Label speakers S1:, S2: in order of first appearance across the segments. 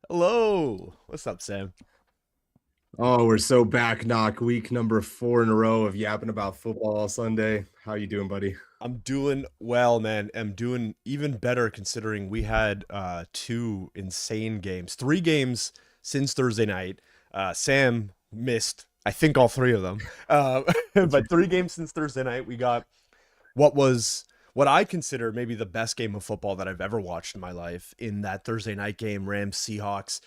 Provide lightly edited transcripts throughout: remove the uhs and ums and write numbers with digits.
S1: Hello. What's up, Sam?
S2: Oh, we're so back, knock. Week number 4 in a row of yapping about football all Sunday. How you doing, buddy?
S1: I'm doing well, man. I'm doing even better considering we had two insane games. Three games since Thursday night. Sam missed, I think, all three of them.
S2: That's
S1: But three
S2: right.
S1: games since Thursday night. We got what was what I consider maybe the best game of football that I've ever watched in my life in that Thursday night game, Rams Seahawks.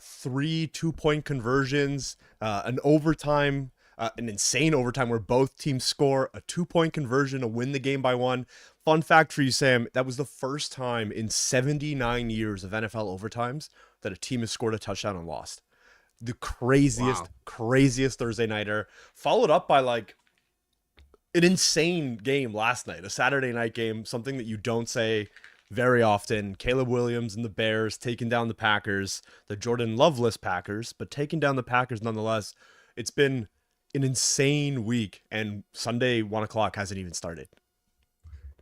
S1: Three 2-point conversions, an overtime, an insane overtime where both teams score, a 2-point conversion to win the game by one. Fun fact for you, Sam, that was the first time in 79 years of NFL overtimes that a team has scored a touchdown and lost. The craziest,
S2: Wow.
S1: craziest Thursday nighter, followed up by like an insane game last night, a Saturday night game, something that you don't say very often. Caleb Williams and the Bears taking down the Packers, the Jordan Loveless Packers, but taking down the Packers nonetheless. It's been an insane week, and Sunday 1 o'clock hasn't even started.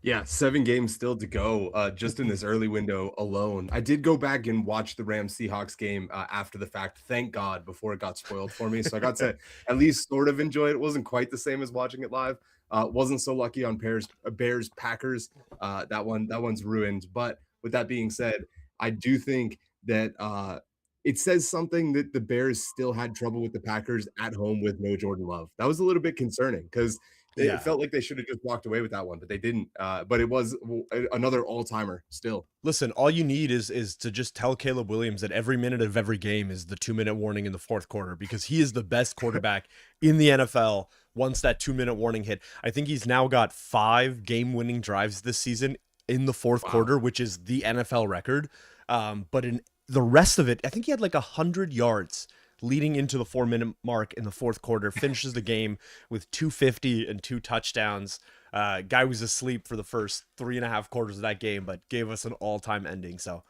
S2: Yeah, 7 games still to go, just in this early window alone. I did go back and watch the Rams Seahawks game after the fact, thank God, before it got spoiled for me. So I got to at least sort of enjoy it. It wasn't quite the same as watching it live. Wasn't so lucky on Bears Packers. That one's ruined. But with that being said, I do think that it says something that the Bears still had trouble with the Packers at home with no Jordan Love. That was a little bit concerning because it
S1: Yeah.
S2: felt like they should have just walked away with that one, but they didn't. But it was another all timer still.
S1: Listen, all you need is to just tell Caleb Williams that every minute of every game is the 2-minute warning in the fourth quarter because he is the best quarterback in the NFL once that 2-minute warning hit. I think he's now got 5 game-winning drives this season in the fourth
S2: Wow.
S1: quarter, which is the NFL record. But in the rest of it, I think he had like 100 yards leading into the 4-minute mark in the fourth quarter. Finishes the game with 250 and 2 touchdowns. Guy was asleep for the first 3.5 quarters of that game, but gave us an all-time ending. So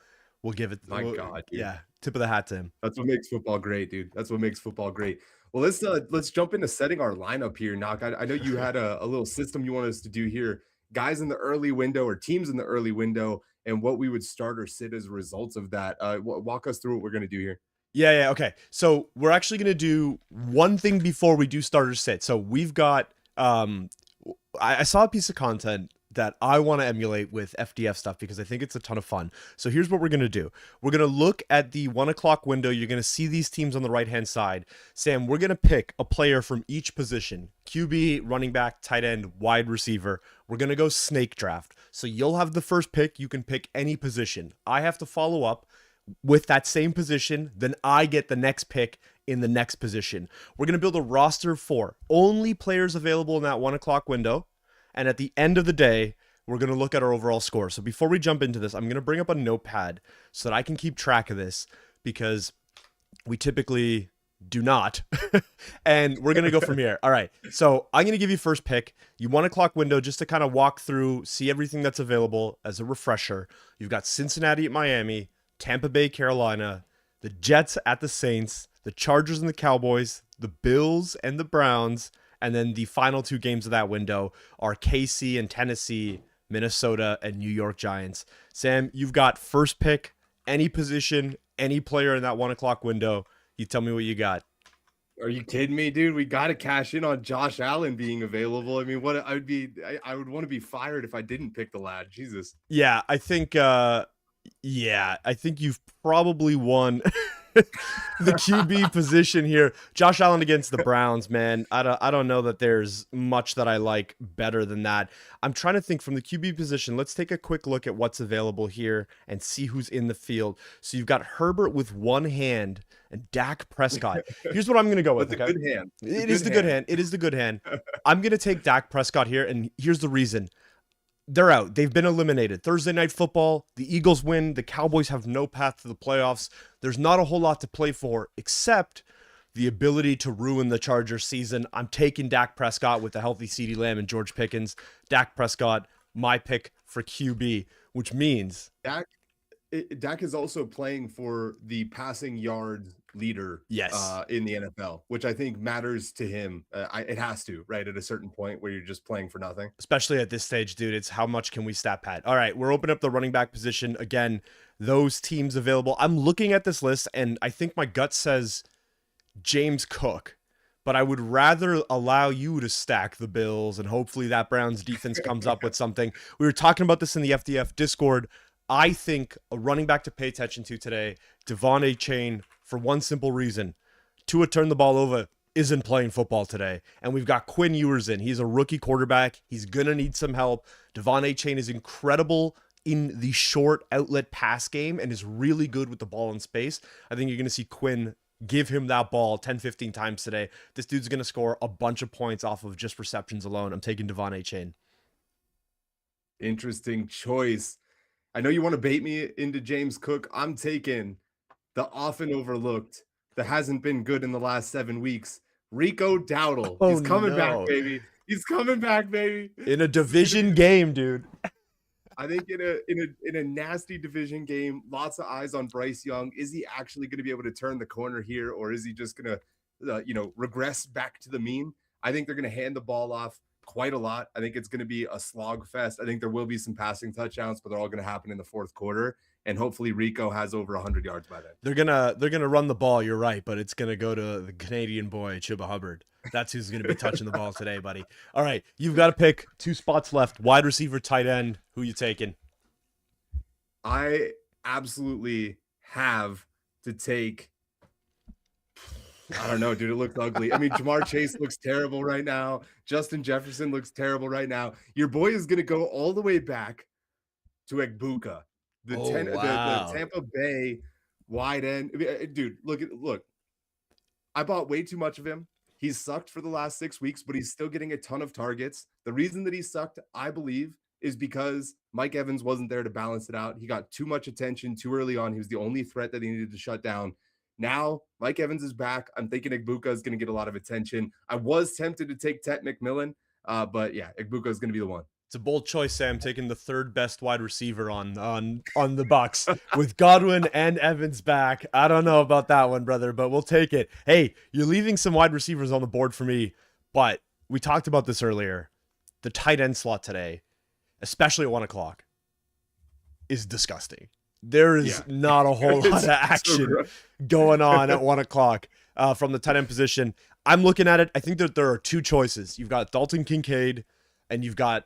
S1: we'll give it,
S2: My God, dude.
S1: yeah, tip of the hat to him.
S2: That's what makes football great, dude. That's what makes football great. Well, let's jump into setting our lineup here, Knock. I know you had a little system you wanted us to do here. Guys in the early window or teams in the early window, and what we would start or sit as a result of that. Walk us through what we're gonna do here.
S1: Yeah, yeah, okay. So we're actually gonna do one thing before we do starter sit. So we've got I saw a piece of content that I want to emulate with FDF stuff because I think it's a ton of fun. So here's what we're gonna do. We're gonna look at the 1 o'clock window. You're gonna see these teams on the right hand side. Sam, we're gonna pick a player from each position: QB, running back, tight end, wide receiver. We're gonna go snake draft. So you'll have the first pick. You can pick any position. I have to follow up with that same position, then I get the next pick in the next position. We're going to build a roster of four, only players available in that 1 o'clock window. And at the end of the day, we're going to look at our overall score. So before we jump into this, I'm going to bring up a notepad so that I can keep track of this because we typically do not. And we're going to go from here. All right. So I'm going to give you first pick. You 1 o'clock window just to kind of walk through, see everything that's available as a refresher. You've got Cincinnati at Miami, Tampa Bay, Carolina, the Jets at the Saints, the Chargers and the Cowboys, the Bills and the Browns, and then the final two games of that window are KC and Tennessee, Minnesota and New York Giants. Sam, you've got first pick, any position, any player in that 1 o'clock window. You tell me what you got.
S2: Are you kidding me, dude? We got to cash in on Josh Allen being available. I mean, what I would want to be fired if I didn't pick the lad. Jesus.
S1: Yeah, I think you've probably won the QB position here. Josh Allen against the Browns, man. I don't know that there's much that I like better than that. I'm trying to think from the QB position. Let's take a quick look at what's available here and see who's in the field. So you've got Herbert with one hand and Dak Prescott. Here's what I'm going to go with,
S2: That's a
S1: okay?
S2: good hand. It's a
S1: It is
S2: good
S1: the good
S2: hand.
S1: hand. It is the good hand. I'm going to take Dak Prescott here and here's the reason. They're out. They've been eliminated. Thursday night football, the Eagles win. The Cowboys have no path to the playoffs. There's not a whole lot to play for except the ability to ruin the Chargers season. I'm taking Dak Prescott with the healthy CeeDee Lamb and George Pickens. Dak Prescott, my pick for QB, which means
S2: Dak Dak is also playing for the passing yards leader
S1: Yes.
S2: in the NFL, which I think matters to him. It has to, right? At a certain point where you're just playing for nothing.
S1: Especially at this stage, dude. It's how much can we stat pad? All right, we're opening up the running back position again. Those teams available. I'm looking at this list, and I think my gut says James Cook, but I would rather allow you to stack the Bills, and hopefully that Browns defense comes up with something. We were talking about this in the FDF Discord. I think a running back to pay attention to today, Devon A. Chain, for one simple reason. Tua turned the ball over, isn't playing football today. And we've got Quinn Ewers in. He's a rookie quarterback. He's going to need some help. Devon A. Chain is incredible in the short outlet pass game and is really good with the ball in space. I think you're going to see Quinn give him that ball 10, 15 times today. This dude's going to score a bunch of points off of just receptions alone. I'm taking Devon A. Chain.
S2: Interesting choice. I know you want to bait me into James Cook. I'm taking the often overlooked, that hasn't been good in the last 7 weeks, Rico Dowdle.
S1: Oh,
S2: He's coming back,
S1: no.
S2: baby. He's coming back, baby.
S1: In a division game, dude.
S2: I think in a nasty division game, lots of eyes on Bryce Young. Is he actually going to be able to turn the corner here, or is he just going to, regress back to the mean? I think they're going to hand the ball off quite a lot. I think it's going to be a slog fest. I think there will be some passing touchdowns, but they're all going to happen in the fourth quarter. And hopefully Rico has over 100 yards by then.
S1: They're gonna run the ball. You're right, but it's gonna go to the Canadian boy Chuba Hubbard. That's who's gonna be touching the ball today, buddy. All right, you've got to pick 2 spots left: wide receiver, tight end. Who you taking?
S2: I absolutely have to take. I don't know, dude. It looks ugly. I mean, Jamar Chase looks terrible right now. Justin Jefferson looks terrible right now. Your boy is going to go all the way back to Egbuka, the Tampa Bay wide end. Dude, look. I bought way too much of him. He's sucked for the last 6 weeks, but he's still getting a ton of targets. The reason that he sucked, I believe, is because Mike Evans wasn't there to balance it out. He got too much attention too early on. He was the only threat that he needed to shut down. Now, Mike Evans is back. I'm thinking Egbuka is going to get a lot of attention. I was tempted to take Tet McMillan, but yeah, Egbuka is going to be the one.
S1: It's a bold choice, Sam, taking the 3rd best wide receiver on the Bucks with Godwin and Evans back. I don't know about that one, brother, but we'll take it. Hey, you're leaving some wide receivers on the board for me, but we talked about this earlier. The tight end slot today, especially at 1 o'clock, is disgusting. There is not a whole lot of action going on at 1 o'clock from the tight end position. I'm looking at it. I think that there are 2 choices. You've got Dalton Kincaid and you've got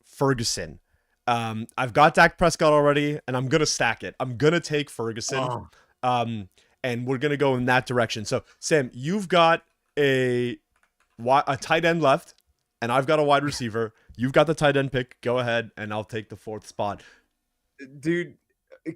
S1: Ferguson. I've got Dak Prescott already, and I'm going to stack it. I'm going to take Ferguson, and we're going to go in that direction. So, Sam, you've got a tight end left, and I've got a wide receiver. You've got the tight end pick. Go ahead, and I'll take the 4th spot.
S2: Dude,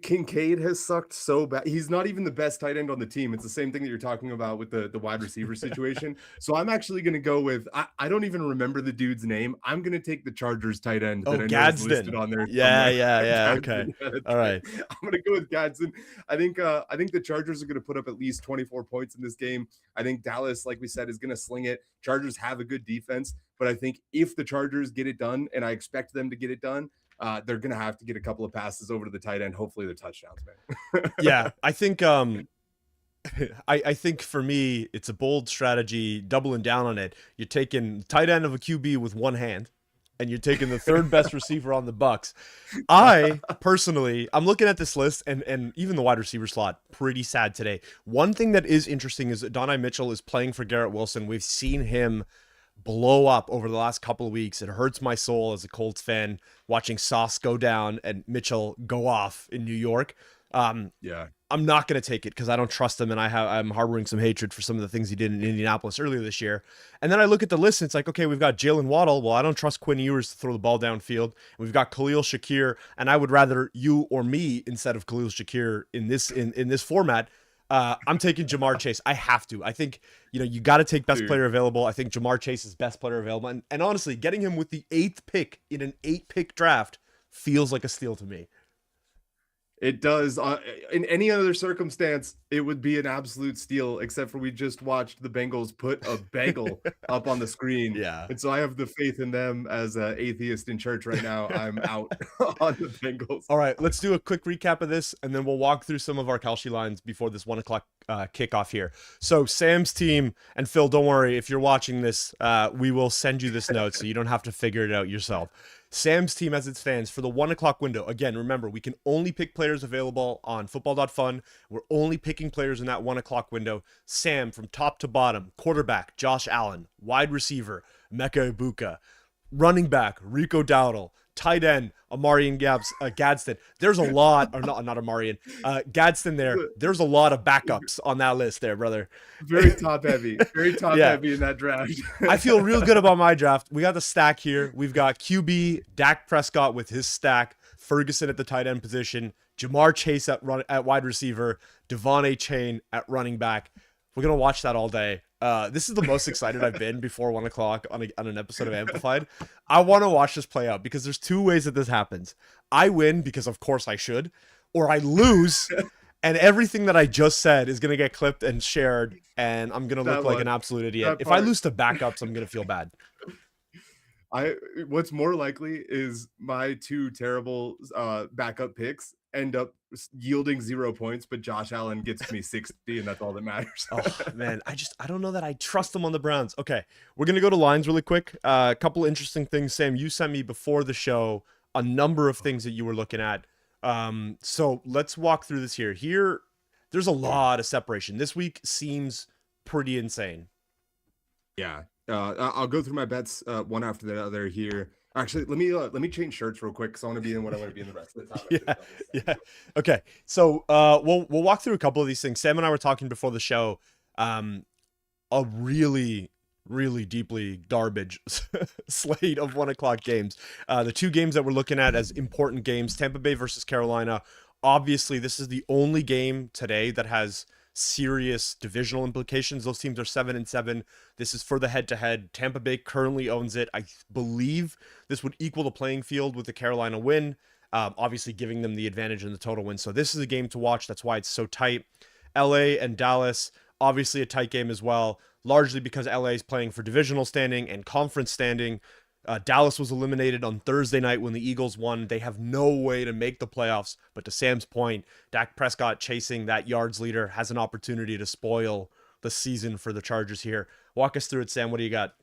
S2: Kincaid has sucked so bad. He's not even the best tight end on the team. It's the same thing that you're talking about with the wide receiver situation. So I'm actually going to go with, I don't even remember the dude's name. I'm going to take the Chargers tight end.
S1: Oh,
S2: that I know is
S1: Gadsden.
S2: listed on there.
S1: Yeah. Okay. All right.
S2: I'm going to go with Gadsden. I think the Chargers are going to put up at least 24 points in this game. I think Dallas, like we said, is going to sling it. Chargers have a good defense, but I think if the Chargers get it done, and I expect them to get it done, they're going to have to get a couple of passes over to the tight end. Hopefully they're touchdowns, man.
S1: Yeah, I think I think for me, it's a bold strategy, doubling down on it. You're taking tight end of a QB with one hand, and you're taking the 3rd best receiver on the Bucks. I personally, I'm looking at this list, and even the wide receiver slot, pretty sad today. One thing that is interesting is that Donnie Mitchell is playing for Garrett Wilson. We've seen him blow up over the last couple of weeks. It hurts my soul as a Colts fan watching Sauce go down and Mitchell go off in New York.
S2: Yeah,
S1: I'm not going to take it because I don't trust him, and I'm harboring some hatred for some of the things he did in Indianapolis earlier this year. And then I look at the list, and it's like, okay, we've got Jalen Waddle. Well, I don't trust Quinn Ewers to throw the ball downfield. We've got Khalil Shakir, and I would rather you or me instead of Khalil Shakir in this format. I'm taking Jamar Chase. I have to. I think, you got to take best player available. I think Jamar Chase is best player available. And honestly, getting him with the 8th pick in an 8-pick draft feels like a steal to me.
S2: It does. In any other circumstance, it would be an absolute steal, except for we just watched the Bengals put a bagel up on the screen.
S1: Yeah.
S2: And so I have the faith in them as an atheist in church right now. I'm out on the Bengals.
S1: All right, let's do a quick recap of this, and then we'll walk through some of our Kalshi lines before this 1 o'clock kickoff here. So Sam's team, and Phil, don't worry, if you're watching this, we will send you this note so you don't have to figure it out yourself. Sam's team as it stands for the 1 o'clock window. Again, remember, we can only pick players available on FootballDotFun. We're only picking players in that 1 o'clock window. Sam, from top to bottom, quarterback, Josh Allen, wide receiver, Mecca Ibuka, running back, Rico Dowdle, tight end, Gadsden. There's a lot, or not Amarian, Gadsden there. There's a lot of backups on that list there, brother.
S2: Very top heavy in that draft.
S1: I feel real good about my draft. We got the stack here. We've got QB, Dak Prescott with his stack, Ferguson at the tight end position, Jamar Chase at wide receiver, Devon A. Chain at running back. We're going to watch that all day. This is the most excited I've been before 1 o'clock on an episode of Amplified. I want to watch this play out because there's two ways that this happens. I win because of course I should, or I lose and everything that I just said is going to get clipped and shared and I'm going to look like an absolute idiot. If I lose to backups, I'm going to feel bad.
S2: What's more likely is my two terrible backup picks end up yielding 0 points, but Josh Allen gets me 60, and that's all that matters.
S1: Oh man, I don't know that I trust them on the Browns. Okay, we're gonna go to lines really quick. A couple interesting things, Sam. You sent me before the show a number of things that you were looking at. So let's walk through this here. Here, there's a lot of separation. This week seems pretty insane.
S2: Yeah. I'll go through my bets one after the other here. Actually, let me change shirts real quik because I want to be in what I want to be in the rest of the time.
S1: Yeah. Okay. So we'll walk through a couple of these things. Sam and I were talking before the show. A really deeply garbage slate of 1 o'clock games. The two games that we're looking at as important games: Tampa Bay versus Carolina. Obviously, this is the only game today that has serious divisional implications. Those teams are 7-7. This is for the head-to-head. Tampa Bay currently owns it. I believe this would equal the playing field with the Carolina win, obviously giving them the advantage in the total win. So this is a game to watch. That's why it's so tight. LA and Dallas, obviously a tight game as well, largely because LA is playing for divisional standing and conference standing. Dallas was eliminated on Thursday night when the Eagles won. They have no way to make the playoffs. But to Sam's point, Dak Prescott chasing that yards leader has an opportunity to spoil the season for the Chargers here. Walk us through it, Sam. What do you got?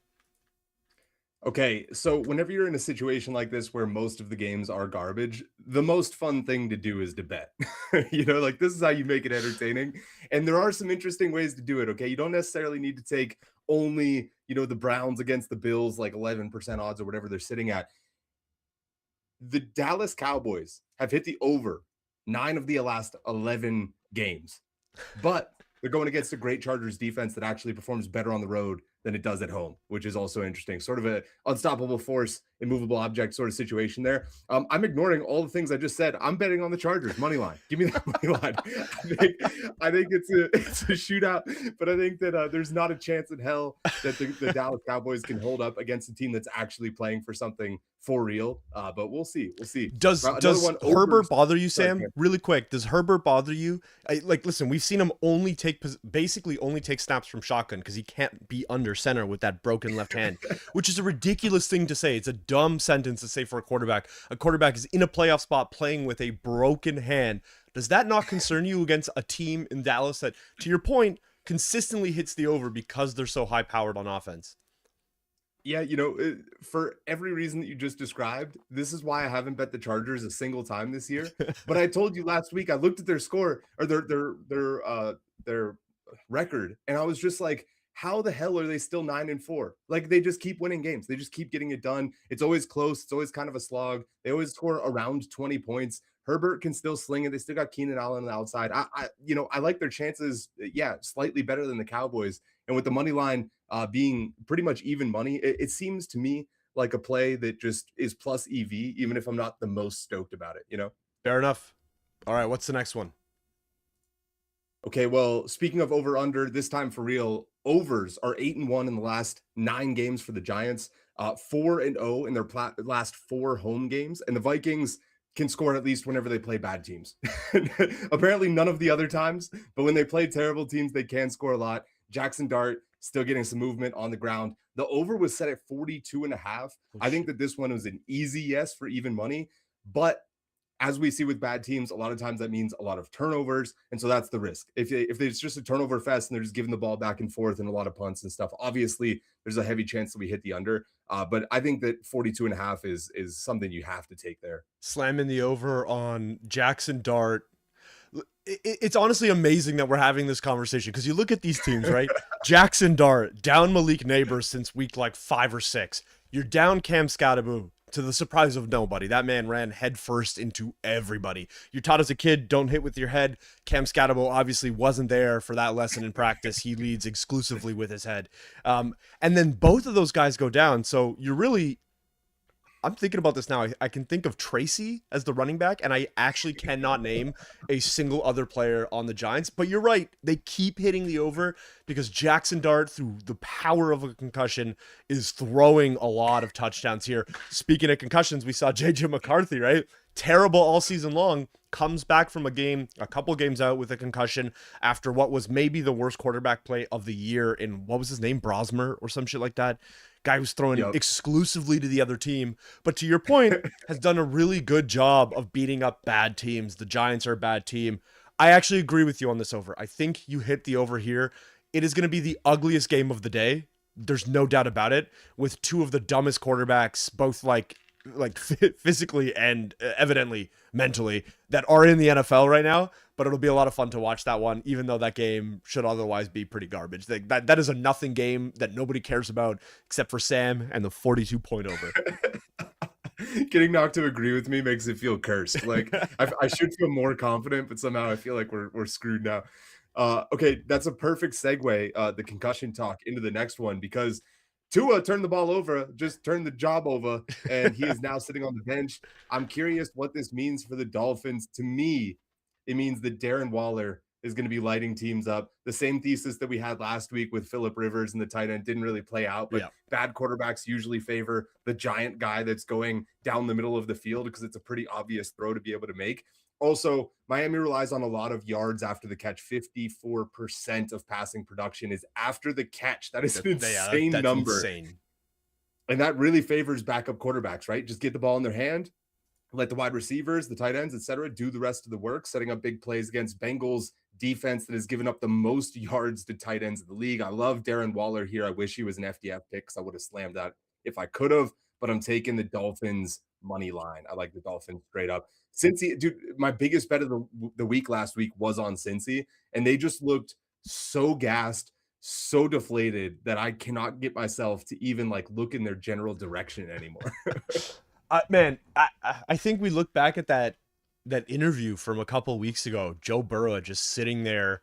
S2: Okay, so whenever you're in a situation like this where most of the games are garbage, the most fun thing to do is to bet. Like this is how you make it entertaining. And there are some interesting ways to do it, okay? You don't necessarily need to take only, the Browns against the Bills, like 11% odds or whatever they're sitting at. The Dallas Cowboys have hit the over 9 of the last 11 games, but they're going against a great Chargers defense that actually performs better on the road than it does at home, which is also interesting. Sort of a unstoppable force, immovable object sort of situation there. I'm ignoring all the things I just said. I'm betting on the Chargers money line. Give me that money line. I think it's a shootout, but I think that there's not a chance in hell that the Dallas Cowboys can hold up against a team that's actually playing for something for real. But we'll see.
S1: Does Herbert bother you, Sam? Really quick, does Herbert bother you? Listen, we've seen him basically only take snaps from shotgun because he can't be under center with that broken left hand, which is a ridiculous thing to say. It's a dumb sentence to say for a quarterback. A quarterback is in a playoff spot playing with a broken hand. Does that not concern you against a team in Dallas that, to your point, consistently hits the over because they're so high powered on offense?
S2: Yeah, for every reason that you just described, this is why I haven't bet the Chargers a single time this year. But I told you last week, I looked at their score or their record, and I was just like, how the hell are they still 9-4? Like they just keep winning games. They just keep getting it done. It's always close. It's always kind of a slog. They always score around 20 points. Herbert can still sling it. They still got Keenan Allen on the outside. I like their chances. Yeah, slightly better than the Cowboys. And with the money line being pretty much even money, it seems to me like a play that just is plus EV, even if I'm not the most stoked about it.
S1: Fair enough. All right, what's the next one?
S2: Okay, well, speaking of over-under, this time for real, overs are 8-1 in the last 9 games for the Giants, 4-0 in their last 4 home games, and the Vikings can score at least whenever they play bad teams. Apparently, none of the other times, but when they play terrible teams, they can score a lot. Jackson Dart still getting some movement on the ground. The over was set at 42.5.
S1: Oh,
S2: I think that this one was an easy yes for even money, but as we see with bad teams, a lot of times that means a lot of turnovers. And so that's the risk. If it's just a turnover fest and they're just giving the ball back and forth and a lot of punts and stuff, obviously there's a heavy chance that we hit the under. But I think that 42.5 is something you have to take there.
S1: slamming the over on Jackson Dart. It's honestly amazing that we're having this conversation because you look at these teams, right? Jackson Dart, down Malik Neighbors since week like 5 or 6. You're down Cam Scatterbo to the surprise of nobody. That man ran headfirst into everybody. You're taught as a kid, don't hit with your head. Cam Scatterbo obviously wasn't there for that lesson in practice. He leads exclusively with his head. And then both of those guys go down. So you're really... I'm thinking about this now. I can think of Tracy as the running back, and I actually cannot name a single other player on the Giants. But you're right. They keep hitting the over because Jackson Dart, through the power of a concussion, is throwing a lot of touchdowns here. Speaking of concussions, we saw JJ McCarthy, right? Terrible all season long. Comes back from a couple games out with a concussion after what was maybe the worst quarterback play of the year in, what was his name? Brosmer or some shit like that. Guy was throwing exclusively to the other team, but to your point, has done a really good job of beating up bad teams. The Giants are a bad team. I actually agree with you on this over. I think you hit the over here. It is going to be the ugliest game of the day. There's no doubt about it, with two of the dumbest quarterbacks, both like physically and evidently mentally, that are in the NFL right now. But it'll be a lot of fun to watch that one, even though that game should otherwise be pretty garbage. That is a nothing game that nobody cares about except for Sam and the 42-point over.
S2: Getting knocked to agree with me makes it feel cursed. Like I should feel more confident, but somehow I feel like we're screwed now. Okay, that's a perfect segue, the concussion talk, into the next one, because Tua turned the ball over, just turned the job over, and he is now sitting on the bench. I'm curious what this means for the Dolphins. To me, it means that Darren Waller is going to be lighting teams up. The same thesis that we had last week with Phillip Rivers and the tight end didn't really play out, but bad quarterbacks usually favor the giant guy that's going down the middle of the field because it's a pretty obvious throw to be able to make. Also, Miami relies on a lot of yards after the catch. 54% of passing production is after the catch. That is an insane number.
S1: Insane.
S2: And that really favors backup quarterbacks, right? Just get the ball in their hand, let the wide receivers, the tight ends, etc., do the rest of the work, setting up big plays against Bengals defense that has given up the most yards to tight ends in the league. I love Darren Waller here. I wish he was an FDF pick because I would have slammed that if I could have, but I'm taking the Dolphins money line. I like the Dolphins straight up. Cincy, dude, my biggest bet of the week last week was on Cincy, and they just looked so gassed, so deflated that I cannot get myself to even like look in their general direction anymore.
S1: Man, I think we look back at that interview from a couple weeks ago, Joe Burrow just sitting there,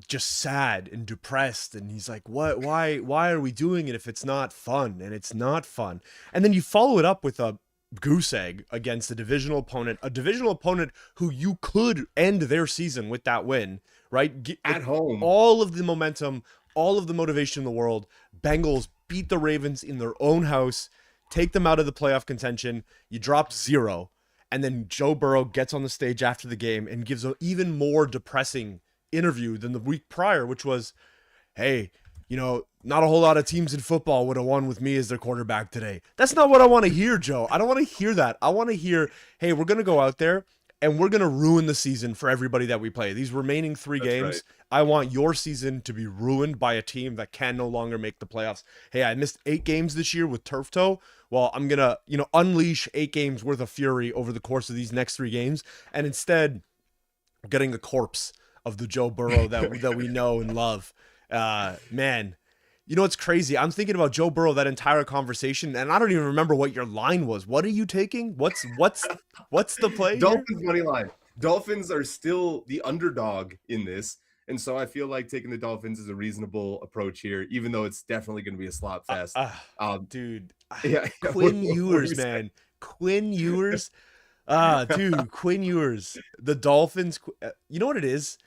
S1: just sad and depressed, and he's like, "What? Why are we doing it if it's not fun?" And it's not fun. And then you follow it up with a goose egg against a divisional opponent who you could end their season with that win, right?
S2: At home,
S1: all of the momentum, all of the motivation in the world. Bengals beat the Ravens in their own house, take them out of the playoff contention. You drop 0. And then Joe Burrow gets on the stage after the game and gives an even more depressing interview than the week prior, which was, hey, not a whole lot of teams in football would have won with me as their quarterback today. That's not what I want to hear, Joe. I don't want to hear that. I want to hear, hey, we're going to go out there and we're going to ruin the season for everybody that we play. These remaining 3 games, right. I want your season to be ruined by a team that can no longer make the playoffs. Hey, I missed 8 games this year with turf toe. Well, I'm going to, unleash 8 games worth of fury over the course of these next 3 games. And instead, getting the corpse of the Joe Burrow that we know and love. Man, it's crazy. I'm thinking about Joe Burrow that entire conversation, and I don't even remember what your line was. What are you taking? What's the play?
S2: Dolphins money line. Dolphins are still the underdog in this, and so I feel like taking the Dolphins is a reasonable approach here, even though it's definitely going to be a slop fest.
S1: Dude,
S2: yeah,
S1: Quinn Ewers, man, Quinn Ewers, dude, Quinn Ewers. The Dolphins. You know what it is?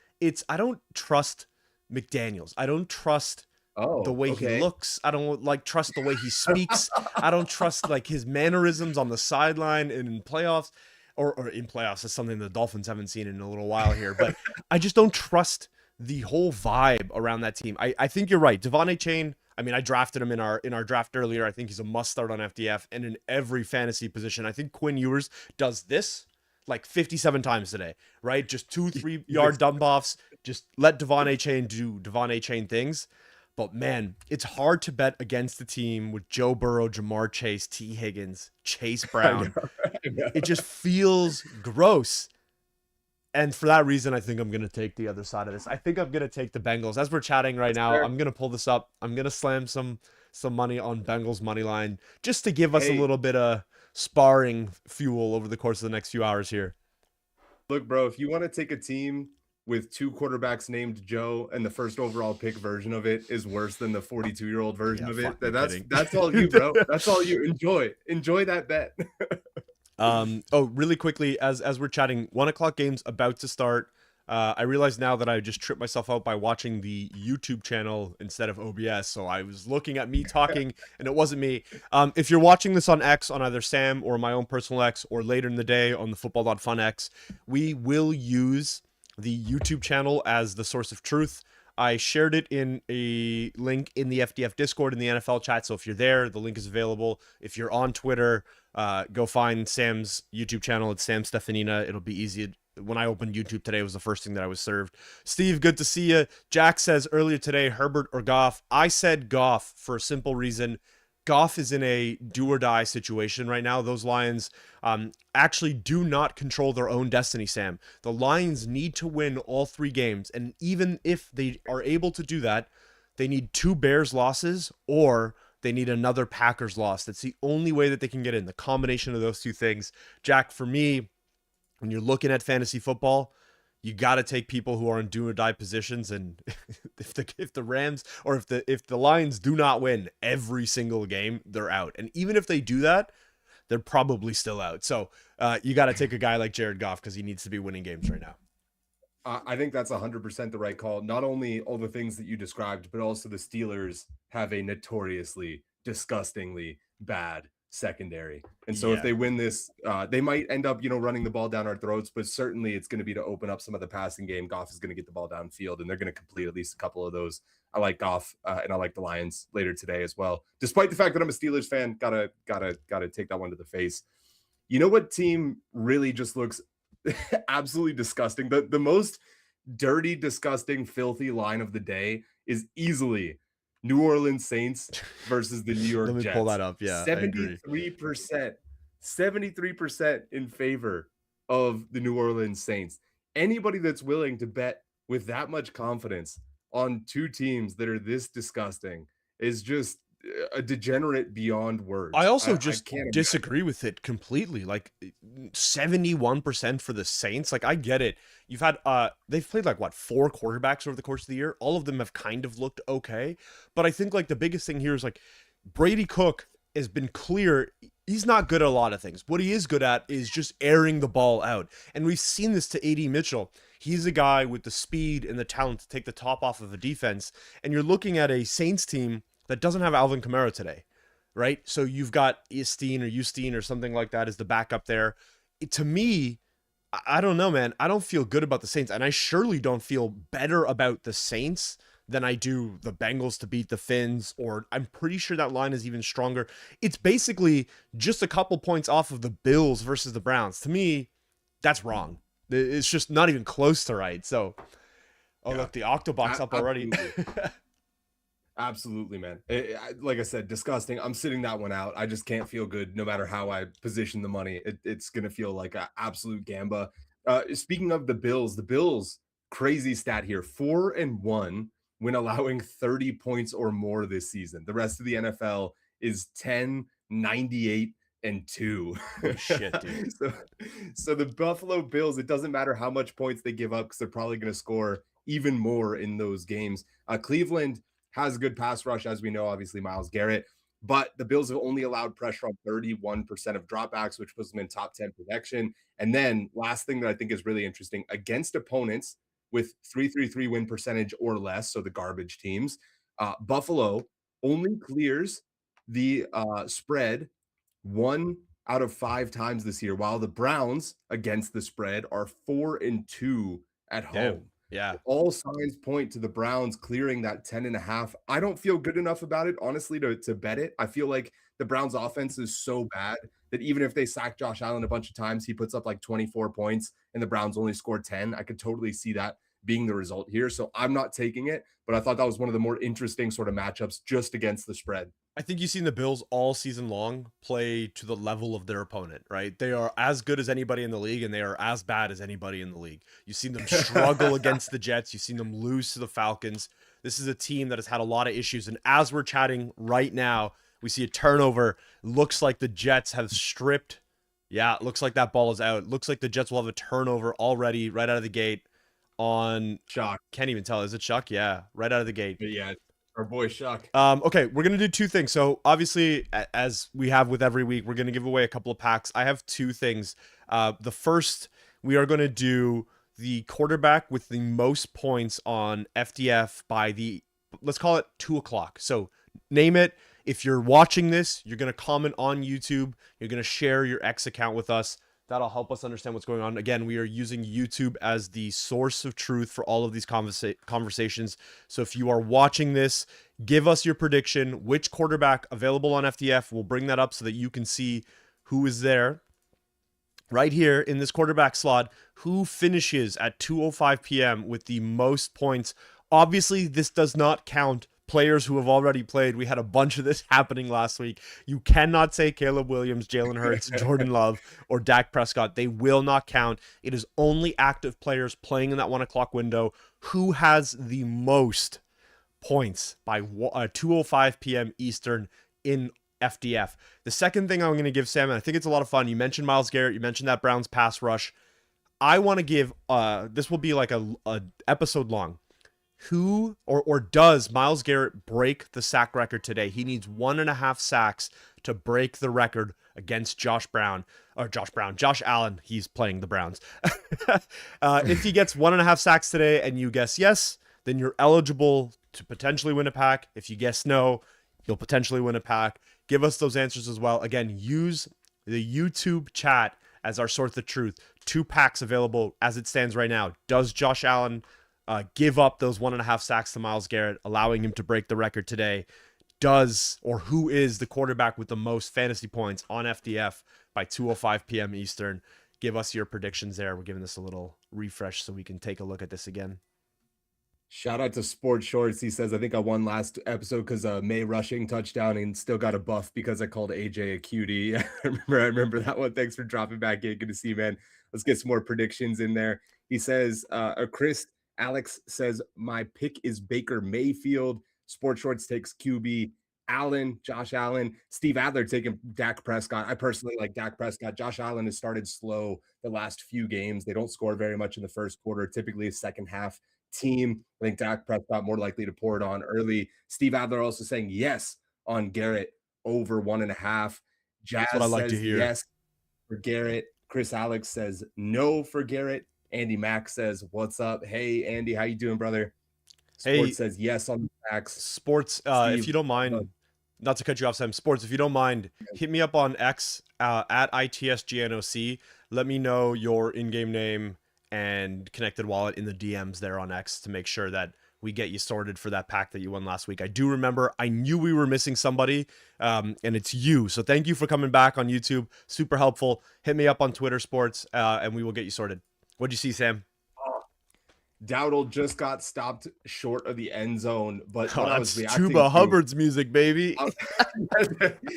S1: I don't trust McDaniels. I don't trust the way he looks. I don't trust the way he speaks. I don't trust his mannerisms on the sideline and in playoffs. or in playoffs. That's something the Dolphins haven't seen in a little while here. But I just don't trust the whole vibe around that team. I think you're right. Devon A. Chain, I mean, I drafted him in our draft earlier. I think he's a must start on FDF and in every fantasy position. I think Quinn Ewers does this like 57 times today, right? Just 2-3 yard dump offs. Just let Devon A. Chain do Devon A. Chain things. But man, it's hard to bet against the team with Joe Burrow, Jamar Chase, T. Higgins, Chase
S2: I know,
S1: Brown.
S2: I know.
S1: It just feels gross. And for that reason, I think I'm going to take the other side of this. I think I'm going to take the Bengals. As we're chatting right
S2: That's
S1: now,
S2: fair.
S1: I'm going to pull this up. I'm going to slam some money on Bengals money line just to give us a
S2: Hey,
S1: little bit of sparring fuel over the course of the next few hours here.
S2: look, bro, if you want to take a team with two quarterbacks named Joe and the first overall pick version of it is worse than the 42-year-old version
S1: Yeah,
S2: of it,
S1: fuck, no
S2: then that's
S1: kidding.
S2: that's all you, bro. That's all you. Enjoy that bet.
S1: Oh, really quickly, as we're chatting, 1 o'clock game's about to start. I realize now that I just tripped myself out by watching the YouTube channel instead of OBS. So I was looking at me talking, and it wasn't me. If you're watching this on X, on either Sam or my own personal X, or later in the day on the FootballDotFun X, we will use the YouTube channel as the source of truth. I shared it in a link in the FDF Discord in the NFL chat. So if you're there, the link is available. If you're on Twitter, go find Sam's YouTube channel. It's Sam Stefanina. It'll be easy. When I opened YouTube today, it was the first thing that I was served. Steve, good to see you. Jack says earlier today, Herbert or Goff. I said Goff for a simple reason. Goff is in a do or die situation right now. Those Lions actually do not control their own destiny, Sam. The Lions need to win all 3 games. And even if they are able to do that, they need 2 Bears losses or they need another Packers loss. That's the only way that they can get in. The combination of those 2 things. Jack, for me, when you're looking at fantasy football, you got to take people who are in do or die positions. And if the Rams or if the Lions do not win every single game, they're out. And even if they do that, they're probably still out. So you got to take a guy like Jared Goff because he needs to be winning games right now.
S2: I think that's 100% the right call. Not only all the things that you described, but also the Steelers have a notoriously, disgustingly bad secondary. And so if
S1: Yeah.
S2: they win this, they might end up, running the ball down our throats, but certainly it's going to be to open up some of the passing game. Goff is going to get the ball downfield, and they're going to complete at least a couple of those. I like Goff, and I like the Lions later today as well. Despite the fact that I'm a Steelers fan, gotta take that one to the face. You know what team really just looks absolutely disgusting? The most dirty, disgusting, filthy line of the day is easily New Orleans Saints versus the New
S1: Let
S2: York
S1: me pull that
S2: Jets.
S1: up. Yeah, I agree.
S2: 73%, 73% in favor of the New Orleans Saints. Anybody that's willing to bet with that much confidence on 2 teams that are this disgusting is just a degenerate beyond
S1: I
S2: words.
S1: also
S2: I
S1: just
S2: can't imagine.
S1: disagree with it completely. Like 71% for the Saints. Like I get it. You've had they've played like what 4 quarterbacks over the course of the year. All of them have kind of looked okay. But I think like the biggest thing here is like Brady Cook has been clear he's not good at a lot of things. What he is good at is just airing the ball out. And we've seen this to AD Mitchell. He's a guy with the speed and the talent to take the top off of a defense. And you're looking at a Saints team that doesn't have Alvin Kamara today, right? So you've got Eustin or something like that as the backup there. To me, I don't know, man. I don't feel good about the Saints, and I surely don't feel better about the Saints than I do the Bengals to beat the Finns, or I'm pretty sure that line is even stronger. It's basically just a couple points off of the Bills versus the Browns. To me, that's wrong. It's just not even close to right. So, oh,
S2: Yeah,
S1: look, the Octobox up already.
S2: absolutely. Absolutely, man. Like I said, disgusting. I'm sitting that one out. I just can't feel good no matter how I position the money. It's going to feel like an absolute gamba. Speaking of the Bills, crazy stat here 4-1 when allowing 30 points or more this season. The rest of the NFL is 10-98-2.
S1: Holy shit, dude.
S2: so, so the Buffalo Bills, it doesn't matter how much points they give up because they're probably going to score even more in those games. Cleveland has a good pass rush, as we know, obviously Myles Garrett, but the Bills have only allowed pressure on 31% of dropbacks, which puts them in top 10 protection. And then last thing that I think is really interesting, against opponents with 333 win percentage or less, so the garbage teams, Buffalo only clears the spread 1 out of 5 times this year, while the Browns against the spread are 4-2 at
S1: Damn.
S2: home.
S1: Yeah.
S2: All signs point to the Browns clearing that 10.5. I don't feel good enough about it, honestly, to bet it. I feel like the Browns offense is so bad that even if they sack Josh Allen a bunch of times, he puts up like 24 points and the Browns only score 10. I could totally see that being the result here. So I'm not taking it, but I thought that was one of the more interesting sort of matchups just against the spread.
S1: I think you've seen the Bills all season long play to the level of their opponent, right? They are as good as anybody in the league, and they are as bad as anybody in the league. You've seen them struggle against the Jets. You've seen them lose to the Falcons. This is a team that has had a lot of issues. And as we're chatting right now, we see a turnover. Looks like the Jets have stripped. Yeah, it looks like that ball is out. Looks like the Jets will have a turnover already right out of the gate on
S2: Shock.
S1: Can't even tell. Is it Chuck? Yeah, right out of the gate.
S2: But yeah, our boy Shock.
S1: Okay, we're gonna do two things. So obviously, as we have with every week, we're gonna give away a couple of packs. I have two things. The first, we are gonna do the quarterback with the most points on FDF by the, let's call it 2 o'clock. So name it. If you're watching this, you're gonna comment on YouTube. You're gonna share your X account with us. That'll help us understand what's going on. Again, we are using YouTube as the source of truth for all of these conversations. So if you are watching this, give us your prediction. Which quarterback available on FDF? We'll bring that up so that you can see who is there. Right here in this quarterback slot, who finishes at 2:05 p.m. with the most points. Obviously, this does not count players who have already played. We had a bunch of this happening last week. You cannot say Caleb Williams, Jalen Hurts, Jordan Love, or Dak Prescott. They will not count. It is only active players playing in that 1 o'clock window. Who has the most points by 2:05 p.m. Eastern in FDF? The second thing I'm going to give Sam, and I think it's a lot of fun. You mentioned Myles Garrett. You mentioned that Browns pass rush. I want to give, this will be like a episode long. Who or does Myles Garrett break the sack record today? He needs 1.5 sacks to break the record against Josh Allen. He's playing the Browns. If he gets 1.5 sacks today and you guess yes, then you're eligible to potentially win a pack. If you guess no, you'll potentially win a pack. Give us those answers as well. Again, use the YouTube chat as our source of truth. 2 packs available as it stands right now. Does Josh Allen give up those 1.5 sacks to Myles Garrett, allowing him to break the record today? Who is the quarterback with the most fantasy points on FDF by 2:05 p.m. Eastern? Give us your predictions there. We're giving this a little refresh so we can take a look at this again.
S2: Shout out to Sports Shorts. He says, I think I won last episode because May rushing touchdown and still got a buff because I called AJ a cutie. I remember that one. Thanks for dropping back in. Good to see you, man. Let's get some more predictions in there. He says, Alex says, my pick is Baker Mayfield. Sports Shorts takes QB Josh Allen. Steve Adler taking Dak Prescott. I personally like Dak Prescott. Josh Allen has started slow the last few games. They don't score very much in the first quarter, typically a second half team. I think Dak Prescott more likely to pour it on early. Steve Adler also saying yes on Garrett over 1.5. Jazz
S1: That's what I like
S2: says
S1: to hear.
S2: Yes for Garrett. Chris Alex says no for Garrett. Andy Mack says, what's up? Hey, Andy, how you doing, brother? Sports says yes on the facts.
S1: Sports, if you don't mind, not to cut you off, Sam. Sports, if you don't mind, hit me up on X at ITSGNOC. Let me know your in-game name and connected wallet in the DMs there on X to make sure that we get you sorted for that pack that you won last week. I do remember, I knew we were missing somebody, and it's you. So thank you for coming back on YouTube. Super helpful. Hit me up on Twitter, Sports, and we will get you sorted. What'd you see, Sam?
S2: Dowdle just got stopped short of the end zone, but
S1: I was reacting Tuba Hubbard's music, baby.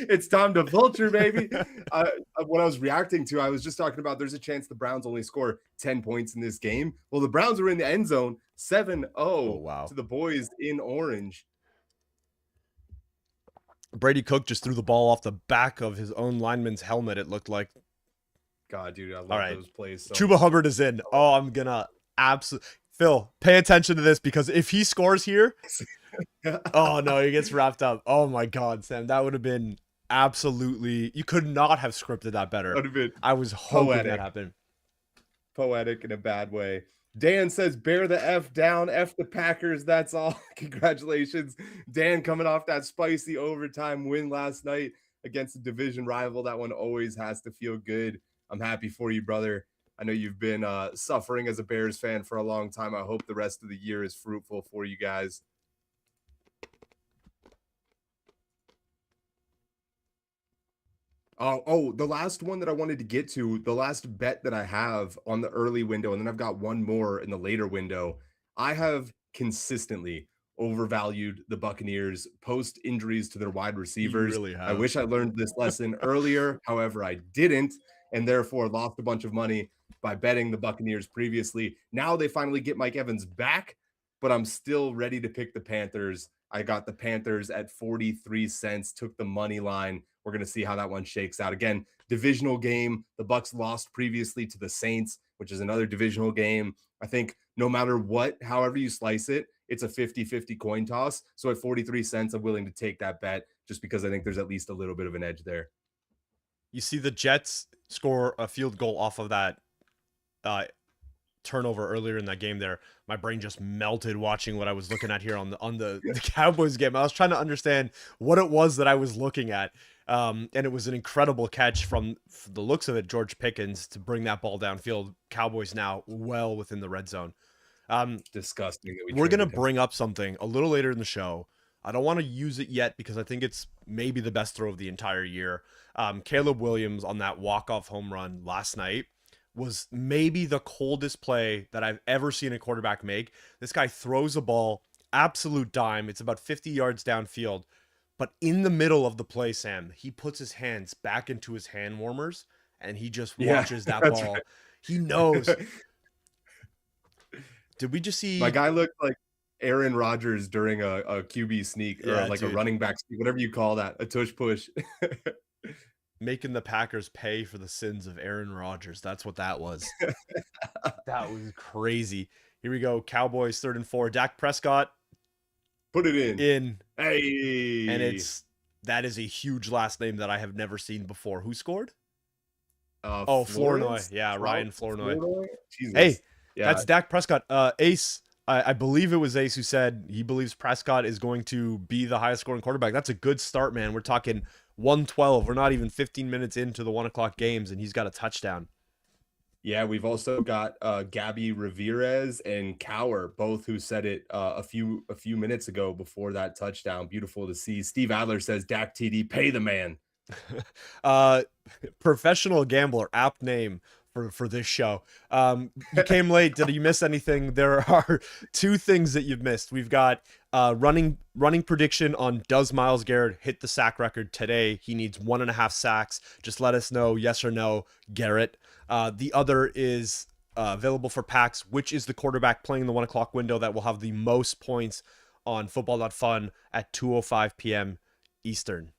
S2: It's time to vulture, baby. What I was reacting to, I was just talking about there's a chance the Browns only score 10 points in this game. Well, the Browns are in the end zone 7-0 to the boys in orange.
S1: Brady Cook just threw the ball off the back of his own lineman's helmet, it looked like.
S2: God, dude, I love those plays. So
S1: Chuba Hubbard is in. Oh, I'm gonna absolutely... Phil, pay attention to this because if he scores here, oh no, he gets wrapped up. Oh my God, Sam, that would have been absolutely... You could not have scripted that better.
S2: Would have been
S1: I was hoping that happened.
S2: Poetic in a bad way. Dan says, bear the F down, F the Packers. That's all. Congratulations. Dan coming off that spicy overtime win last night against a division rival. That one always has to feel good. I'm happy for you, brother. I know you've been suffering as a Bears fan for a long time. I hope the rest of the year is fruitful for you guys. The last one that I wanted to get to, the last bet that I have on the early window, and then I've got one more in the later window. I have consistently overvalued the Buccaneers post injuries to their wide
S1: You
S2: receivers.
S1: really
S2: I
S1: have.
S2: wish I learned this lesson earlier. However, I didn't, and therefore lost a bunch of money by betting the Buccaneers previously. Now they finally get Mike Evans back, but I'm still ready to pick the Panthers. I got the Panthers at 43 cents, took the money line. We're going to see how that one shakes out. Again, divisional game. The Bucks lost previously to the Saints, which is another divisional game. I think no matter what, however you slice it, it's a 50-50 coin toss. So at 43 cents, I'm willing to take that bet just because I think there's at least a little bit of an edge there.
S1: You see the Jets score a field goal off of that turnover earlier in that game there. My brain just melted watching what I was looking at here on the Cowboys game. I was trying to understand what it was that I was looking at. And it was an incredible catch from the looks of it, George Pickens, to bring that ball downfield. Cowboys now well within the red zone.
S2: Disgusting that
S1: We're going to
S2: traded him.
S1: bring up something a little later in the show. I don't want to use it yet because I think it's maybe the best throw of the entire year. Caleb Williams on that walk-off home run last night was maybe the coldest play that I've ever seen a quarterback make. This guy throws a ball, absolute dime. It's about 50 yards downfield. But in the middle of the play, Sam, he puts his hands back into his hand warmers and he just watches that ball.
S2: Right.
S1: He knows. Did we just see...
S2: My guy looked like Aaron Rodgers during a QB sneak, or like
S1: dude,
S2: a running back sneak, whatever you call that, a tush push.
S1: making the Packers pay for the sins of Aaron Rodgers. That's what that was. That was crazy. Here we go. Cowboys 3rd and 4. Dak Prescott.
S2: Put it in.
S1: Hey. And that is a huge last name that I have never seen before. Who scored? Flournoy. Yeah, Ryan Flournoy.
S2: Jesus.
S1: Hey,
S2: yeah.
S1: That's Dak Prescott. Ace, I believe it was Ace who said he believes Prescott is going to be the highest scoring quarterback. That's a good start, man. We're talking 112. We're not even 15 minutes into the 1 o'clock games, and he's got a touchdown.
S2: Yeah, we've also got Gabby Ramirez and Cower, both who said it a few minutes ago before that touchdown. Beautiful to see. Steve Adler says, Dak TD, pay the man.
S1: Professional gambler, apt name for this show. You came late. Did you miss anything? There are 2 things that you've missed. We've got running prediction on does Myles Garrett hit the sack record today? He needs 1.5 sacks. Just let us know, yes or no, Garrett. The other is available for packs, which is the quarterback playing the 1 o'clock window that will have the most points on FootballDotFun at 2:05 p.m. Eastern.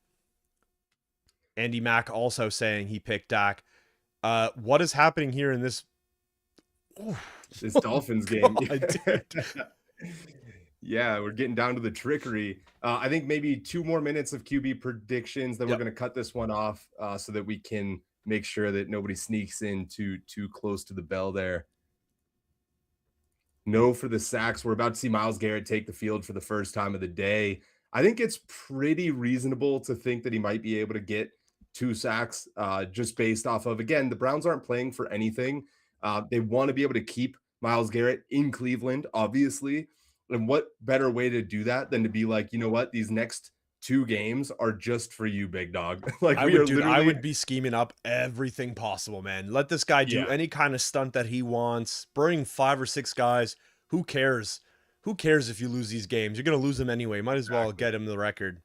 S1: Andy Mack also saying he picked Dak. What is happening here in this
S2: Dolphins game? Yeah, we're getting down to the trickery. I think maybe 2 more minutes of QB predictions, then we're going to cut this one off so that we can make sure that nobody sneaks in too close to the bell there. No for the sacks. We're about to see Myles Garrett take the field for the first time of the day. I think it's pretty reasonable to think that he might be able to get 2 sacks just based off of, again, the Browns aren't playing for anything. They want to be able to keep Myles Garrett in Cleveland, obviously. And what better way to do that than to be like, you know what, these next 2 games are just for you, big dog. Like
S1: I would be scheming up everything possible, man. Let this guy do any kind of stunt that he wants. Bring 5 or 6 guys. Who cares? Who cares if you lose these games? You're going to lose them anyway. Might as well get him the record.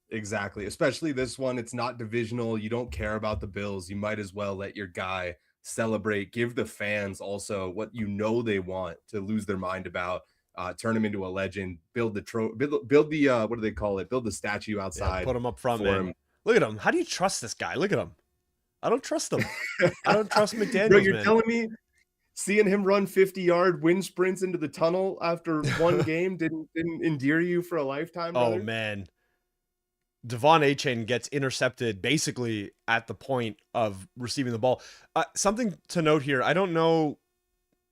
S2: Exactly. Especially this one. It's not divisional. You don't care about the Bills. You might as well let your guy celebrate. Give the fans also what you know they want to lose their mind about. Turn him into a legend. Build the what do they call it? Build the statue outside.
S1: Yeah, put him up front, man. Him. Look at him. How do you trust this guy? Look at him. I don't trust him. I don't trust McDaniels.
S2: Bro, you're telling me seeing him run 50-yard wind sprints into the tunnel after one game didn't endear you for a lifetime, brother?
S1: Oh man. Devon Achane gets intercepted basically at the point of receiving the ball. Something to note here. I don't know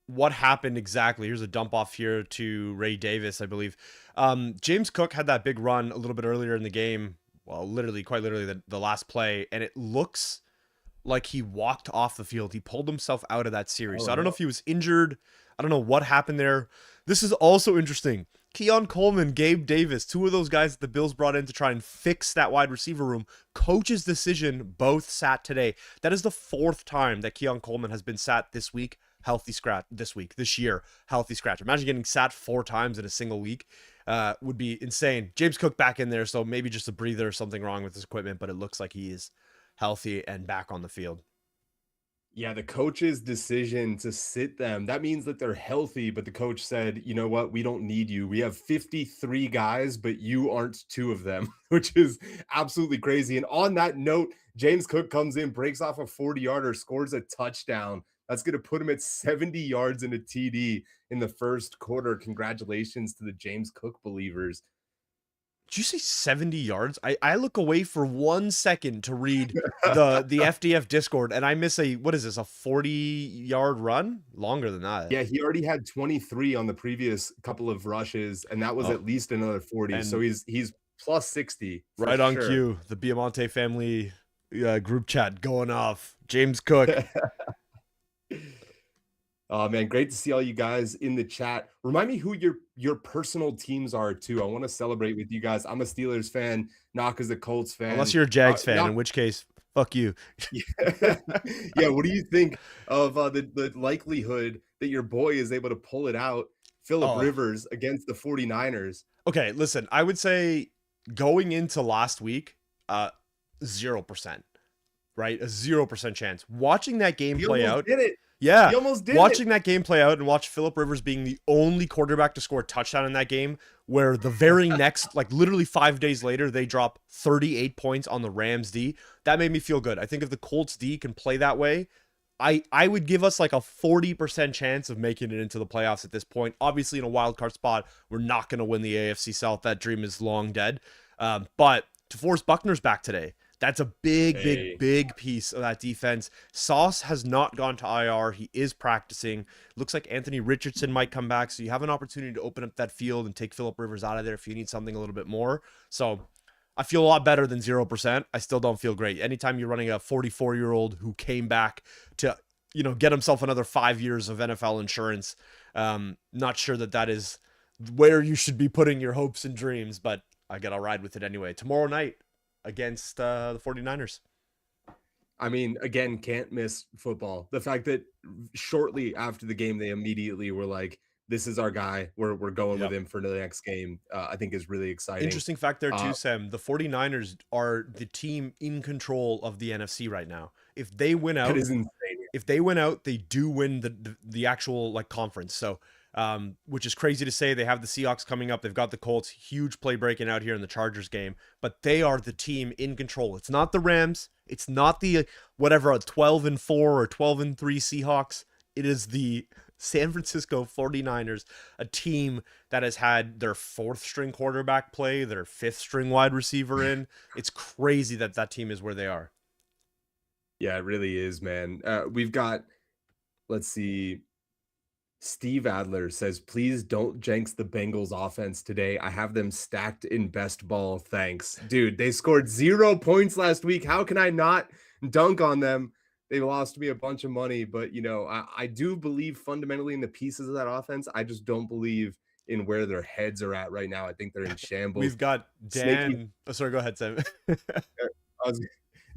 S1: what happened exactly. Here's a dump off here to Ray Davis, I believe. James Cook had that big run a little bit earlier in the game. well, literally, quite literally, the last play, and it looks like he walked off the field. He pulled himself out of that series.
S2: Oh
S1: So I don't know
S2: no.
S1: if he was injured. I don't know what happened there. This is also interesting. Keon Coleman, Gabe Davis, two of those guys that the Bills brought in to try and fix that wide receiver room. Coach's decision, both sat today. That is the fourth time that Keon Coleman has been sat this week, healthy scratch, this year, healthy scratch. Imagine getting sat 4 times in a single week. Would be insane. James Cook back in there, so maybe just a breather or something wrong with his equipment, but it looks like he is healthy and back on the field.
S2: Yeah, the coach's decision to sit them, that means that they're healthy, but the coach said, "You know what? We don't need you. We have 53 guys, but you aren't 2 of them," which is absolutely crazy. And on that note, James Cook comes in, breaks off a 40-yarder, scores a touchdown. That's going to put him at 70 yards and a TD in the first quarter. Congratulations to the James Cook believers.
S1: Did you say 70 yards? I look away for 1 second to read the FDF Discord, and I miss what is this, a 40-yard run? Longer than that.
S2: Yeah, he already had 23 on the previous couple of rushes, and that was
S1: Oh,
S2: at least another 40. So
S1: and
S2: he's plus 60 for
S1: right on
S2: sure.
S1: cue, the Biamonte family group chat going off. James Cook.
S2: Oh man, great to see all you guys in the chat. Remind me who your personal teams are too. I want to celebrate with you guys. I'm a Steelers fan. Knock is a Colts fan.
S1: Unless you're a Jags fan,
S2: Knock,
S1: in which case, fuck you.
S2: yeah. Yeah. What do you think of the likelihood that your boy is able to pull it out, Philip
S1: Oh,
S2: Rivers against the 49ers?
S1: okay. Listen, I would say going into last week, 0%, right? A 0% chance. Watching that game
S2: He
S1: play
S2: almost
S1: out.
S2: did it.
S1: Yeah.
S2: He almost did
S1: Watching
S2: it.
S1: that game play out and watch Philip Rivers being the only quarterback to score a touchdown in that game, where the very next, like literally 5 days later, they drop 38 points on the Rams D. That made me feel good. I think if the Colts D can play that way, I would give us like a 40% chance of making it into the playoffs at this point. Obviously, in a wild card spot, we're not going to win the AFC South. That dream is long dead. But DeForest Buckner's back today. That's a big piece of that defense. Sauce has not gone to IR. He is practicing. Looks like Anthony Richardson might come back. So you have an opportunity to open up that field and take Philip Rivers out of there if you need something a little bit more. So I feel a lot better than 0%. I still don't feel great. Anytime you're running a 44-year-old who came back to, get himself another 5 years of NFL insurance, not sure that is where you should be putting your hopes and dreams, but I got to ride with it anyway. Tomorrow night, against the 49ers.
S2: I mean, again, can't miss football. The fact that shortly after the game, they immediately were like, "This is our guy. We're going with him for the next game." I think is really exciting.
S1: Interesting fact there too, Sam. The 49ers are the team in control of the NFC right now. If they win out,
S2: that is insane.
S1: If they win out, they do win the actual like conference. So, which is crazy to say. They have the Seahawks coming up. They've got the Colts. Huge play breaking out here in the Chargers game. But they are the team in control. It's not the Rams. It's not the whatever a 12-4 or 12-3 Seahawks. It is the San Francisco 49ers, a team that has had their 4th string quarterback play, their 5th string wide receiver in. It's crazy that team is where they are.
S2: Yeah, it really is, man. We've got, let's see, Steve Adler says, "Please don't jinx the Bengals offense today. I have them stacked in best ball. Thanks." Dude, they scored 0 points last week. How can I not dunk on them? They lost me a bunch of money, but I do believe fundamentally in the pieces of that offense. I just don't believe in where their heads are at right now. I think they're in shambles.
S1: We've got Dan.
S2: Snaky,
S1: Sorry, go ahead, Sam.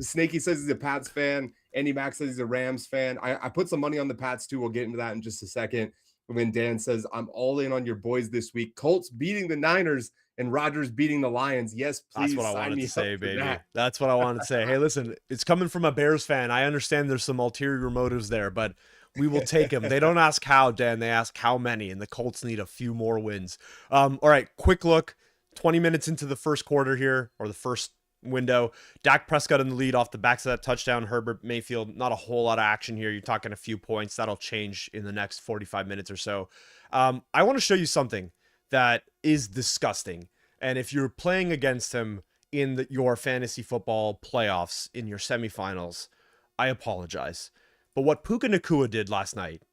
S2: Snaky says he's a Pats fan. Andy Mack says he's a Rams fan. I put some money on the Pats too. We'll get into that in just a second. And then Dan says, "I'm all in on your boys this week. Colts beating the Niners and Rodgers beating the Lions. Yes, please."
S1: That's what I
S2: sign
S1: wanted
S2: me
S1: to say,
S2: up for
S1: baby.
S2: that.
S1: That's what I wanted to say. Hey, listen, it's coming from a Bears fan. I understand there's some ulterior motives there, but we will take them. They don't ask how, Dan. They ask how many, and the Colts need a few more wins. All right, quick look. 20 minutes into the first quarter here, or the first window. Dak Prescott in the lead off the backs of that touchdown. Herbert Mayfield, not a whole lot of action here. You're talking a few points. That'll change in the next 45 minutes or so. I want to show you something that is disgusting. And if you're playing against him in your fantasy football playoffs in your semifinals, I apologize. But what Puka Nacua did last night,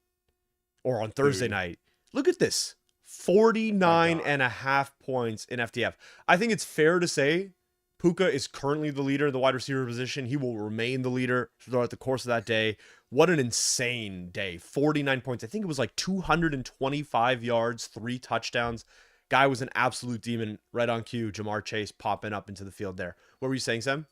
S1: or on Thursday night, look at this. 49.5 points in FTF. I think it's fair to say Puka is currently the leader of the wide receiver position. He will remain the leader throughout the course of that day. What an insane day. 49 points. I think it was like 225 yards, 3 touchdowns. Guy was an absolute demon. Right on cue. Jamar Chase popping up into the field there. What were you saying, Sam?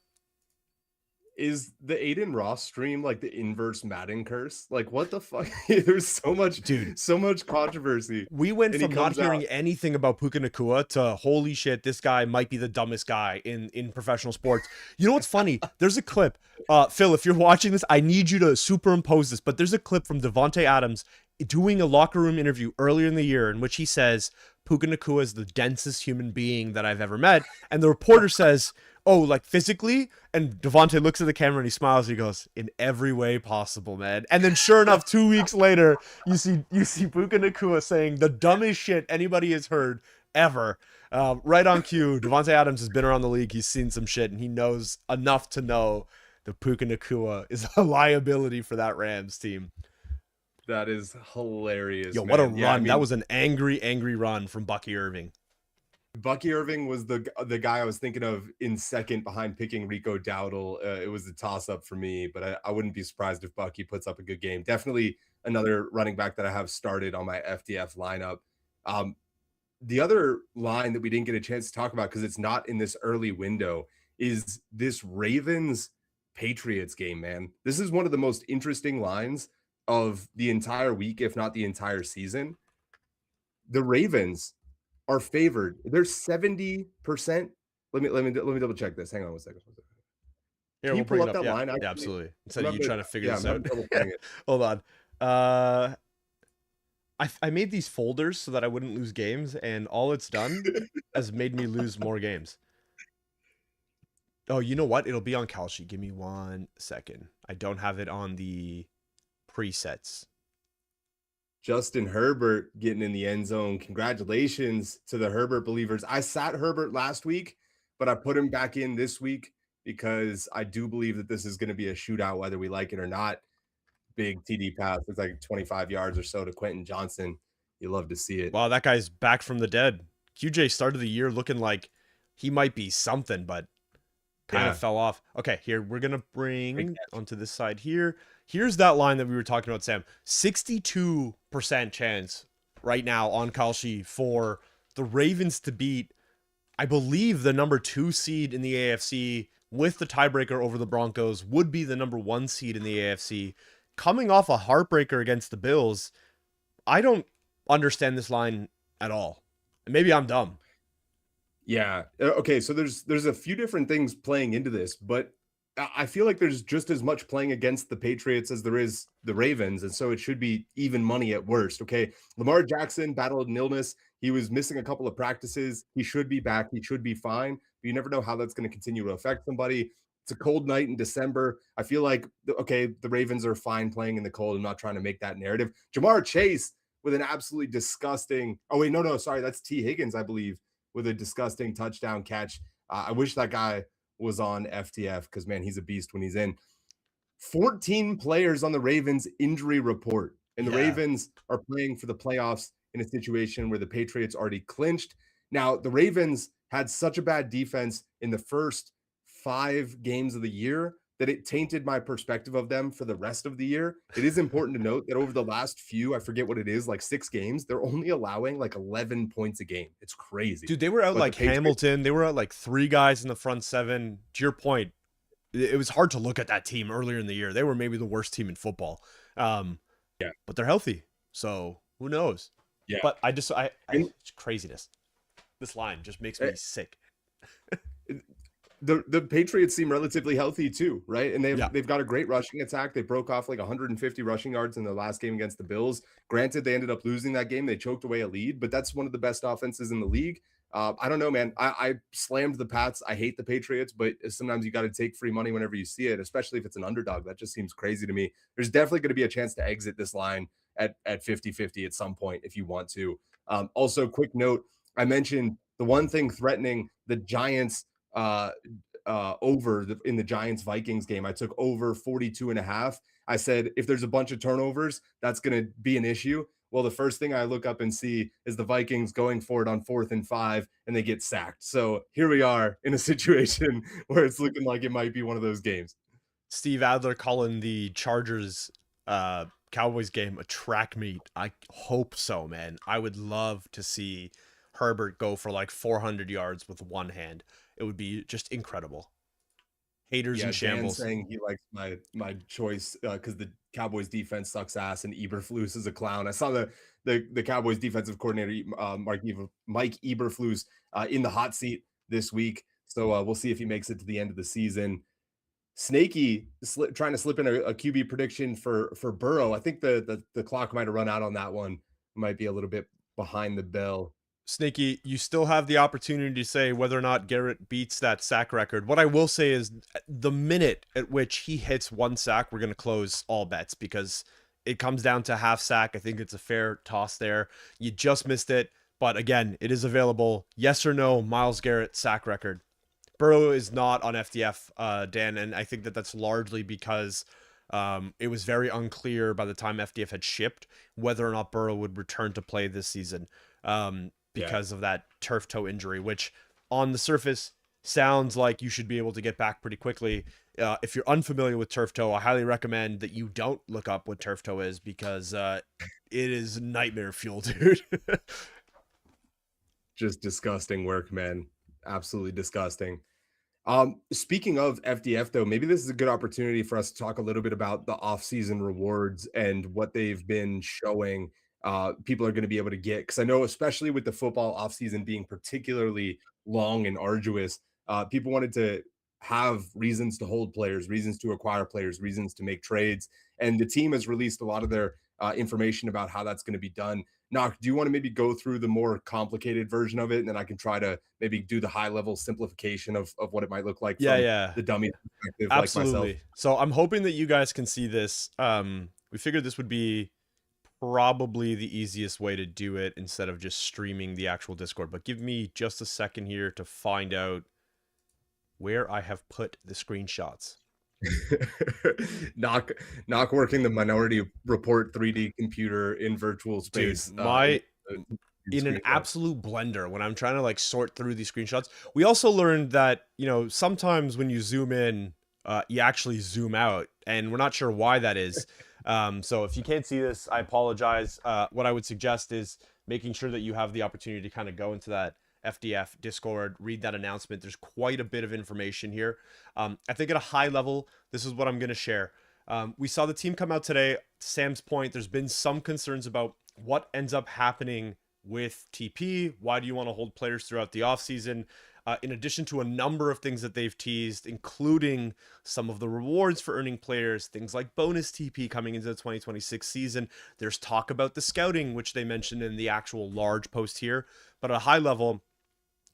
S2: Is the Aiden Ross stream like the inverse Madden curse? Like what the fuck? There's
S1: Dude,
S2: so much controversy.
S1: we went
S2: And he
S1: from not
S2: comes out.
S1: hearing anything about Puka Nakua to holy shit, this guy might be the dumbest guy in professional sports. You know what's funny? There's a clip. Phil, if you're watching this, I need you to superimpose this, but there's a clip from Devontae Adams doing a locker room interview earlier in the year in which he says Puka Nakua is the densest human being that I've ever met. And the reporter says, oh, like physically? And Devontae looks at the camera and he smiles. And he goes, in every way possible, man. And then sure enough, 2 weeks later, you see Puka Nakua saying the dumbest shit anybody has heard ever. Right on cue. Devontae Adams has been around the league. He's seen some shit and he knows enough to know that Puka Nakua is a liability for that Rams team.
S2: That is hilarious.
S1: Yo,
S2: man.
S1: what a run.
S2: Yeah, I mean,
S1: that was an angry, angry run from Bucky Irving.
S2: Bucky Irving was the guy I was thinking of in second behind picking Rico Dowdle. It was a toss up for me, but I wouldn't be surprised if Bucky puts up a good game. Definitely another running back that I have started on my FDF lineup. The other line that we didn't get a chance to talk about because it's not in this early window is this Ravens Patriots game, man. This is one of the most interesting lines of the entire week, if not the entire season. The Ravens are favored. They're 70%. Let me double check this. Hang on one second.
S1: Here,
S2: Can you
S1: we'll bring
S2: pull
S1: it
S2: up
S1: up.
S2: that
S1: Yeah,
S2: line?
S1: yeah, absolutely. Instead
S2: I'm
S1: of you
S2: having-
S1: trying to figure
S2: yeah,
S1: this
S2: I'm
S1: out.
S2: having trouble playing it.
S1: Hold on. I made these folders so that I wouldn't lose games, and all it's done has made me lose more games. Oh, you know what? It'll be on Kalshi. Give me 1 second. I don't have it on the presets.
S2: Justin Herbert getting in the end zone. Congratulations to the Herbert believers. I sat Herbert last week, but I put him back in this week because I do believe that this is going to be a shootout, whether we like it or not. Big TD pass. It's like 25 yards or so to Quentin Johnson. You love to see it.
S1: Wow, that guy's back from the dead. QJ started the year looking like he might be something, but kind of fell off. Okay, here we're gonna bring onto this side here. Here's that line that we were talking about, Sam. 62% chance right now on Kalshi for the Ravens to beat, I believe, the number 2 seed in the AFC with the tiebreaker over the Broncos, would be the number 1 seed in the AFC. Coming off a heartbreaker against the Bills, I don't understand this line at all. And maybe I'm dumb.
S2: Yeah. Okay. So there's a few different things playing into this, but I feel like there's just as much playing against the Patriots as there is the Ravens, and so it should be even money at worst. Okay. Lamar Jackson battled an illness. He was missing a couple of practices. He should be back. He should be fine. But you never know how that's going to continue to affect somebody. It's a cold night in December. I feel like, okay, the Ravens are fine playing in the cold. I'm not trying to make that narrative. Jamar Chase with an absolutely disgusting. Oh, wait, no, sorry. That's T. Higgins, I believe, with a disgusting touchdown catch. I wish that guy was on FTF because, man, he's a beast when he's in. 14 players on the Ravens injury report, and the Ravens are playing for the playoffs in a situation where the Patriots already clinched. Now, the Ravens had such a bad defense in the first 5 games of the year that it tainted my perspective of them for the rest of the year. It is important to note that over the last few, I forget what it is, like 6 games, they're only allowing like 11 points a game. It's crazy.
S1: Dude, they were out
S2: But
S1: like Hamilton. They were out like 3 guys in the front 7. To your point, it was hard to look at that team earlier in the year. They were maybe the worst team in football. But they're healthy. So who knows?
S2: Yeah.
S1: But it's craziness. This line just makes me sick.
S2: The Patriots seem relatively healthy too, right? And they've got a great rushing attack. They broke off like 150 rushing yards in their last game against the Bills. Granted, they ended up losing that game. They choked away a lead, but that's one of the best offenses in the league. I don't know, man. I slammed the Pats. I hate the Patriots, but sometimes you got to take free money whenever you see it, especially if it's an underdog. That just seems crazy to me. There's definitely going to be a chance to exit this line at 50-50 at some point if you want to. Also, quick note, I mentioned the one thing threatening the Giants over in the Giants Vikings game. I took over 42.5. I said, if there's a bunch of turnovers, that's going to be an issue. Well, the first thing I look up and see is the Vikings going for it on 4th and 5, and they get sacked. So here we are in a situation where it's looking like it might be one of those games.
S1: Steve Adler calling the Chargers Cowboys game a track meet. I hope so, man. I would love to see Herbert go for like 400 yards with one hand. It would be just incredible. Haters in
S2: Yeah, Dan
S1: shambles.
S2: saying he likes my choice because the Cowboys defense sucks ass and Eberflus is a clown. I saw the Cowboys defensive coordinator Mike Eberflus in the hot seat this week, so we'll see if he makes it to the end of the season. Snaky trying to slip in a QB prediction for Burrow. I think the clock might have run out on that one. Might be a little bit behind the bell.
S1: Snaky, you still have the opportunity to say whether or not Garrett beats that sack record. What I will say is the minute at which he hits one sack, we're going to close all bets because it comes down to half sack. I think it's a fair toss there. You just missed it. But again, it is available. Yes or no, Myles Garrett sack record. Burrow is not on FDF, Dan, and I think that that's largely because it was very unclear by the time FDF had shipped whether or not Burrow would return to play this season. Because of that turf toe injury, which on the surface sounds like you should be able to get back pretty quickly. If you're unfamiliar with turf toe, I highly recommend that you don't look up what turf toe is because it is nightmare fuel, dude.
S2: Just disgusting work, man. Absolutely disgusting. Speaking of FDF, though, maybe this is a good opportunity for us to talk a little bit about the off-season rewards and what they've been showing people are going to be able to get. Because I know, especially with the football off-season being particularly long and arduous, people wanted to have reasons to hold players, reasons to acquire players, reasons to make trades. And the team has released a lot of their information about how that's going to be done. Knock, do you want to maybe go through the more complicated version of it, and then I can try to maybe do the high level simplification of what it might look like
S1: Yeah,
S2: from
S1: yeah,
S2: the dummy perspective, like myself?
S1: absolutely. So I'm hoping that you guys can see this. We figured this would be probably the easiest way to do it instead of just streaming the actual Discord. But give me just a second here to find out where I have put the screenshots.
S2: knock knock working the Minority Report 3D computer in virtual
S1: Dude,
S2: space.
S1: In an absolute blender when I'm trying to like sort through these screenshots. We also learned that, sometimes when you zoom in, you actually zoom out, and we're not sure why that is. So if you can't see this, I apologize. What I would suggest is making sure that you have the opportunity to kind of go into that FDF Discord, read that announcement. There's quite a bit of information here. I think at a high level, this is what I'm going to share. We saw the team come out today. Sam's point, there's been some concerns about what ends up happening with TP. Why do you want to hold players throughout the offseason? In addition to a number of things that they've teased, including some of the rewards for earning players, things like bonus TP coming into the 2026 season. There's talk about the scouting, which they mentioned in the actual large post here. But at a high level,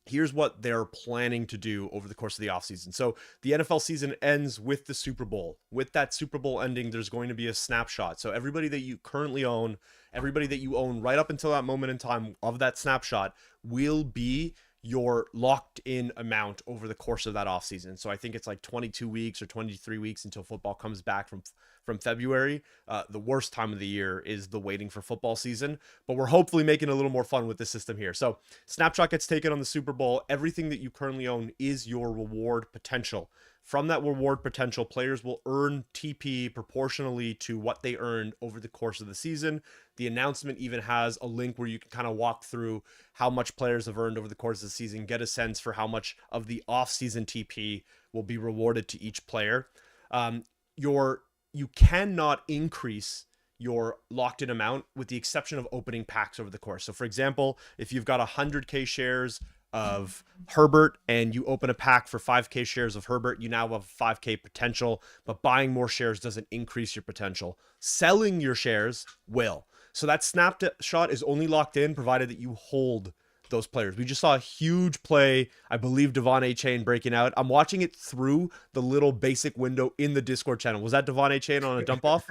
S1: here's what they're planning to do over the course of the offseason. So the NFL season ends with the Super Bowl. With that Super Bowl ending, there's going to be a snapshot. So everybody that you currently own, everybody that you own right up until that moment in time of that snapshot will be your locked in amount over the course of that offseason. So I think it's like 22 weeks or 23 weeks until football comes back from February. The worst time of the year is the waiting for football season, but we're hopefully making a little more fun with the system here. So snapshot gets taken on the Super Bowl. Everything that you currently own is your reward potential. From that reward potential, players will earn TP proportionally to what they earned over the course of the season. The announcement even has a link where you can kind of walk through how much players have earned over the course of the season, get a sense for how much of the off-season TP will be rewarded to each player. You cannot increase your locked-in amount with the exception of opening packs over the course. So, for example, if you've got 100K shares of Herbert and you open a pack for 5K shares of Herbert, you now have 5K potential, but buying more shares doesn't increase your potential. Selling your shares will. So that snapshot is only locked in provided that you hold those players. We just saw a huge play, I believe Devon A. Chain breaking out. I'm watching it through the little basic window in the Discord channel. Was that Devon A. Chain on a dump off?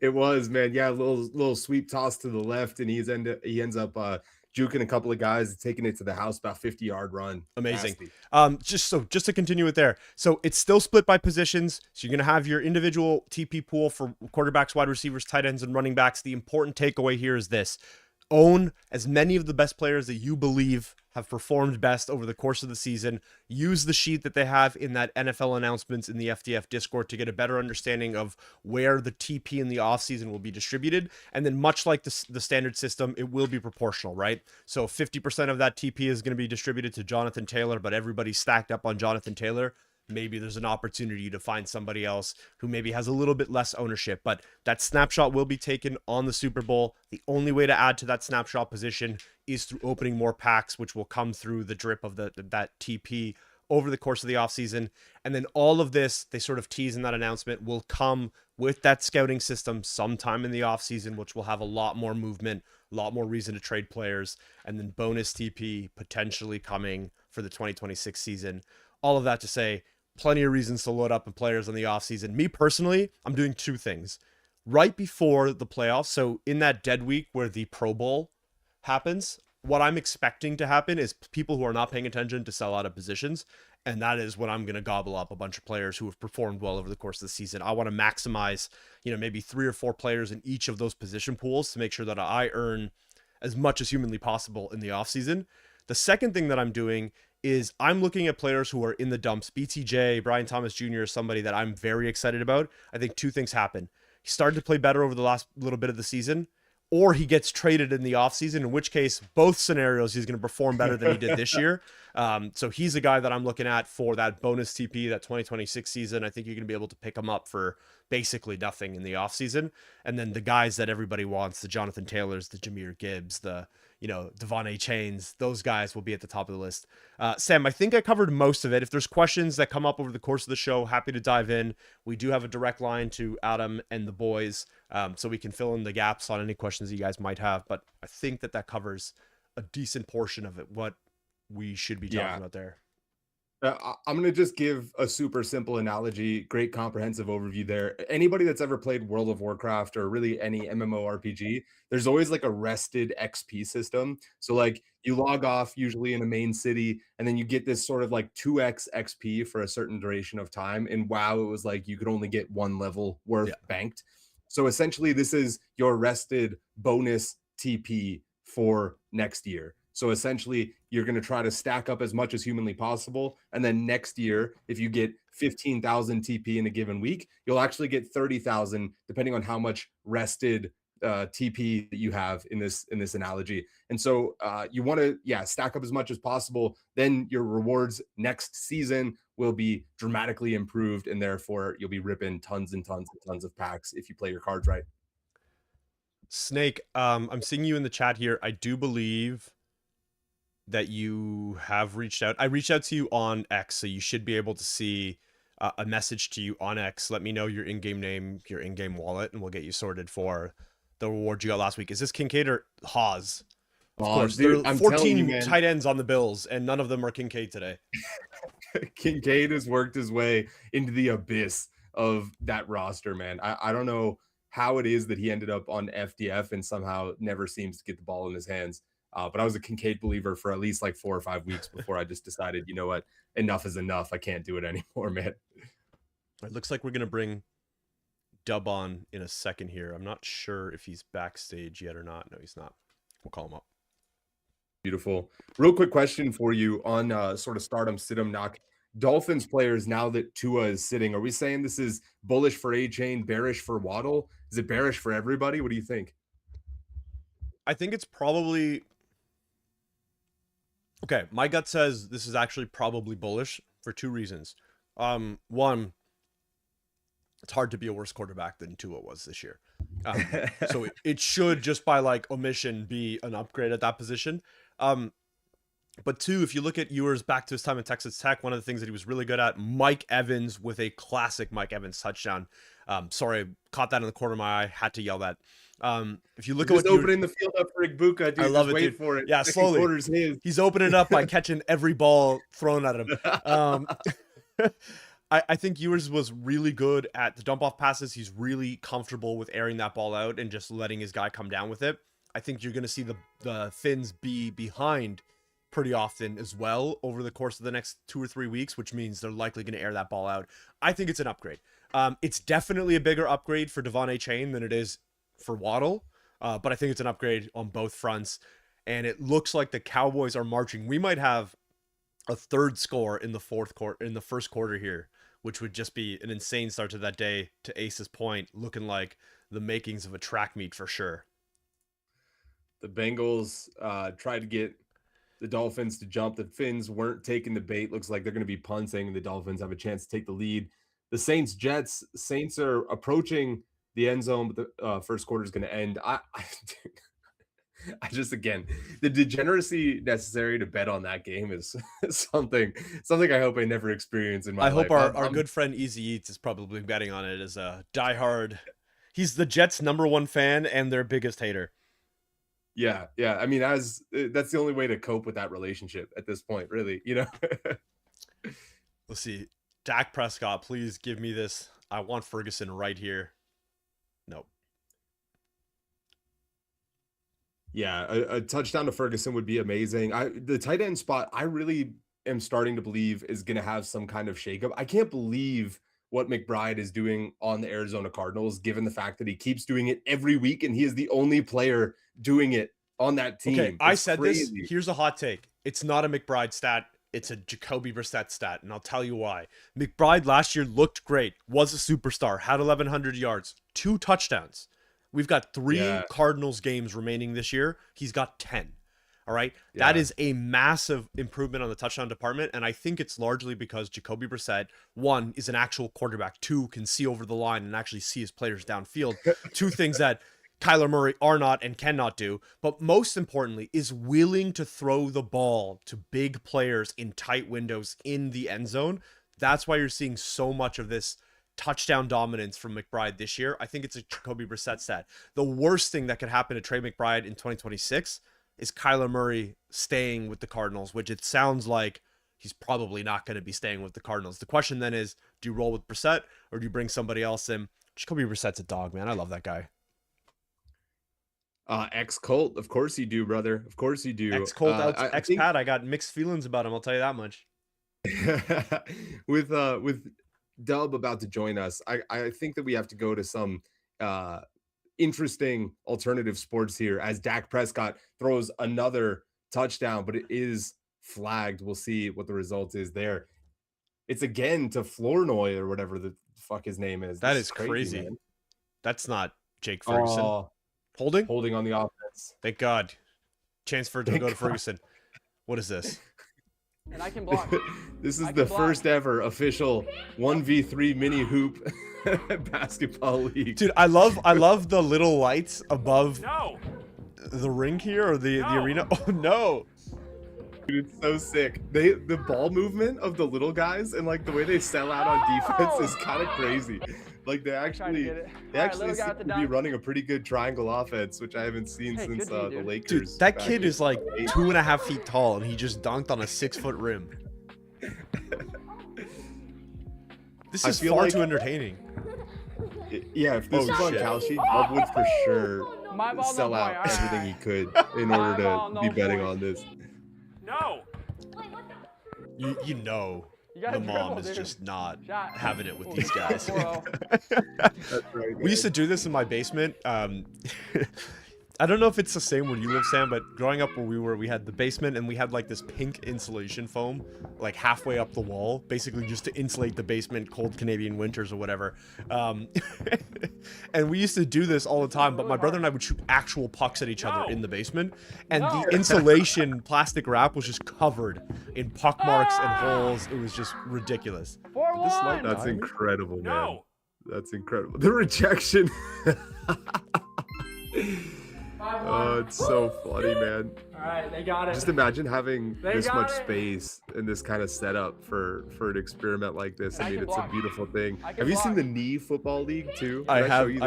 S2: It was, man. Yeah, a little sweep toss to the left, and he ends up juking a couple of guys, taking it to the house, about 50-yard run.
S1: Amazing.
S2: Nasty.
S1: Just to continue it there. So it's still split by positions. So you're going to have your individual TP pool for quarterbacks, wide receivers, tight ends, and running backs. The important takeaway here is this: own as many of the best players that you believe have performed best over the course of the season. Use the sheet that they have in that NFL announcements in the FDF Discord to get a better understanding of where the TP in the offseason will be distributed. And then much like the standard system, it will be proportional, right? So 50% of that TP is going to be distributed to Jonathan Taylor, but everybody's stacked up on Jonathan Taylor. Maybe there's an opportunity to find somebody else who maybe has a little bit less ownership, but that snapshot will be taken on the Super Bowl. The only way to add to that snapshot position is through opening more packs, which will come through the drip of that TP over the course of the offseason. And then all of this, they sort of tease in that announcement, will come with that scouting system sometime in the offseason, which will have a lot more movement, a lot more reason to trade players, and then bonus TP potentially coming for the 2026 season. All of that to say, plenty of reasons to load up on players in the offseason. Me personally, I'm doing two things. Right before the playoffs, so in that dead week where the Pro Bowl happens, what I'm expecting to happen is people who are not paying attention to sell out of positions. And that is when I'm going to gobble up a bunch of players who have performed well over the course of the season. I want to maximize, maybe 3 or 4 players in each of those position pools to make sure that I earn as much as humanly possible in the offseason. The second thing that I'm doing is I'm looking at players who are in the dumps. BTJ, Brian Thomas Jr. is somebody that I'm very excited about. I think 2 things happen. He started to play better over the last little bit of the season, or he gets traded in the offseason, in which case, both scenarios, he's going to perform better than he did this year. So he's a guy that I'm looking at for that bonus TP, that 2026 season. I think you're going to be able to pick him up for basically nothing in the offseason. And then the guys that everybody wants, the Jonathan Taylors, the Jahmyr Gibbs, the Devon A. Chains, those guys will be at the top of the list. Sam, I think I covered most of it. If there's questions that come up over the course of the show, happy to dive in. We do have a direct line to Adam and the boys, so we can fill in the gaps on any questions you guys might have. But I think that covers a decent portion of it, what we should be talking about there.
S2: I'm going to just give a super simple analogy, great comprehensive overview there. Anybody that's ever played World of Warcraft or really any MMORPG, there's always like a rested XP system. So like you log off usually in a main city, and then you get this sort of like 2x XP for a certain duration of time. And WoW, it was like you could only get 1 level worth banked. So essentially this is your rested bonus TP for next year. So essentially, you're going to try to stack up as much as humanly possible. And then next year, if you get 15,000 TP in a given week, you'll actually get 30,000, depending on how much rested TP that you have in this analogy. And so you want to, stack up as much as possible. Then your rewards next season will be dramatically improved. And therefore, you'll be ripping tons and tons and tons of packs if you play your cards right.
S1: Snake, I'm seeing you in the chat here. I do believe that you have reached out. I reached out to you on X, so you should be able to see a message to you on X. Let me know your in-game name, your in-game wallet, and we'll get you sorted for the reward you got last week. Is this Kincaid or Haas? Of course,
S2: dude,
S1: there are 14 tight ends on the Bills, and none of them are Kincaid today.
S2: Kincaid has worked his way into the abyss of that roster, man. I don't know how it is that he ended up on FDF and somehow never seems to get the ball in his hands. But I was a Kincaid believer for at least like 4 or 5 weeks before I just decided, you know what, enough is enough. I can't do it anymore, man.
S1: It looks like we're going to bring Dub on in a second here. I'm not sure if he's backstage yet or not. No, he's not. We'll call him up.
S2: Beautiful. Real quick question for you on sort of stardom, sit-em, knock. Dolphins players, now that Tua is sitting, are we saying this is bullish for A-Chain, bearish for Waddle? Is it bearish for everybody? What do you think?
S1: I think it's probably... Okay, my gut says this is actually probably bullish for 2 reasons. One, it's hard to be a worse quarterback than Tua was this year. So it should, just by like omission, be an upgrade at that position. But 2, if you look at Ewers back to his time at Texas Tech, one of the things that he was really good at, Mike Evans with a classic Mike Evans touchdown. Sorry, I caught that in the corner of my eye, had to yell that. If you look
S2: at opening the field up for Igbuka, dude. I love it. Wait for it.
S1: Yeah, slowly. He's opening it up by catching every ball thrown at him. I think Ewers was really good at the dump off passes. He's really comfortable with airing that ball out and just letting his guy come down with it. I think you're going to see the Finns be behind pretty often as well over the course of the next 2 or 3 weeks, which means they're likely going to air that ball out. I think it's an upgrade. It's definitely a bigger upgrade for Devon Achane than it is for Waddle, but I think it's an upgrade on both fronts. And it looks like the Cowboys are marching. We might have a third score in the first quarter here, which would just be an insane start to that day. To Ace's point, looking like the makings of a track meet for sure.
S2: The Bengals tried to get the Dolphins to jump. The Finns weren't taking the bait. Looks like they're going to be punting, and the Dolphins have a chance to take the lead. The Saints are approaching the end zone, but the first quarter is going to end. I just, again, the degeneracy necessary to bet on that game is something I hope I never experience in my life.
S1: I hope our good friend Easy Eats is probably betting on it as a diehard. He's the Jets' number 1 fan and their biggest hater.
S2: Yeah. I mean, that's the only way to cope with that relationship at this point, really, you know?
S1: Let's see. Dak Prescott, please give me this. I want Ferguson right here. Nope.
S2: Yeah, a touchdown to Ferguson would be amazing. The tight end spot, I really am starting to believe is going to have some kind of shakeup. I can't believe what McBride is doing on the Arizona Cardinals, given the fact that he keeps doing it every week and he is the only player doing it on that team.
S1: Okay, I said crazy. This. Here's a hot take. It's not a McBride stat. It's a Jacoby Brissett stat, and I'll tell you why. McBride last year looked great, was a superstar, had 1,100 yards, 2 touchdowns. We've got 3 Cardinals games remaining this year. He's got 10. All right. Yeah. That is a massive improvement on the touchdown department. And I think it's largely because Jacoby Brissett, 1, is an actual quarterback, 2, can see over the line and actually see his players downfield. 2 things that Kyler Murray are not and cannot do. But most importantly, is willing to throw the ball to big players in tight windows in the end zone. That's why you're seeing so much of this touchdown dominance from McBride this year. I think it's a Jacoby Brissett stat. The worst thing that could happen to Trey McBride in 2026 is Kyler Murray staying with the Cardinals, which it sounds like he's probably not going to be staying with the Cardinals. The question then is, do you roll with Brissett or do you bring somebody else in? Jacoby Brissett's a dog, man. I love that guy.
S2: Ex-Colt. Of course you do, brother. Of course you do.
S1: Ex-Colt, ex-Pat. I got mixed feelings about him. I'll tell you that much.
S2: With Dub about to join us, I think that we have to go to some interesting alternative sports here as Dak Prescott throws another touchdown, but it is flagged. We'll see what the result is there. It's again to Flournoy or whatever the fuck his name is.
S1: That is crazy. That's not Jake Ferguson. Holding
S2: on the offense.
S1: Thank God. Chance for it to go to Ferguson. What is this?
S3: And I can block.
S2: This is the first ever official 1v3 mini hoop basketball league.
S1: Dude, I love the little lights above the ring here or the arena. Oh no.
S2: Dude, it's so sick. The ball movement of the little guys and like the way they sell out on defense is kind of crazy. Like they actually seem to be running a pretty good triangle offense, which I haven't seen since the Lakers.
S1: Dude, that kid is like 2.5 feet tall and he just dunked on a 6-foot rim. This is far too entertaining.
S2: Yeah, if this was on Cal Sheet, Bob would for sure sell out everything he could in order to be betting on this.
S3: No.
S1: You know the mom is just not having it with these guys.
S2: That's right,
S1: we used to do this in my basement. I don't know if it's the same where you live, Sam, but growing up where we had the basement and we had like this pink insulation foam like halfway up the wall, basically just to insulate the basement, cold Canadian winters or whatever. And we used to do this all the time, but my brother and I would shoot actual pucks at each other in the basement, and the insulation plastic wrap was just covered in puck marks and holes. It was just ridiculous.
S2: That's incredible, man. That's incredible. The rejection. Oh, it's so funny, man.
S3: All right, they got it.
S2: Just imagine having this much space and this kind of setup for an experiment like this. I mean, it's a beautiful thing. Have you seen the Knee Football League too?
S1: I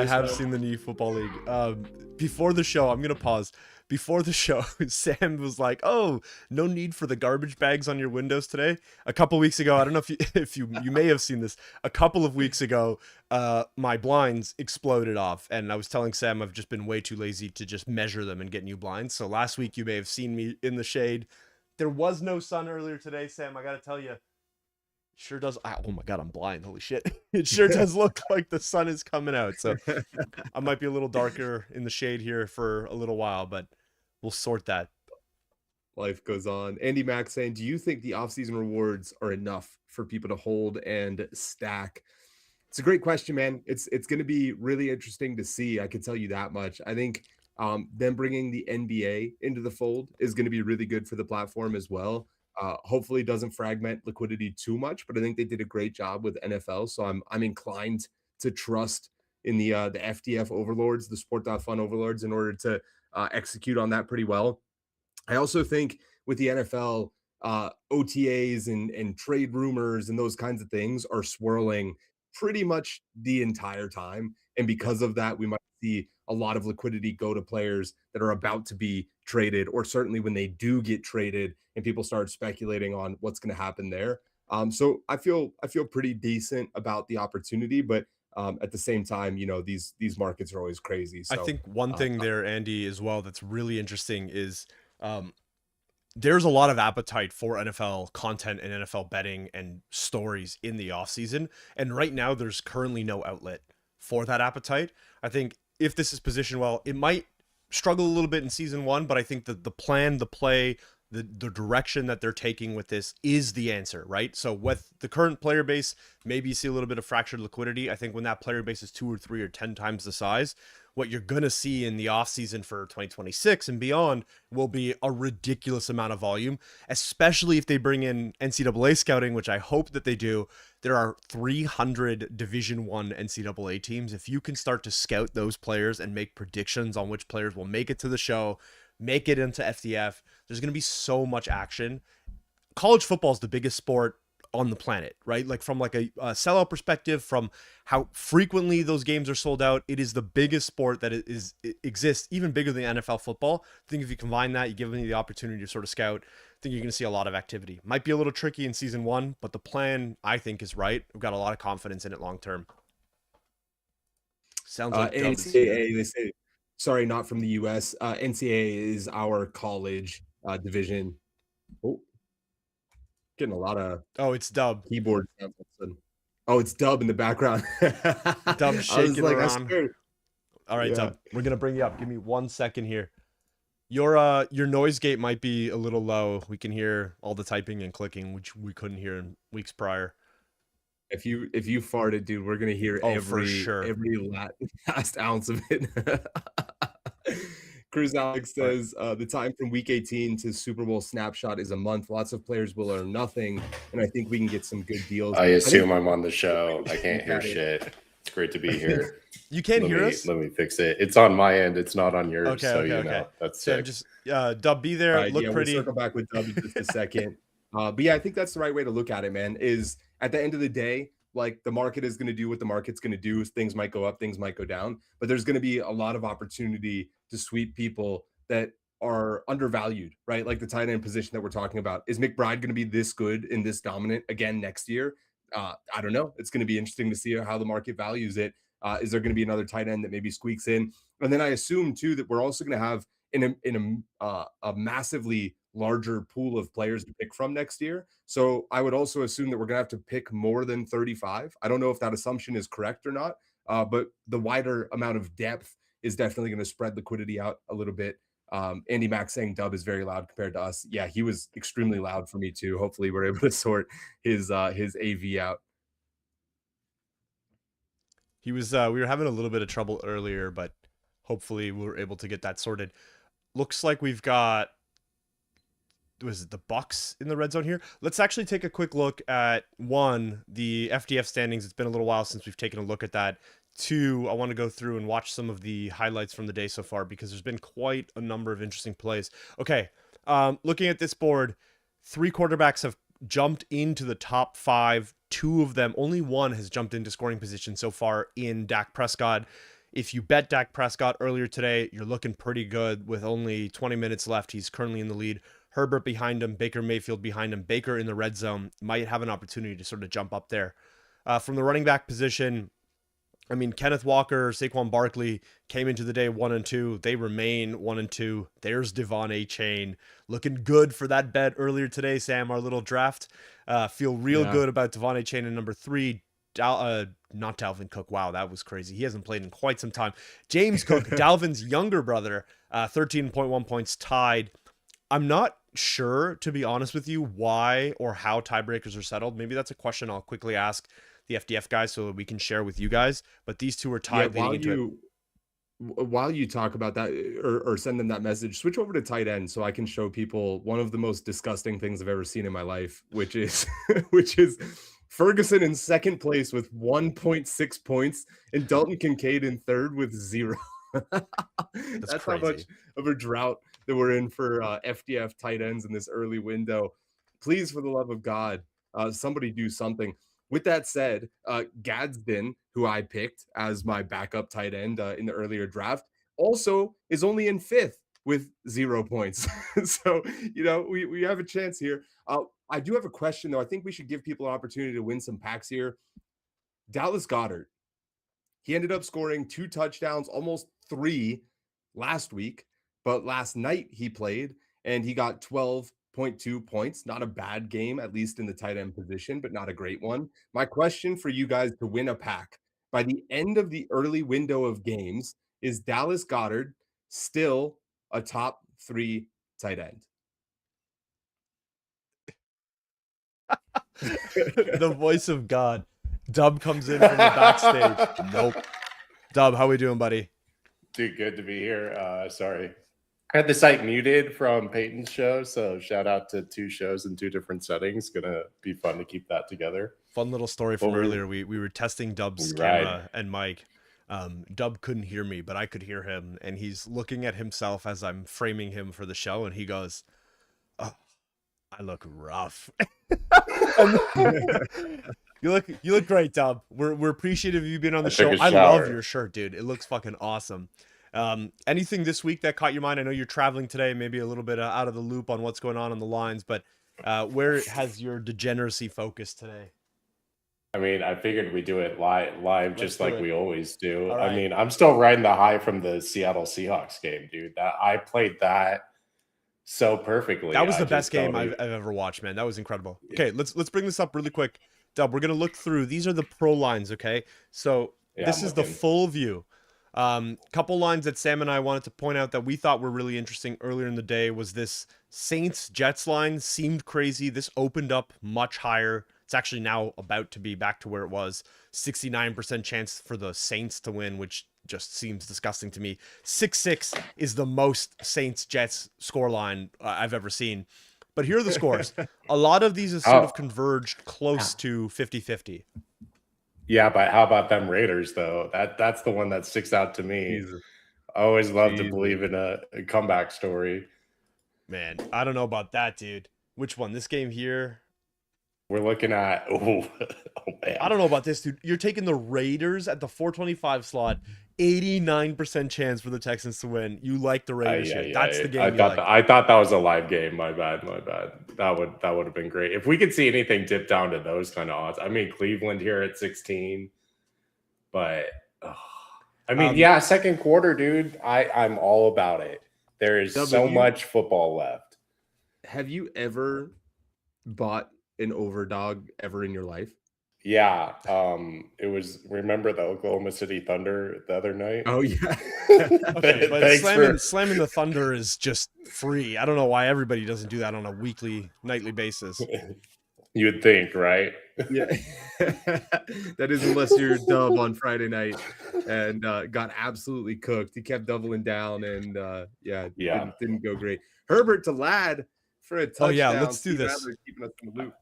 S1: have seen the Knee Football League. Before the show, I'm gonna pause before the show, Sam was like, "Oh, no need for the garbage bags on your windows today." A couple weeks ago, I don't know if you may have seen this. A couple of weeks ago, my blinds exploded off, and I was telling Sam I've just been way too lazy to just measure them and get new blinds. So last week you may have seen me in the shade. There was no sun earlier today, Sam. I got to tell you. Sure does. Oh my god, I'm blind. Holy shit. It sure does look like the sun is coming out. So I might be a little darker in the shade here for a little while, but we'll sort that.
S2: Life goes on. Andy Mack saying, do you think the offseason rewards are enough for people to hold and stack? It's a great question, man. It's going to be really interesting to see. I can tell you that much. I think them bringing the NBA into the fold is going to be really good for the platform as well. Hopefully, it doesn't fragment liquidity too much, but I think they did a great job with NFL. So I'm inclined to trust in the FDF overlords, the Sport.Fun overlords, in order to execute on that pretty well. I also think with the NFL, OTAs and trade rumors and those kinds of things are swirling pretty much the entire time. And because of that, we might see a lot of liquidity go to players that are about to be traded, or certainly when they do get traded and people start speculating on what's going to happen there. So I feel pretty decent about the opportunity, but at the same time, these markets are always crazy. So
S1: I think one thing there, Andy, as well, that's really interesting is there's a lot of appetite for NFL content and NFL betting and stories in the offseason. And right now, there's currently no outlet for that appetite. I think if this is positioned well, it might struggle a little bit in season one, but I think that the plan, the play, the direction that they're taking with this is the answer, right? So with the current player base, maybe you see a little bit of fractured liquidity. I think when that player base is 2 or 3 or 10 times the size, what you're going to see in the offseason for 2026 and beyond will be a ridiculous amount of volume, especially if they bring in NCAA scouting, which I hope that they do. There are 300 Division I NCAA teams. If you can start to scout those players and make predictions on which players will make it to the show, make it into FDF, there's going to be so much action. College football is the biggest sport on the planet, right? Like from like a sellout perspective, from how frequently those games are sold out, it is the biggest sport that it exists, even bigger than NFL football. I think if you combine that, you give me the opportunity to sort of scout, I think you're going to see a lot of activity. Might be a little tricky in season one, but the plan, I think, is right. I've got a lot of confidence in it long term. Sounds like
S2: NCAA, they say, sorry, not from the US. NCAA is our college division. Oh, getting a lot of
S1: it's Dub.
S2: Keyboard sounds. Oh, it's Dub in the background.
S1: Dub shaking around. All right,
S2: Yeah.
S1: Dub, we're gonna bring you up. Give me 1 second here. Your noise gate might be a little low. We can hear all the typing and clicking, which we couldn't hear in weeks prior.
S2: If you farted, dude, we're gonna hear
S1: for sure.
S2: every last ounce of it. Cruz Alex says the time from week 18 to Super Bowl snapshot is a month. Lots of players will earn nothing, and I think we can get some good deals.
S4: I assume I'm on the show. I can't hear shit. It's great to be here.
S1: You can't hear us?
S4: Let me fix it. It's on my end. It's not on yours.
S1: Okay.
S4: That's
S1: so
S4: sick.
S1: just Dub, be there. Look pretty.
S2: We'll circle back with Dub in just a second. But yeah, I think that's the right way to look at it, man. Is at the end of the day, like the market is going to do what the market's going to do. Things might go up, things might go down, but there's going to be a lot of opportunity to sweep people that are undervalued, right? Like the tight end position that we're talking about. Is McBride going to be this good and this dominant again next year? I don't know. It's going to be interesting to see how the market values it. Is there going to be another tight end that maybe squeaks in? And then I assume too that we're also going to have in a massively larger pool of players to pick from next year. So I would also assume that we're going to have to pick more than 35. I don't know if that assumption is correct or not, but the wider amount of depth is definitely going to spread liquidity out a little bit. Andy Mack saying Dub is very loud compared to us. Yeah, he was extremely loud for me too. Hopefully we're able to sort his AV out.
S1: He was we were having a little bit of trouble earlier, but hopefully we were able to get that sorted. Looks like we've got, was it the Bucks in the red zone here? Let's actually take a quick look at the FDF standings. It's been a little while since we've taken a look at that. 2, I want to go through and watch some of the highlights from the day so far because there's been quite a number of interesting plays. Okay, looking at this board, 3 quarterbacks have jumped into the top 5. 2 of them, only one has jumped into scoring position so far in Dak Prescott. If you bet Dak Prescott earlier today, you're looking pretty good with only 20 minutes left. He's currently in the lead. Herbert behind him, Baker Mayfield behind him. Baker in the red zone might have an opportunity to sort of jump up there. From the running back position, I mean, Kenneth Walker, Saquon Barkley came into the day 1-2. They remain 1-2. There's Devon A-Chain looking good for that bet earlier today, Sam, our little draft. Feel real good about Devon A-Chain in number 3. Not Dalvin Cook. Wow, that was crazy. He hasn't played in quite some time. James Cook, Dalvin's younger brother, 13.1 points tied. I'm not sure, to be honest with you, why or how tiebreakers are settled. Maybe that's a question I'll quickly ask the FDF guys so that we can share with you guys. But these two are tied leading into it.
S2: While you talk about that or send them that message, switch over to tight end so I can show people one of the most disgusting things I've ever seen in my life, which is Ferguson in second place with 1.6 points and Dalton Kincaid in third with 0. That's how much of a drought that we're in for FDF tight ends in this early window. Please, for the love of God, somebody do something. With that said, Gadsden, who I picked as my backup tight end in the earlier draft, also is only in 5th with 0 points. So, we have a chance here. I do have a question, though. I think we should give people an opportunity to win some packs here. Dallas Goedert. He ended up scoring 2 touchdowns, almost 3 last week. But last night he played and he got 12.2 points. Not a bad game, at least in the tight end position, but not a great one. My question for you guys to win a pack by the end of the early window of games is Dallas Goedert still a top 3 tight end?
S1: The voice of God. Dub comes in from the backstage. Nope. Dub, how we doing, buddy?
S4: Dude, good to be here. Sorry. I had the site muted from Peyton's show, so shout out to 2 shows in 2 different settings. Gonna be fun to keep that together.
S1: Fun little story from earlier. We were testing Dub's camera and mic. Dub couldn't hear me, but I could hear him, and he's looking at himself as I'm framing him for the show, and he goes, "Oh, I look rough." You look great, Dub. We're appreciative of you being on the show. I love your shirt, dude. It looks fucking awesome. Anything this week that caught your mind? I know you're traveling today, maybe a little bit out of the loop on what's going on the lines, but where has your degeneracy focused today?
S4: I mean, I figured we do it live just like we always do.
S1: Right.
S4: I mean, I'm still riding the high from the Seattle Seahawks game, dude. That I played that so perfectly.
S1: That was the best game I've ever watched, man. That was incredible. Okay, let's bring this up really quick. Dub, we're gonna look through. These are the pro lines, okay? So this is the full view. Couple lines that Sam and I wanted to point out that we thought were really interesting earlier in the day was this Saints Jets line seemed crazy. This opened up much higher. It's actually now about to be back to where it was. 69% chance for the Saints to win, which just seems disgusting to me. 6-6 is the most Saints Jets scoreline I've ever seen. But here are the scores. A lot of these have sort of converged close to 50-50.
S4: Yeah, but how about them Raiders, though? That's the one that sticks out to me.
S2: Jesus.
S4: I always love to believe in a comeback story.
S1: Man, I don't know about that, dude. Which one? This game here?
S4: We're looking at... Oh, man.
S1: I don't know about this, dude. You're taking the Raiders at the 425 slot. 89% chance for the Texans to win. You like the Raiders here. That's the game
S4: I thought that was a live game. My bad. That would have been great. If we could see anything dip down to those kind of odds. I mean, Cleveland here at 16. But, I mean, second quarter, dude, I'm all about it. There is so much football left.
S2: Have you ever bought an overdog ever in your life?
S4: Yeah, it was. Remember the Oklahoma City Thunder the other night?
S2: Oh yeah.
S1: Okay, but slamming the Thunder is just free. I don't know why everybody doesn't do that on a weekly, nightly basis.
S4: You would think, right?
S2: Yeah, that is unless you're Dub on Friday night and got absolutely cooked. He kept doubling down and didn't go great. Herbert to Ladd for a touchdown.
S1: Oh yeah, let's do this.
S2: Keeping us in the loop.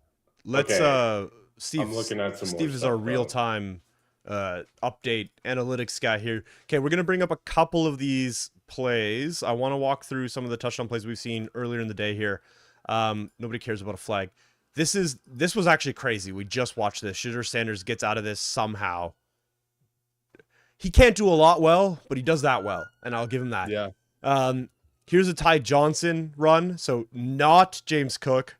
S1: Let's Steve.
S4: I'm looking at some
S1: Steve is our real-time update analytics guy here. Okay, we're gonna bring up a couple of these plays. I want to walk through some of the touchdown plays we've seen earlier in the day here. Nobody cares about a flag. This was actually crazy. We just watched this. Shedeur Sanders gets out of this somehow. he can't do a lot well, but he does that well, and I'll give him that.
S2: Yeah.
S1: Here's a Ty Johnson run. So not James Cook,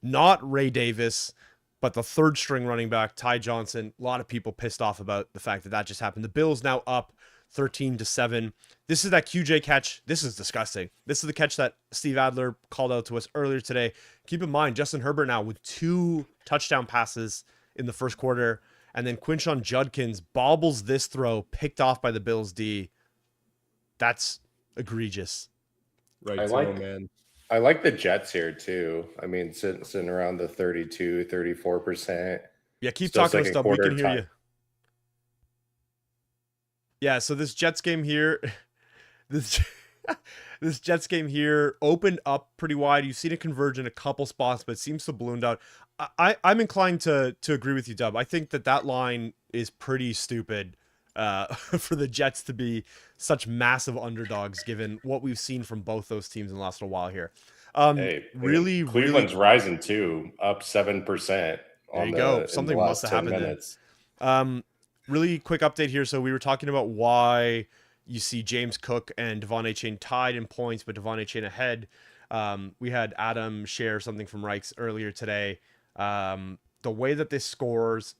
S1: not Ray Davis, but the third string running back, Ty Johnson. A lot of people pissed off about the fact that that just happened. The Bills now up 13-7. This is that QJ catch. This is disgusting. This is the catch that Steve Adler called out to us earlier today. Keep in mind, Justin Herbert now with 2 touchdown passes in the first quarter. And then Quinshon Judkins bobbles this throw, picked off by the Bills D. That's egregious.
S2: Right. Man.
S4: I like the Jets here too. I mean, sitting around the 32, 34%.
S1: Yeah, keep
S4: Still
S1: talking, Stub. We can hear
S4: time.
S1: you. Yeah, so this Jets game here, this Jets game here opened up pretty wide. You've seen it converge in a couple spots, but it seems to ballooned out. I'm inclined to agree with you, Dub. I think that line is pretty stupid for the Jets to be such massive underdogs, given what we've seen from both those teams in the last little while here.
S4: Cleveland's rising too, up 7%.
S1: There you go. Something must have happened there. Really quick update here. So we were talking about why you see James Cook and Devon Achane tied in points, but Devon Achane ahead. We had Adam share something from Reichs earlier today. The way that this scores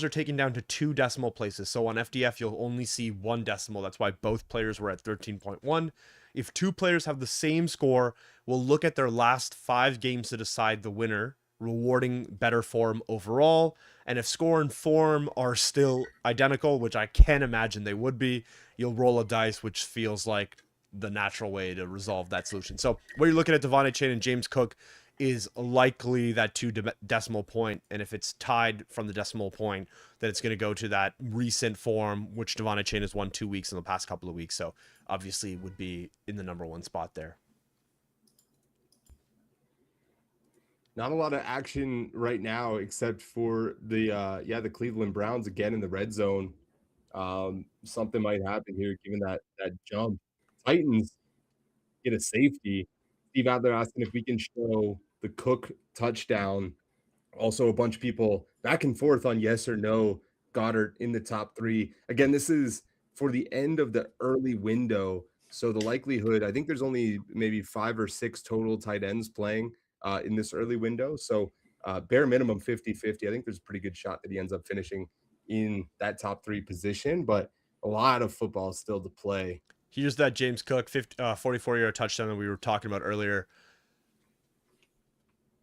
S1: are taken down to 2 decimal places. So on FDF, you'll only see 1 decimal. That's why both players were at 13.1. If 2 players have the same score, we'll look at their last 5 games to decide the winner, rewarding better form overall. And if score and form are still identical, which I can't imagine they would be, you'll roll a dice, which feels like the natural way to resolve that solution. So where you're looking at Devon Achane and James Cook is likely that 2 decimal point. And if it's tied from the decimal point, then it's going to go to that recent form, which Devon Achane has won 2 weeks in the past couple of weeks. So obviously would be in the number 1 spot there.
S2: Not a lot of action right now, except for the Cleveland Browns again in the red zone. Something might happen here, given that jump. Titans get a safety. Steve Adler asking if we can show the Cook touchdown. Also, a bunch of people back and forth on yes or no. Goddard in the top 3. Again, this is for the end of the early window. So the likelihood, I think there's only maybe 5 or 6 total tight ends playing in this early window. So bare minimum 50-50. I think there's a pretty good shot that he ends up finishing in that top 3 position, but a lot of football still to play.
S1: Here's that James Cook 44-yard touchdown that we were talking about earlier.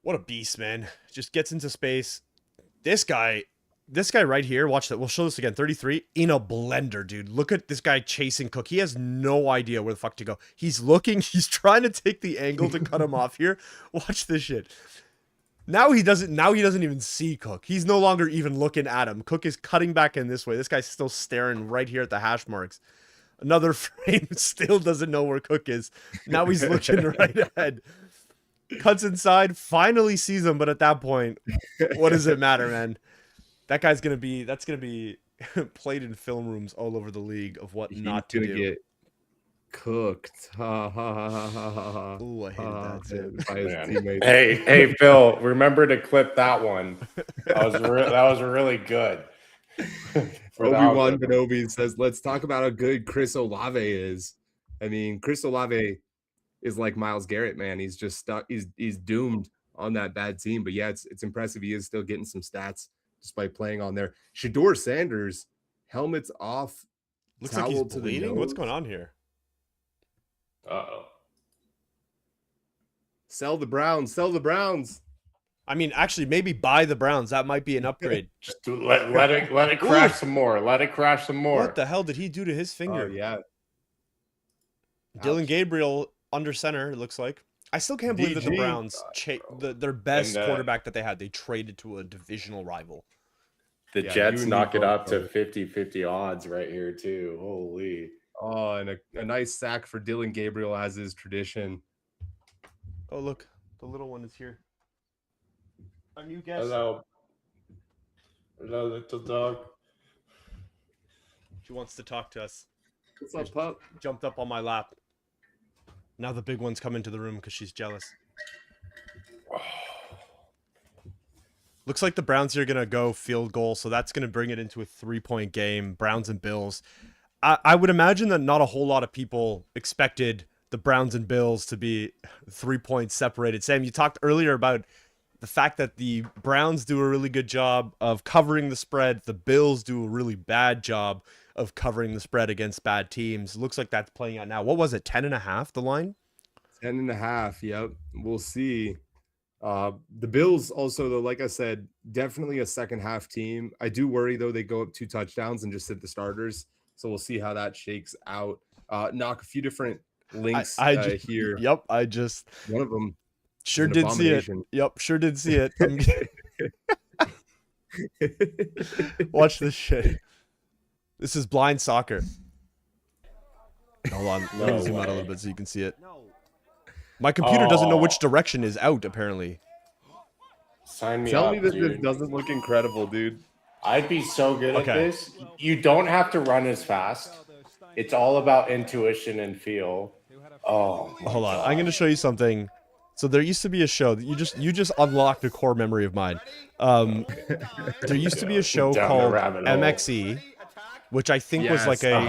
S1: What a beast, man. Just gets into space. This guy right here, watch that. We'll show this again. 33 in a blender, dude. Look at this guy chasing Cook. He has no idea where the fuck to go. He's looking. He's trying to take the angle to cut him off here. Watch this shit. Now he doesn't even see Cook. He's no longer even looking at him. Cook is cutting back in this way. This guy's still staring right here at the hash marks. Another frame, still doesn't know where Cook is. Now he's looking right ahead. Cuts inside, finally sees him, but at that point, what does it matter, man? That's gonna be played in film rooms all over the league of what not to do.
S2: Get cooked.
S1: Ooh, I hated that too.
S4: Hey, Phil, remember to clip that one. That was really good.
S2: Obi-Wan Kenobi says, let's talk about how good Chris Olave is. I mean, Chris Olave is like Myles Garrett, man. He's just stuck. He's doomed on that bad team. But yeah, it's impressive. He is still getting some stats despite playing on there. Shador Sanders, helmet's off.
S1: Looks like he's bleeding. What's going on here?
S4: Uh-oh.
S2: Sell the Browns. Sell the Browns.
S1: I mean, actually, maybe buy the Browns. That might be an upgrade.
S4: Just let it crash some more. Let it crash some more.
S1: What the hell did he do to his finger?
S2: Yeah.
S1: Dylan Gabriel under center, it looks like. I still can't believe that the Browns, their best quarterback that they had, they traded to a divisional rival.
S4: The Jets knock it up to 50-50 odds right here, too. Holy.
S2: Oh, and a nice sack for Dylan Gabriel as is tradition.
S1: Oh, look. The little one is here. Our new guest.
S4: Hello, little dog.
S1: She wants to talk to us.
S2: What's up, pup?
S1: Jumped up on my lap. Now the big one's come into the room because she's jealous. Looks like the Browns are going to go field goal, so that's going to bring it into a 3-point game, Browns and Bills. I would imagine that not a whole lot of people expected the Browns and Bills to be 3 points separated. Sam, you talked earlier about the fact that the Browns do a really good job of covering the spread. The Bills do a really bad job of covering the spread against bad teams. Looks like that's playing out now. What was it, 10.5, the line?
S2: 10.5. Yep. We'll see. The Bills also, though, like I said, definitely a second half team. I do worry, though, they go up 2 touchdowns and just sit the starters. So we'll see how that shakes out. Knock a few different links here.
S1: Yep, I just
S2: one of them
S1: sure did see it. Yep, sure did see it. Watch this shit. This is blind soccer. Hold on, let me zoom out a little bit so you can see it. My computer doesn't know which direction is out, apparently.
S4: Sign me
S2: Tell
S4: up,
S2: me that
S4: dude.
S2: this doesn't look incredible, dude.
S4: I'd be so good at this. You don't have to run as fast. It's all about intuition and feel. Oh,
S1: hold on. I'm going to show you something. So there used to be a show that you just unlocked a core memory of mine. There used to be a show called MXE, which I think was like an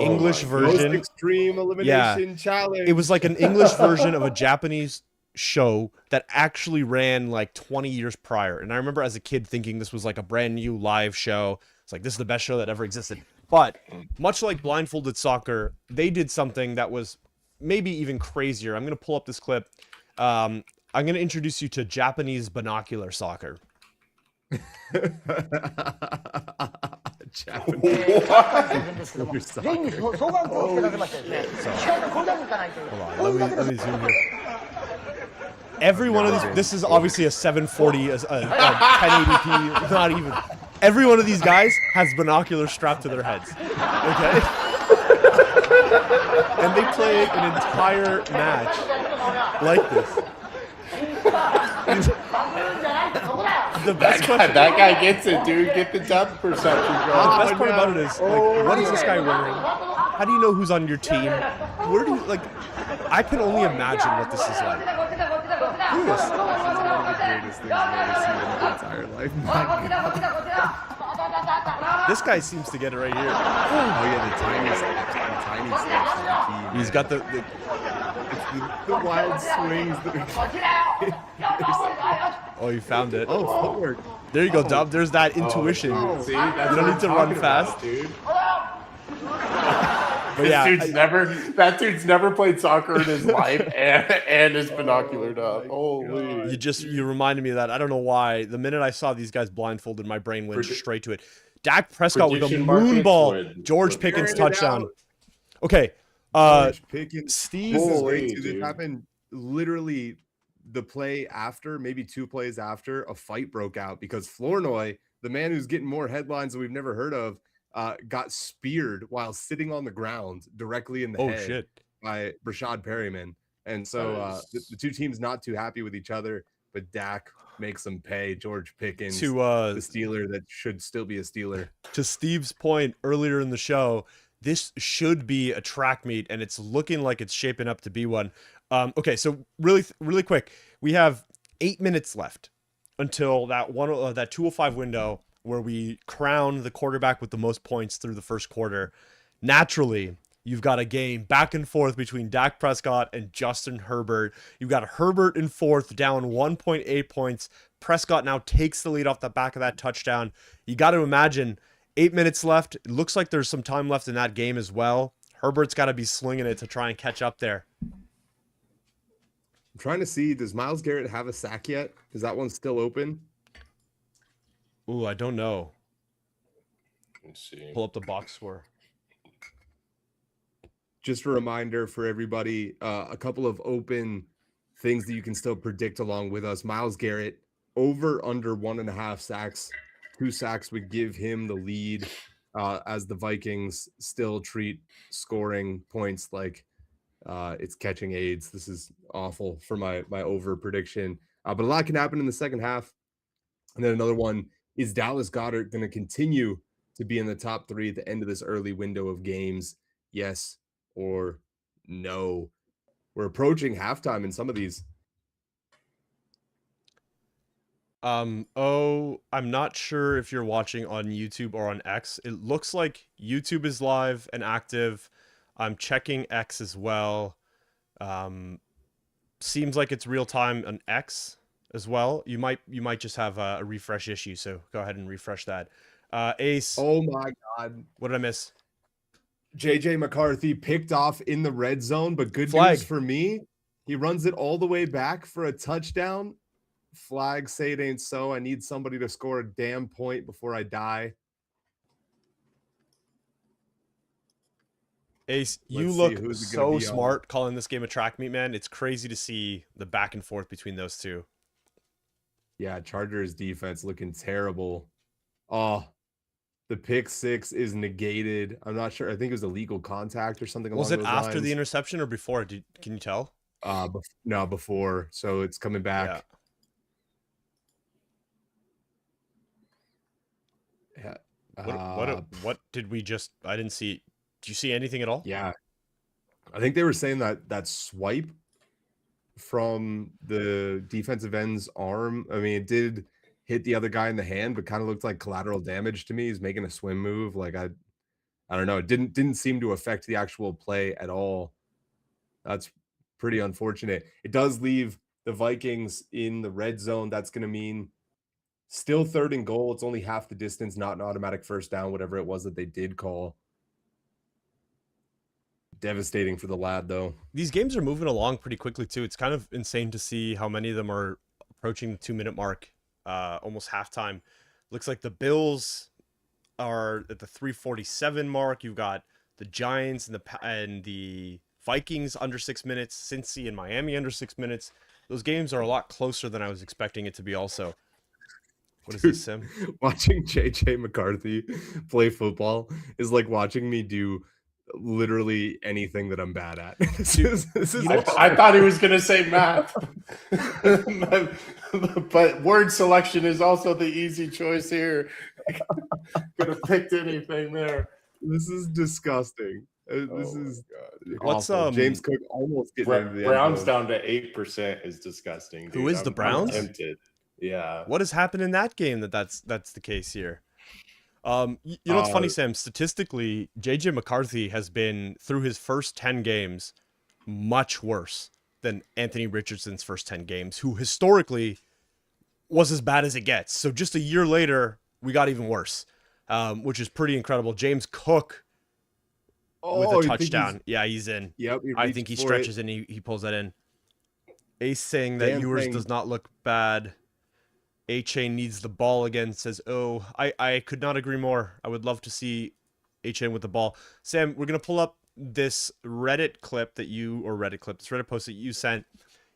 S1: English version.
S2: Most extreme elimination challenge.
S1: It was like an English version of a Japanese show that actually ran like 20 years prior. And I remember as a kid thinking this was like a brand new live show. It's like, this is the best show that ever existed. But much like Blindfolded Soccer, they did something that was maybe even crazier. I'm going to pull up this clip. I'm going to introduce you to Japanese binocular soccer.
S2: Japanese.
S1: Hold on, let me zoom here. Every one of these, this is obviously a 740, a 1080p, not even. Every one of these guys has binoculars strapped to their heads. Okay? And they play an entire match like this. The best
S4: that guy gets it, dude. Get the depth perception going.
S1: The best part about it is, like, what is this guy wearing? How do you know who's on your team? Where do you, like, I can only imagine what this is like. Who is this?
S2: One of the greatest things I've ever seen in my entire life.
S1: This guy seems to get it right here.
S2: Oh yeah, the tiny steps is the key.
S1: He's got the
S2: wild swings that are
S1: oh, you found it.
S2: oh, footwork.
S1: There you go, Dub. There's that intuition.
S4: See, that's
S1: You don't need to run fast,
S4: dude.
S1: But yeah,
S4: That dude's never played soccer in his life and is binoculared up. Holy!
S1: You reminded me of that. I don't know why. The minute I saw these guys blindfolded, my brain went straight to it. Dak Prescott with a moon ball. George Pickens touchdown. Okay.
S2: George Pickens.
S1: Steve.
S2: This is great too. This happened literally the play after, maybe 2 plays after, a fight broke out because Flournoy, the man who's getting more headlines that we've never heard of, got speared while sitting on the ground directly in the head by Rashad Perryman. And so the 2 teams not too happy with each other, but Dak makes them pay. George Pickens, the Steeler that should still be a Steeler.
S1: To Steve's point earlier in the show, this should be a track meet, and it's looking like it's shaping up to be one. Okay, so really quick, we have 8 minutes left until that 205 window where we crown the quarterback with the most points through the first quarter. Naturally, you've got a game back and forth between Dak Prescott and Justin Herbert. You've got Herbert in fourth, down 1.8 points. Prescott now takes the lead off the back of that touchdown. You got to imagine 8 minutes left. It looks like there's some time left in that game as well. Herbert's got to be slinging it to try and catch up there.
S2: I'm trying to see, does Myles Garrett have a sack yet? Is that one still open?
S1: Ooh, I don't know.
S4: Let's see.
S1: Pull up the box score.
S2: Just a reminder for everybody, a couple of open things that you can still predict along with us. Myles Garrett, over under 1.5 sacks. 2 sacks would give him the lead as the Vikings still treat scoring points like it's catching AIDS. This is awful for my over prediction. But a lot can happen in the second half. And then another one, is Dallas Goedert going to continue to be in the top 3 at the end of this early window of games? Yes or no? We're approaching halftime in some of these.
S1: I'm not sure if you're watching on YouTube or on X. It looks like YouTube is live and active. I'm checking X as well. Seems like it's real time on X as well. You might just have a refresh issue, so go ahead and refresh that. Ace,
S2: Oh my God.
S1: what did I miss?
S2: JJ McCarthy picked off in the red zone, but good
S1: Flag.
S2: news for me. He runs it all the way back for a touchdown. Flag, say it ain't so. I need somebody to score a damn point before I die.
S1: Ace, you
S2: Let's see,
S1: look
S2: who's it gonna
S1: so
S2: be on?
S1: smart calling this game a track meet, man. It's crazy to see the back and forth between those two.
S2: Yeah, Chargers defense looking terrible. Oh, the pick six is negated. I'm not sure. I think it was illegal contact or something
S1: Was
S2: along
S1: it
S2: those
S1: after the
S2: lines.
S1: interception or before? Can you tell?
S2: No, before. So it's coming back. Yeah.
S1: What did we just? I didn't see. Do you see anything at all?
S2: Yeah. I think they were saying that swipe from the defensive end's arm. I mean, it did hit the other guy in the hand, but kind of looked like collateral damage to me. He's making a swim move. Like I don't know. It didn't seem to affect the actual play at all. That's pretty unfortunate. It does leave the Vikings in the red zone. That's going to mean still 3rd and goal. It's only half the distance, not an automatic first down, whatever it was that they did call. Devastating for the lad, though.
S1: These games are moving along pretty quickly too. It's kind of insane to see how many of them are approaching the 2-minute mark, almost halftime. Looks like the Bills are at the 3:47 mark. You've got the Giants and the Vikings under 6 minutes, Cincy and Miami under 6 minutes. Those games are a lot closer than I was expecting it to be also. What is this, Sim?
S2: Watching JJ McCarthy play football is like watching me do literally anything that I'm bad at.
S4: I thought he was going to say math. But word selection is also the easy choice here. Could have picked anything there.
S2: This is disgusting. This is
S1: What's
S2: awful. James Cook almost getting into the
S4: Browns
S2: end zone.
S4: down to 8% is disgusting. Dude.
S1: Who is the Browns?
S4: I'm tempted. Yeah.
S1: What has happened in that game that's the case here? You know what's funny, Sam? Statistically, JJ McCarthy has been, through his first 10 games, much worse than Anthony Richardson's first 10 games, who historically was as bad as it gets. So just a year later, we got even worse, which is pretty incredible. James Cook with a touchdown. Yeah, he's in.
S2: Yep.
S1: I think he stretches and he pulls that in. Ace saying that yours does not look bad. A-Chain needs the ball again, says, oh, I could not agree more. I would love to see A-Chain with the ball. Sam, we're going to pull up this Reddit clip this Reddit post that you sent.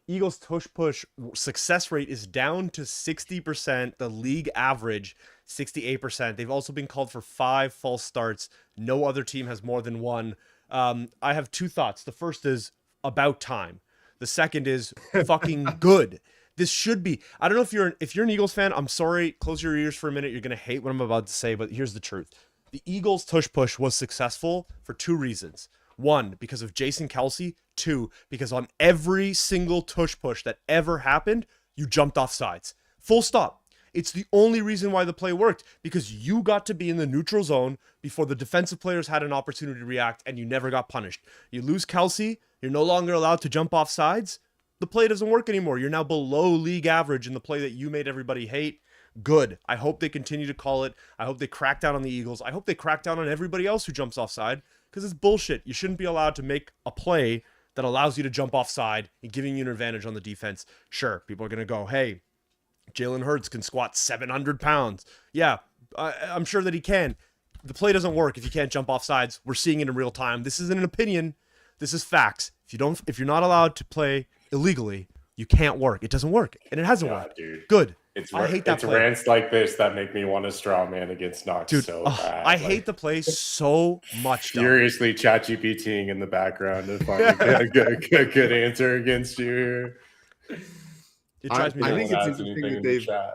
S1: Eagles tush push success rate is down to 60%. The league average, 68%. They've also been called for 5 false starts. No other team has more than 1. I have 2 thoughts. The first is about time. The second is fucking good. This should be. I don't know if you're an Eagles fan. I'm sorry. Close your ears for a minute. You're gonna hate what I'm about to say, but here's the truth. The Eagles tush push was successful for 2 reasons. 1, because of Jason Kelsey. 2, because on every single tush push that ever happened, you jumped off sides. Full stop. It's the only reason why the play worked, because you got to be in the neutral zone before the defensive players had an opportunity to react, and you never got punished. You lose Kelsey, you're no longer allowed to jump off sides. The play doesn't work anymore. You're now below league average in the play that you made everybody hate. Good. I hope they continue to call it. I hope they crack down on the Eagles. I hope they crack down on everybody else who jumps offside, because it's bullshit. You shouldn't be allowed to make a play that allows you to jump offside and giving you an advantage on the defense. Sure, people are going to go, hey, Jalen Hurts can squat 700 pounds. Yeah, I'm sure that he can. The play doesn't work if you can't jump off sides. We're seeing it in real time. This isn't an opinion. This is facts. If you're not allowed to play illegally, you can't work. It doesn't work, and it hasn't worked. Dude. Good. I hate that play.
S4: Rants like this that make me want to straw man against Knox so bad.
S1: I hate the play so much.
S4: Furiously ChatGPTing in the background to find a good answer against you here.
S1: It drives me nuts.
S2: I think it's interesting that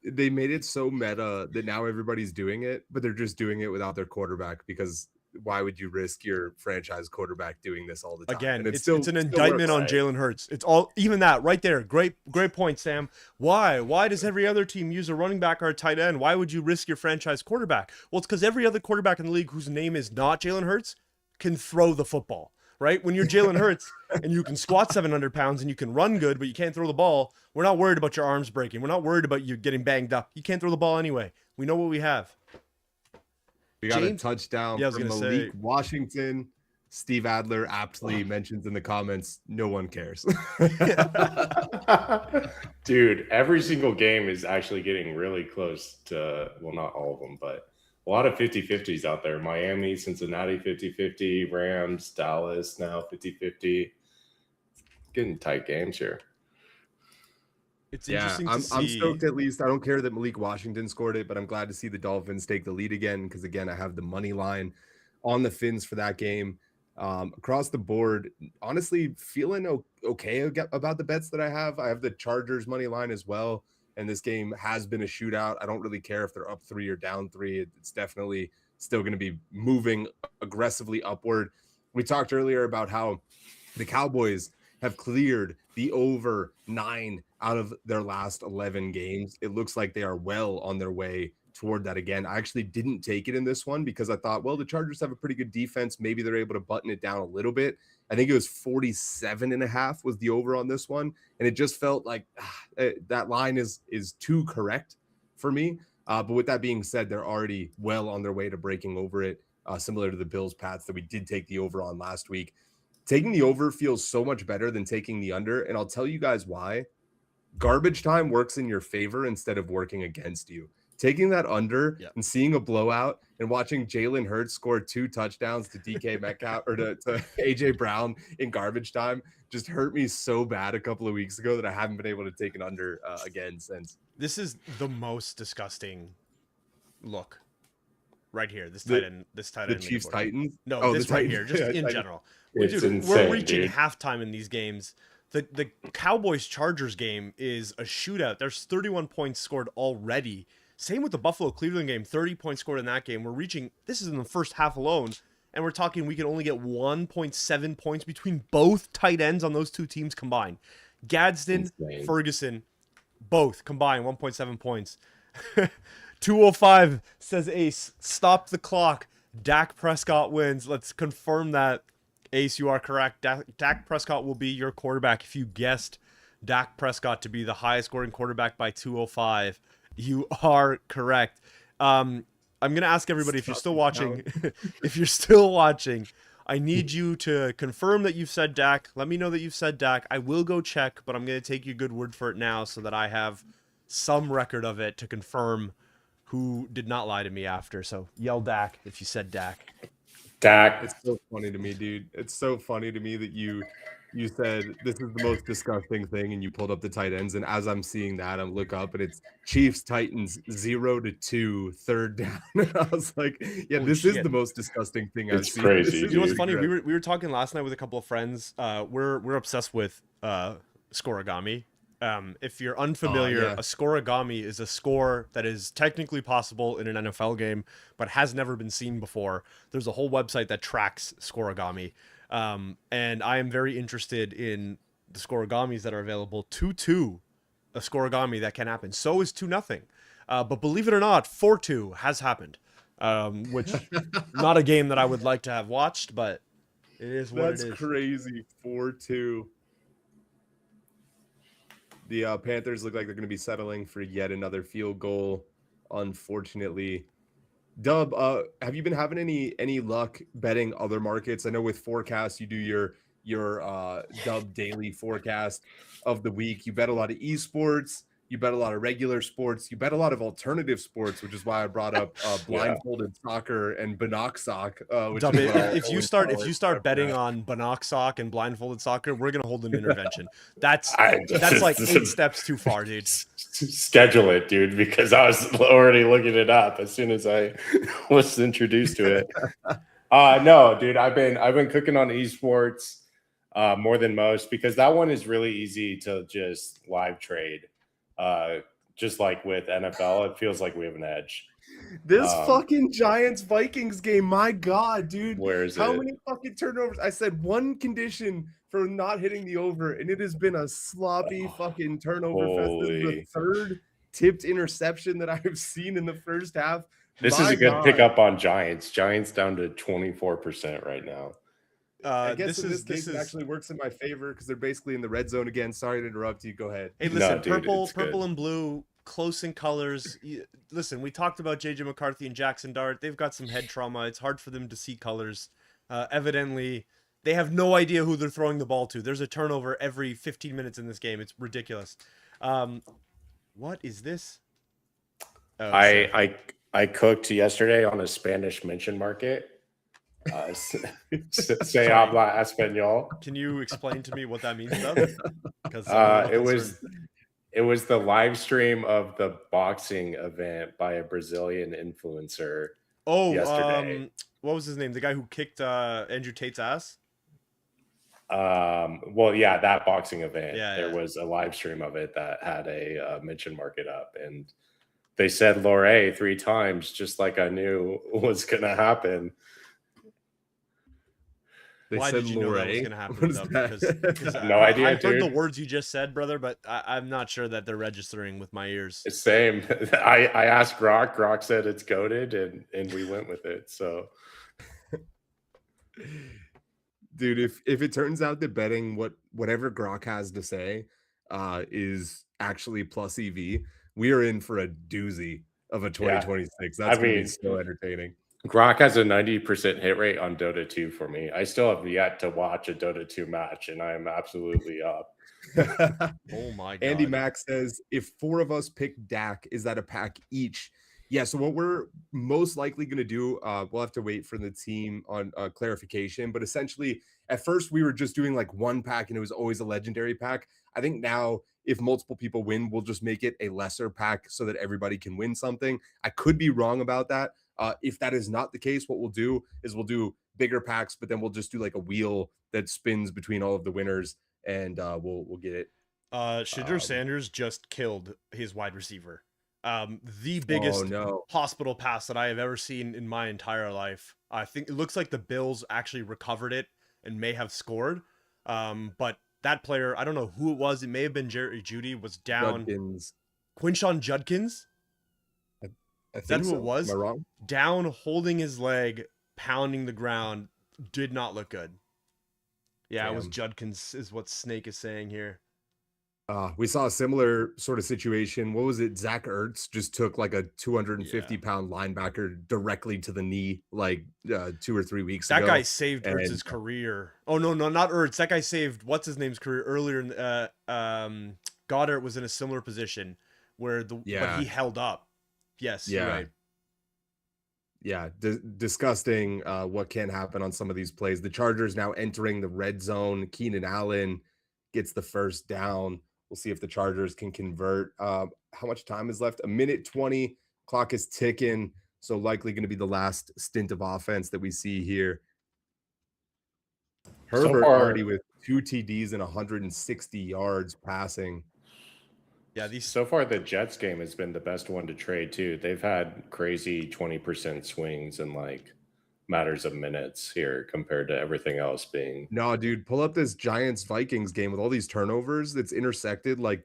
S2: they made it so meta that now everybody's doing it, but they're just doing it without their quarterback, because why would you risk your franchise quarterback doing this all the time?
S1: Again,
S2: And
S1: it's an
S2: still
S1: indictment on
S2: works.
S1: Jalen Hurts. It's all even that right there. Great point, Sam. Why does every other team use a running back or a tight end? Why would you risk your franchise quarterback? Well, it's because every other quarterback in the league whose name is not Jalen Hurts can throw the football. Right? When you're Jalen Hurts and you can squat 700 pounds and you can run good, but you can't throw the ball, we're not worried about your arms breaking. We're not worried about you getting banged up. You can't throw the ball anyway. We know what we have.
S2: We got
S1: James?
S2: a touchdown
S1: Yeah, I was
S2: from
S1: gonna
S2: Malik
S1: say-
S2: Washington. Steve Adler aptly mentions in the comments, no one cares.
S4: Dude, every single game is actually getting really close to, well, not all of them, but a lot of 50-50s out there. Miami, Cincinnati 50-50, Rams, Dallas now 50-50. Getting tight games here.
S1: It's
S2: Yeah,
S1: interesting
S2: I'm
S1: to see.
S2: stoked at least. I don't care that Malik Washington scored it, but I'm glad to see the Dolphins take the lead again because, again, I have the money line on the Fins for that game. Across the board, honestly, feeling okay about the bets that I have. I have the Chargers money line as well, and this game has been a shootout. I don't really care if they're up 3 or down 3. It's definitely still going to be moving aggressively upward. We talked earlier about how the Cowboys have cleared the over 9 out of their last 11 games. It looks like they are well on their way toward that again. I actually didn't take it in this one because I thought, well, the Chargers have a pretty good defense. Maybe they're able to button it down a little bit. I think it was 47.5 was the over on this one. And it just felt like that line is too correct for me. But with that being said, they're already well on their way to breaking over it, similar to the Bills Pats that we did take the over on last week. Taking the over feels so much better than taking the under. And I'll tell you guys why. Garbage time works in your favor instead of working against you. Taking that under and seeing a blowout and watching Jalen Hurts score 2 touchdowns to DK Metcalf or to AJ Brown in garbage time just hurt me so bad a couple of weeks ago that I haven't been able to take an under again since.
S1: This is the most disgusting look right here. This tight end.
S2: The Chiefs
S1: leaderboard.
S2: Titans.
S1: No, this right
S2: Titans.
S1: here, just in general.
S4: It's
S1: Dude,
S4: insane,
S1: we're reaching
S4: dude.
S1: halftime in these games. The Cowboys Chargers game is a shootout. There's 31 points scored already. Same with the Buffalo Cleveland game, 30 points scored in that game. We're reaching, this is in the first half alone, and we're talking we can only get 1.7 points between both tight ends on those two teams combined. Gadsden,
S4: Insane.
S1: Ferguson, both combined 1.7 points. 205 says Ace, stop the clock. Dak Prescott wins. Let's confirm that. Ace, you are correct. Dak Prescott will be your quarterback. If you guessed Dak Prescott to be the highest scoring quarterback by 205, you are correct. I'm going to ask everybody, if you're still watching, I need you to confirm that you've said Dak. Let me know that you've said Dak. I will go check, but I'm going to take your good word for it now so that I have some record of it to confirm who did not lie to me after. So yell Dak if you said Dak.
S4: Dak.
S2: It's so funny to me, dude. It's so funny to me that you said this is the most disgusting thing, and you pulled up the tight ends. And as I'm seeing that, I look up and it's Chiefs Titans 0-2 third down. I was like, yeah,
S1: Holy
S2: this
S1: shit.
S2: is the most disgusting thing I've
S4: It's
S2: seen.
S4: crazy,
S2: This is
S1: You know what's
S4: dude.
S1: funny? We were talking last night with a couple of friends. We're obsessed with scoregami. If you're unfamiliar,
S2: yeah.
S1: a scoregami is a score that is technically possible in an NFL game, but has never been seen before. There's a whole website that tracks scoregami. And I am very interested in the scoregamis that are available. 2-2, a scoregami that can happen. So is 2-0. But believe it or not, 4-2 has happened. Which not a game that I would like to have watched, but it is what
S2: That's
S1: it is.
S2: crazy. 4-2. The Panthers look like they're going to be settling for yet another field goal, unfortunately. Dub, have you been having any luck betting other markets? I know with forecasts, you do your Dub daily forecast of the week. You bet a lot of esports. You bet a lot of regular sports. You bet a lot of alternative sports, which is why I brought up blindfolded soccer and Bannocksock. Which
S1: Dub,
S2: is what I'll
S1: if you
S2: always
S1: start betting
S2: that.
S1: on Bannocksock and blindfolded soccer, we're gonna hold an intervention. That's
S4: I-
S1: like 8 steps too far, dude.
S4: Schedule it, dude, because I was already looking it up as soon as I was introduced to it. No, dude, I've been cooking on esports more than most because that one is really easy to just live trade. Just like with NFL, it feels like we have an edge.
S2: This fucking Giants Vikings game, my God, dude.
S4: Where is
S2: How
S4: it?
S2: many fucking turnovers? I said one condition for not hitting the over, and it has been a sloppy fucking turnover fest. This is the
S4: Holy.
S2: third tipped interception that I've seen in the first half.
S4: This is
S2: My
S4: a good
S2: God.
S4: pickup on Giants. Giants down to 24% right now.
S2: I guess
S1: this
S2: in
S1: is
S2: this case it actually works in my favor because they're basically in the red zone again. Sorry to interrupt you. Go ahead.
S1: Hey, listen,
S4: No, dude,
S1: purple
S4: it's good.
S1: and blue, close in colors. Listen, we talked about JJ McCarthy and Jackson Dart. They've got some head trauma. It's hard for them to see colors. Evidently, they have no idea who they're throwing the ball to. There's a turnover every 15 minutes in this game. It's ridiculous. What is this? Oh,
S4: I cooked yesterday on a Spanish mention market. Say habla español.
S1: Can you explain to me what that means, though? Because
S4: it was the live stream of the boxing event by a Brazilian influencer. Yesterday.
S1: What was his name? The guy who kicked Andrew Tate's ass?
S4: Well, yeah, that boxing event.
S1: Yeah,
S4: there was a live stream of it that had a mention market up, and they said Lore 3 times, just like I knew was gonna happen.
S1: Why did you know that was going to happen? Because
S4: no idea,
S1: I've heard
S4: dude.
S1: the words you just said, brother, but I'm not sure that they're registering with my ears.
S4: Same. I asked Grok. Grok said it's goated, and we went with it. So,
S2: dude, if it turns out that betting whatever Grok has to say is actually plus EV, we are in for a doozy of a 2026. That's gonna be so entertaining.
S4: Grok has a 90% hit rate on Dota 2 for me. I still have yet to watch a Dota 2 match, and I am absolutely up.
S1: Oh my God.
S2: Andy Mack says, if 4 of us pick Dak, is that a pack each? Yeah, so what we're most likely going to do, we'll have to wait for the team on clarification. But essentially, at first, we were just doing like one pack, and it was always a legendary pack. I think now, if multiple people win, we'll just make it a lesser pack so that everybody can win something. I could be wrong about that. If that is not the case, what we'll do is we'll do bigger packs, but then we'll just do like a wheel that spins between all of the winners, and we'll get it.
S1: Shadur Sanders just killed his wide receiver. The biggest hospital pass that I have ever seen in my entire life. I think it looks like the Bills actually recovered it and may have scored. But that player, I don't know who it was. It may have been Jerry Jeudy, was down. Quinshon Judkins. Is that who it was?
S2: Am I wrong?
S1: Down, holding his leg, pounding the ground. Did not look good. Yeah, Damn. It was Judkins, is what Snake is saying here.
S2: We saw a similar sort of situation. What was it? Zach Ertz just took like a 250-pound linebacker directly to the knee like 2 or 3 weeks ago.
S1: That guy saved Ertz's career. Oh, no, not Ertz. That guy saved what's-his-name's career earlier. Goddard was in a similar position where but he held up. Yes, you're right.
S2: Yeah, disgusting what can happen on some of these plays. The Chargers now entering the red zone. Keenan Allen gets the first down. We'll see if the Chargers can convert. How much time is left? 1:20. Clock is ticking. So likely going to be the last stint of offense that we see here. Herbert already with 2 TDs and 160 yards passing.
S4: Yeah, so far the Jets game has been the best one to trade too. They've had crazy 20% swings in like matters of minutes here compared to everything else being.
S2: No, dude, pull up this Giants Vikings game with all these turnovers that's intersected like.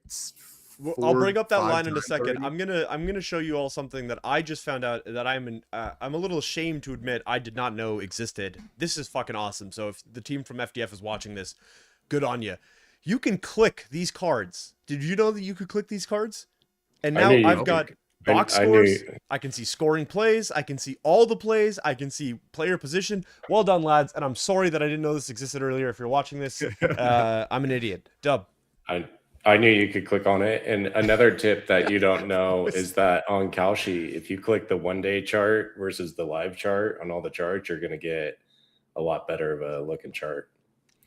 S1: I'll bring up that line in a second. Already. I'm gonna show you all something that I just found out that I'm a little ashamed to admit I did not know existed. This is fucking awesome. So if the team from FDF is watching this, good on you. You can click these cards. Did you know that you could click these cards? And now I've got box scores. I can see scoring plays. I can see all the plays. I can see player position. Well done, lads. And I'm sorry that I didn't know this existed earlier. If you're watching this, I'm an idiot. Dub.
S4: I knew you could click on it. And another tip that you don't know is that on Kalshi, if you click the 1-day chart versus the live chart on all the charts, you're going to get a lot better of a looking chart.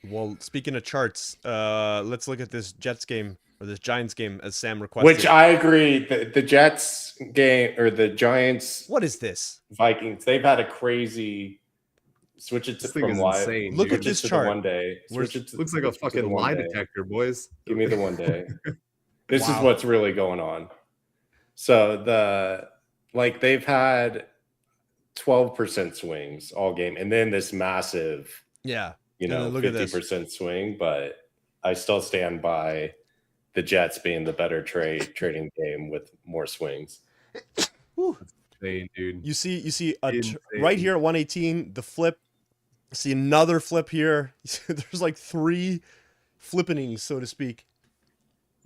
S1: Well, speaking of charts, let's look at this Jets game or this Giants game as Sam requested.
S4: Which I agree. The Jets game or the Giants.
S1: What is this?
S4: Vikings. They've had a crazy switch it to from live.
S2: Insane,
S1: look at this chart.
S4: 1 day.
S2: Looks like a fucking lie detector, boys.
S4: Give me the 1 day. This is what's really going on. So Like they've had 12% swings all game, and then this massive,
S1: Yeah.
S4: you
S1: And then
S4: know,
S1: look at this.
S4: 50% swing. But I still stand by the Jets being the better trading game with more swings.
S1: Whew.
S2: Insane, dude.
S1: You see
S2: Insane.
S1: right here at 118, the flip. See another flip here. There's like 3 flippenings, so to speak.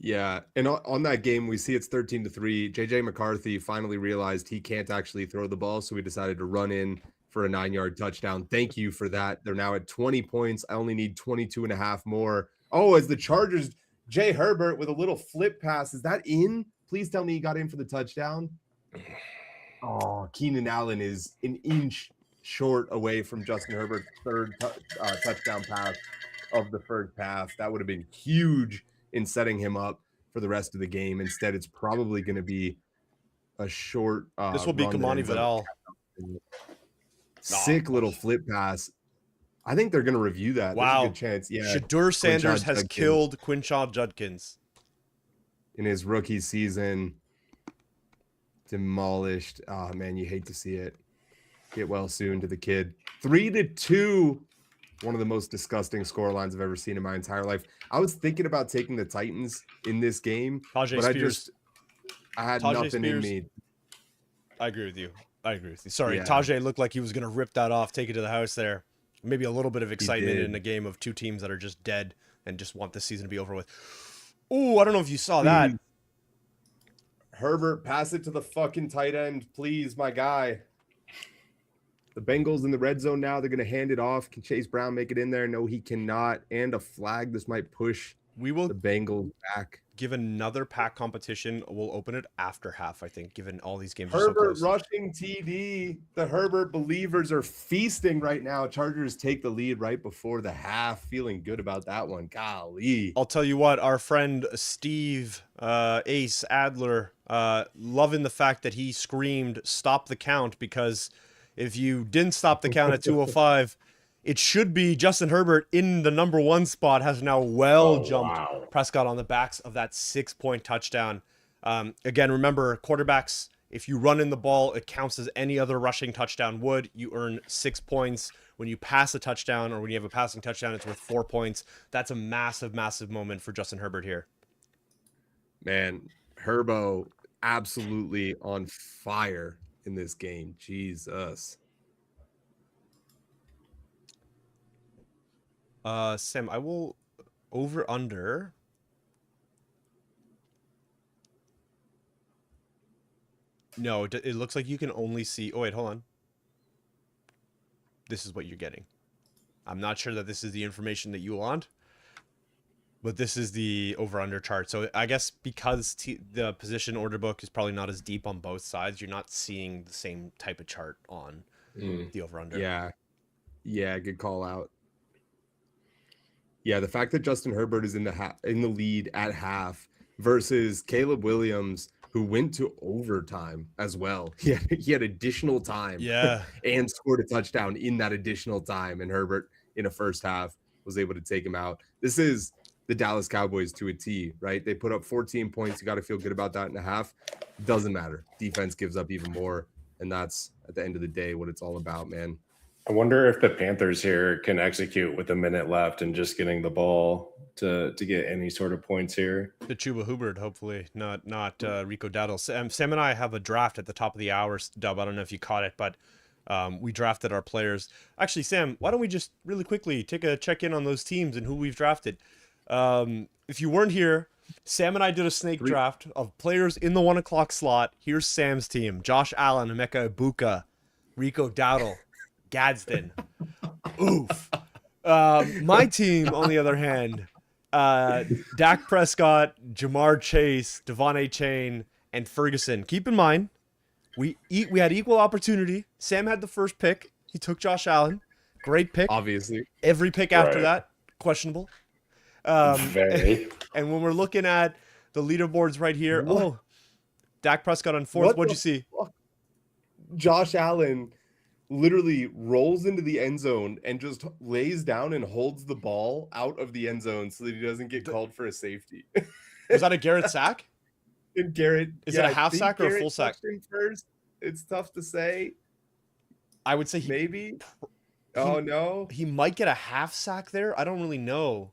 S2: Yeah, and on that game, we see it's 13-3. JJ McCarthy finally realized he can't actually throw the ball, so we decided to run in for a 9-yard touchdown. Thank you for that. They're now at 20 points. I only need 22 and a half more. Oh, as the Chargers, Jay Herbert with a little flip pass. Is that in? Please tell me he got in for the touchdown. Oh, Keenan Allen is an inch short away from Justin Herbert's third touchdown pass of the first half. That would have been huge in setting him up for the rest of the game. Instead, it's probably going to be a short.
S1: This will be
S2: run to
S1: Kamani
S2: end zone.
S1: Vidal.
S2: Sick little flip pass. I think they're going to review that.
S1: Wow.
S2: There's a good chance. Yeah.
S1: Shadur Sanders has
S2: Judkins.
S1: killed Quinshon Judkins.
S2: In his rookie season. Demolished. Oh, man, you hate to see it. Get well soon to the kid. 3-2. One of the most disgusting score lines I've ever seen in my entire life. I was thinking about taking the Titans in this game,
S1: Tajay
S2: but
S1: Spears.
S2: I had
S1: Tajay
S2: nothing in
S1: Spears.
S2: me.
S1: I agree with you. Sorry,
S2: Yeah.
S1: Tajay looked like he was going to rip that off, take it to the house there. Maybe a little bit of excitement
S2: did.
S1: in a game of 2 teams that are just dead and just want this season to be over with. Ooh, I don't know if you saw that.
S2: Herbert, pass it to the fucking tight end, please, my guy. The Bengals in the red zone now. They're going to hand it off. Can Chase Brown make it in there? No, he cannot. And a flag. This might push
S1: We will
S2: the Bengals back.
S1: give another pack competition. We'll open it after half, I think, given all these games are so
S2: Herbert
S1: close.
S2: rushing TD. The Herbert believers are feasting right now. Chargers take the lead right before the half. Feeling good about that one. Golly.
S1: I'll tell you what, our friend Steve Ace Adler, loving the fact that he screamed, "Stop the count," because if you didn't stop the count at 205, it should be Justin Herbert in the number 1 spot, has now jumped
S4: Wow.
S1: Prescott on the backs of that 6-point touchdown. Again, remember, quarterbacks, if you run in the ball, it counts as any other rushing touchdown would. You earn 6 points. When you pass a touchdown or when you have a passing touchdown, it's worth 4 points. That's a massive, massive moment for Justin Herbert here.
S2: Man, Herbo absolutely on fire in this game. Jesus.
S1: Sam, I will over under. No, it looks like you can only see. Oh, wait, hold on. This is what you're getting. I'm not sure that this is the information that you want, but this is the over under chart. So I guess because the position order book is probably not as deep on both sides, you're not seeing the same type of chart on the over under.
S2: Yeah. Yeah, good call out. Yeah, the fact that Justin Herbert is in the lead at half versus Caleb Williams, who went to overtime as well. He had additional time.
S1: Yeah.
S2: And scored a touchdown in that additional time. And Herbert in a first half was able to take him out. This is the Dallas Cowboys to a T, right? They put up 14 points. You got to feel good about that in a half. Doesn't matter. Defense gives up even more. And that's at the end of the day what it's all about, man.
S4: I wonder if the Panthers here can execute with a minute left and just getting the ball to get any sort of points here.
S1: The Chuba Hubbard, hopefully, not Rico Dowdle. Sam and I have a draft at the top of the hour, Dub. I don't know if you caught it, but we drafted our players. Actually, Sam, why don't we just really quickly take a check-in on those teams and who we've drafted? If you weren't here, Sam and I did a snake draft of players in the 1 o'clock slot. Here's Sam's team: Josh Allen, Emeka Ibuka, Rico Dowdle, Gadsden. Oof. My team, on the other hand, Dak Prescott, Jamar Chase, Devon A. Chain, and Ferguson. Keep in mind, we had equal opportunity. Sam had the first pick. He took Josh Allen. Great pick.
S2: Obviously.
S1: Every pick after
S4: Right.
S1: that, questionable.
S4: Very.
S1: And when we're looking at the leaderboards right here, Dak Prescott on 4th. What'd you see?
S2: Josh Allen literally rolls into the end zone and just lays down and holds the ball out of the end zone so that he doesn't get called for a safety.
S1: Was that a Garrett sack?
S2: And Garrett,
S1: Is it a half
S2: I think
S1: sack or a
S2: Garrett
S1: full sack?
S2: touched him first. It's tough to say.
S1: I would say
S2: Maybe. Oh no.
S1: he might get a half sack there. I don't really know.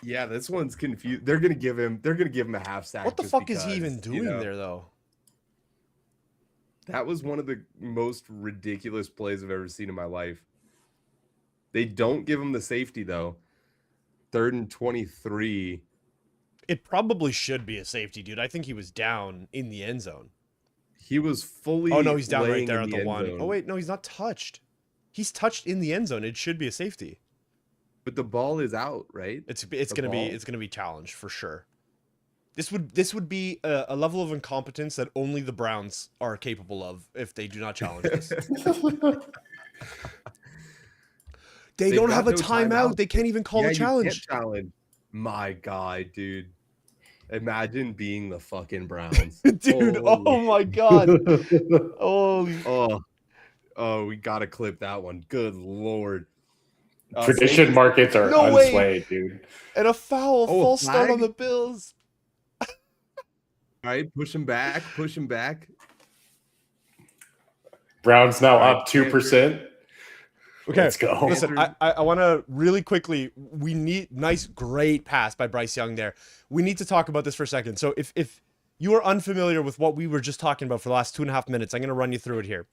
S2: Yeah, this one's confused. They're gonna give him a half sack.
S1: What the
S2: just
S1: fuck is he even
S2: because,
S1: doing there though?
S2: That was one of the most ridiculous plays I've ever seen in my life. They don't give him the safety though. 3rd and 23.
S1: It probably should be a safety, dude. I think he was down in the end zone.
S2: He was fully.
S1: Oh no, he's down right
S2: laying
S1: there
S2: in
S1: at the
S2: end
S1: one.
S2: zone.
S1: Oh wait, no, he's not touched. He's touched in the end zone. It should be a safety.
S2: But the ball is out, right?
S1: It's
S2: The
S1: gonna be
S2: ball?
S1: challenged for sure. This would be a level of incompetence that only the Browns are capable of if they do not challenge this. They don't
S2: got
S1: have a
S2: no
S1: timeout. They can't even call
S2: Yeah,
S1: a
S2: you
S1: challenge.
S2: can't challenge. My God, dude. Imagine being the fucking Browns.
S1: Dude,
S2: Holy-
S1: oh my god. Holy
S2: Oh, we gotta clip that one. Good Lord.
S4: Prediction
S2: Snake-
S4: markets are
S1: No way.
S4: unswayed, dude.
S1: and a foul,
S2: Oh, a
S1: false start on
S2: flag?
S1: the Bills.
S2: All right, push him back. Push him back.
S4: Browns now
S2: All right,
S4: up 2%.
S1: Okay,
S4: Let's go.
S1: listen, I want to really quickly, we need, great pass by Bryce Young there. We need to talk about this for a second. So if you are unfamiliar with what we were just talking about for the last 2.5 minutes, I'm going to run you through it here.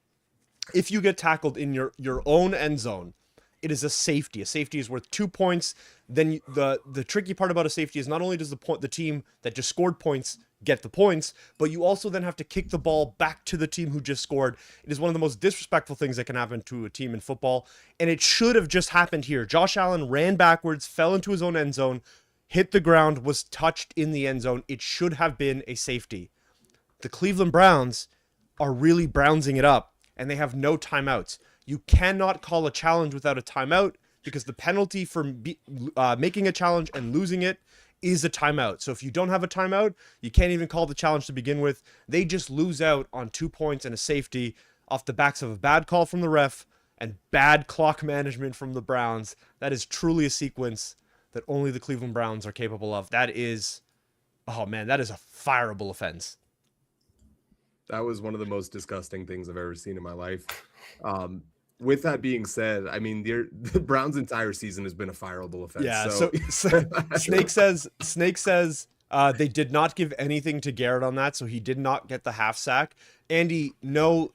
S1: If you get tackled in your own end zone, it is a safety. A safety is worth 2 points. Then the tricky part about a safety is not only does the team that just scored points get the points, but you also then have to kick the ball back to the team who just scored. It is one of the most disrespectful things that can happen to a team in football, and it should have just happened here. Josh Allen ran backwards, fell into his own end zone, hit the ground, was touched in the end zone. It should have been a safety. The Cleveland Browns are really brownsing it up, and they have no timeouts. You cannot call a challenge without a timeout because the penalty for making a challenge and losing it is a timeout. So if you don't have a timeout, you can't even call the challenge to begin with. They just lose out on 2 points and a safety off the backs of a bad call from the ref and bad clock management from the Browns. That is truly a sequence that only the Cleveland Browns are capable of. That is, oh man, that is a fireable offense.
S2: That was one of the most disgusting things I've ever seen in my life. With that being said, I mean, the Browns' entire season has been a fireable offense.
S1: Yeah,
S2: so
S1: Snake says they did not give anything to Garrett on that, so he did not get the half sack. Andy, no,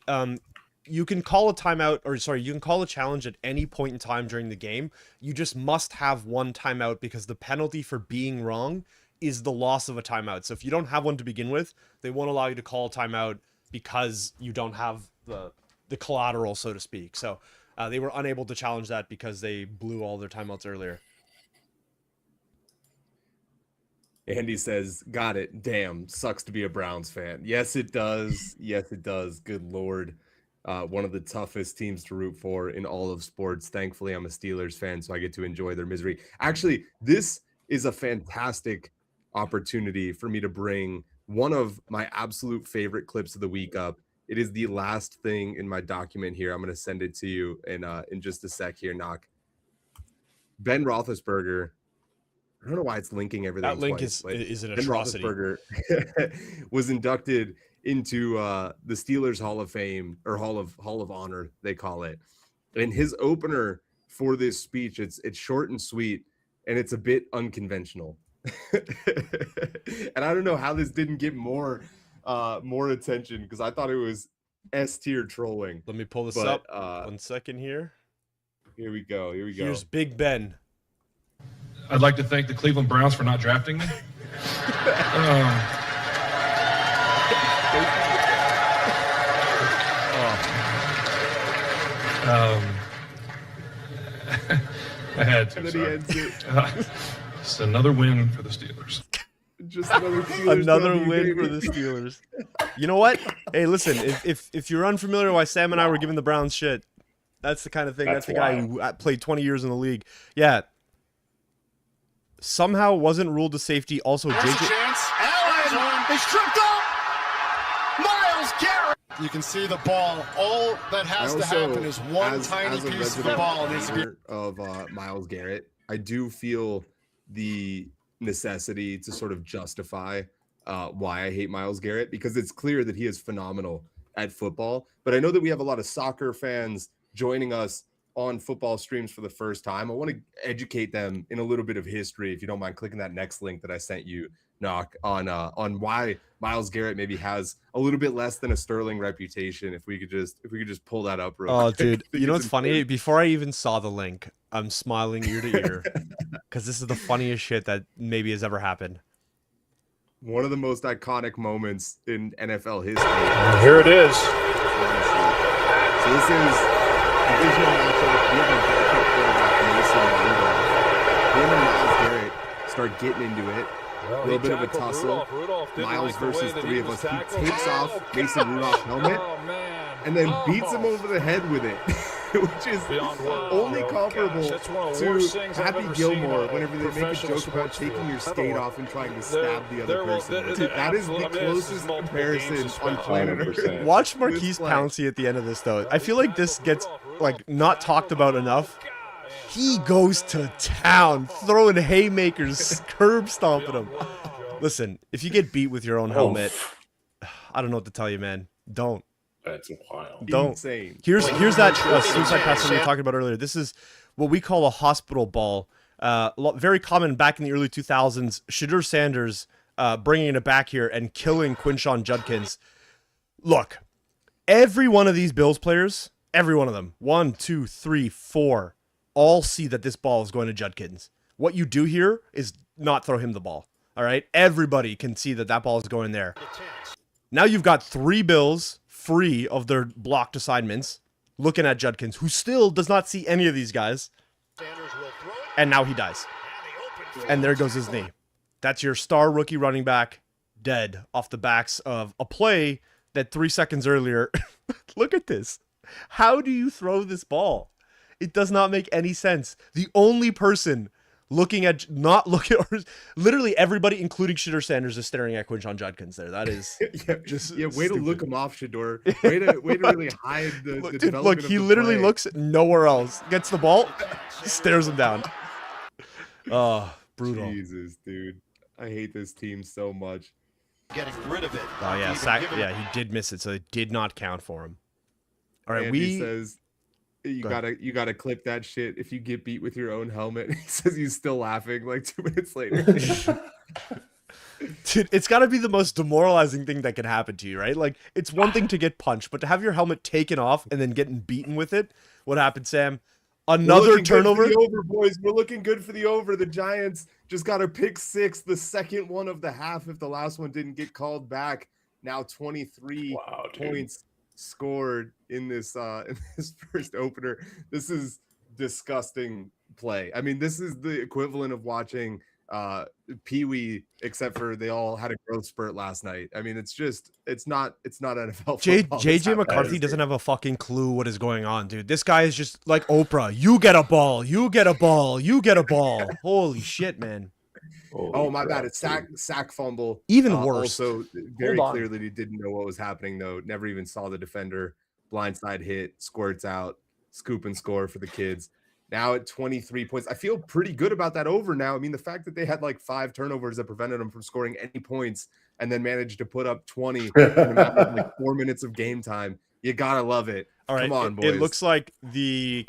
S1: you can call a timeout, or sorry, you can call a challenge at any point in time during the game. You just must have one timeout because the penalty for being wrong is the loss of a timeout. So if you don't have one to begin with, they won't allow you to call a timeout because you don't have the collateral, so to speak. So they were unable to challenge that because they blew all their timeouts earlier.
S2: Andy says, got it. Damn, sucks to be a Browns fan. Yes, it does. Yes, it does. Good Lord. One of the toughest teams to root for in all of sports. Thankfully, I'm a Steelers fan, so I get to enjoy their misery. Actually, this is a fantastic opportunity for me to bring one of my absolute favorite clips of the week up. It is the last thing in my document here. I'm going to send it to you in just a sec here, Knock. Ben Roethlisberger. I don't know why it's linking everything.
S1: That link
S2: twice,
S1: is an
S2: Ben
S1: atrocity.
S2: Roethlisberger was inducted into the Steelers Hall of Fame, or Hall of Honor, they call it. And his opener for this speech, it's short and sweet, and it's a bit unconventional. And I don't know how this didn't get more attention, because I thought it was S-tier trolling.
S1: Let me pull this
S2: But,
S1: up. 1 second here.
S2: Here we go.
S1: Here's Big Ben.
S5: I'd like to thank the Cleveland Browns for not drafting me. I had to.
S2: And then he ends it.
S5: It's another win for the Steelers.
S2: Just another Steelers
S1: Another
S2: W,
S1: win
S2: baby.
S1: for the Steelers. You know what? Hey, listen, if you're unfamiliar why Sam and I were giving the Browns shit, that's the kind of thing. That's
S4: That's
S1: the guy who played 20 years in the league. Yeah. Somehow wasn't ruled a safety. Also, JJ.
S6: Allen is tripped up. Miles Garrett. You can see the ball. All that has to happen is one tiny
S2: as a
S6: piece of the
S2: resident
S6: ball needs to be.
S2: owner of Miles Garrett, I do feel the necessity to sort of justify why I hate Miles Garrett, because it's clear that he is phenomenal at football. But I know that we have a lot of soccer fans joining us on football streams for the first time. I want to educate them in a little bit of history, if you don't mind clicking that next link that I sent you, Knock, on why Myles Garrett maybe has a little bit less than a sterling reputation. If we could just pull that up real quick.
S1: Dude, you know what's funny? Before I even saw the link, I'm smiling ear to ear because this is the funniest shit that maybe has ever happened.
S2: One of the most iconic moments in NFL history.
S6: And here it is.
S2: So this is divisional matchup. We have a backup quarterback, Mason Rudolph. Him and Myles Garrett start getting into it. A little bit of a tussle. Myles versus three of us. He takes off Mason Rudolph's helmet and then beats him over the head with it, which is only comparable to Happy Gilmore whenever they make a joke about taking your skate off and trying to stab the other person. Dude, that is the closest comparison on planet Earth.
S1: Watch Marquise Pouncey at the end of this, though. I feel like this gets like not talked about enough. He goes to town, throwing haymakers, curb stomping him. Listen, if you get beat with your own helmet, I don't know what to tell you, man. Don't.
S4: That's wild.
S1: Don't.
S2: Insane.
S1: Here's that suicide pass that we were talking about earlier. This is what we call a hospital ball. Very common back in the early 2000s. Shadur Sanders bringing it back here and killing Quinshon Judkins. Look, every one of these Bills players, every one of them, 1, 2, 3, 4, all see that this ball is going to Judkins. What you do here is not throw him the ball. All right? Everybody can see that ball is going there. Now you've got 3 Bills free of their blocked assignments, looking at Judkins, who still does not see any of these guys. And now he dies. And there goes his knee. That's your star rookie running back dead off the backs of a play that 3 seconds earlier. Look at this. How do you throw this ball? It does not make any sense. The only person literally everybody, including Shadur Sanders, is staring at Quinshon Judkins there. That is
S2: way to look him off, Shadur. Way to really hide the development.
S1: Look, he literally looks nowhere else. Gets the ball, stares him down. Oh, brutal.
S2: Jesus, dude. I hate this team so much.
S6: Getting rid of it.
S1: Oh yeah, he did miss it, so it did not count for him. All right,
S2: Andy says you gotta clip that shit if you get beat with your own helmet. He says he's still laughing like 2 minutes later.
S1: Dude, it's got to be the most demoralizing thing that can happen to you, right? Like, it's one thing to get punched, but to have your helmet taken off and then getting beaten with it. What happened, Sam? Another turnover.
S2: The over, boys. We're looking good for the over. The Giants just got a pick 6, the second one of the half. If the last one didn't get called back, now 23 points scored in this first opener. This is disgusting play. I mean, this is the equivalent of watching Pee-wee, except for they all had a growth spurt last night. I mean, it's not NFL football.
S1: JJ McCarthy doesn't have a fucking clue what is going on, dude. This guy is just like Oprah. You get a ball, you get a ball, you get a ball. Holy shit, man.
S2: Oh, my bad. It's sack fumble.
S1: Even worse.
S2: Also, very clearly he didn't know what was happening, though. Never even saw the defender. Blindside hit, squirts out, scoop and score for the kids. Now at 23 points. I feel pretty good about that over now. I mean, the fact that they had like 5 turnovers that prevented them from scoring any points and then managed to put up 20 in a matter of like 4 minutes of game time. You gotta love it.
S1: All right,
S2: come on, boys.
S1: It looks like the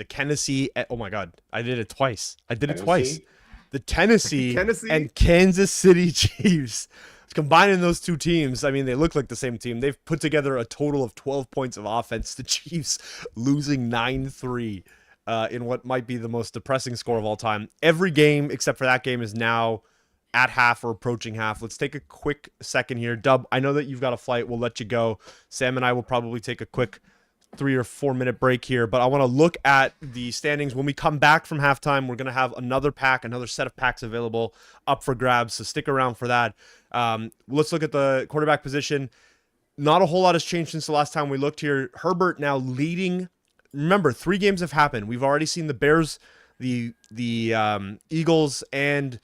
S1: Tennessee. Oh my God, I did it twice. The Tennessee and Kansas City Chiefs. Combining those two teams, I mean, they look like the same team. They've put together a total of 12 points of offense. The Chiefs losing 9-3 in what might be the most depressing score of all time. Every game except for that game is now at half or approaching half. Let's take a quick second here. Dub, I know that you've got a flight. We'll let you go. Sam and I will probably take a quick 3 or 4 minute break here, but I want to look at the standings. When we come back from halftime, we're going to have another set of packs available up for grabs, so stick around for that. Let's look at the quarterback position. Not a whole lot has changed since the last time we looked here. Herbert now leading. Remember, 3 games have happened. We've already seen the Bears, the Eagles, and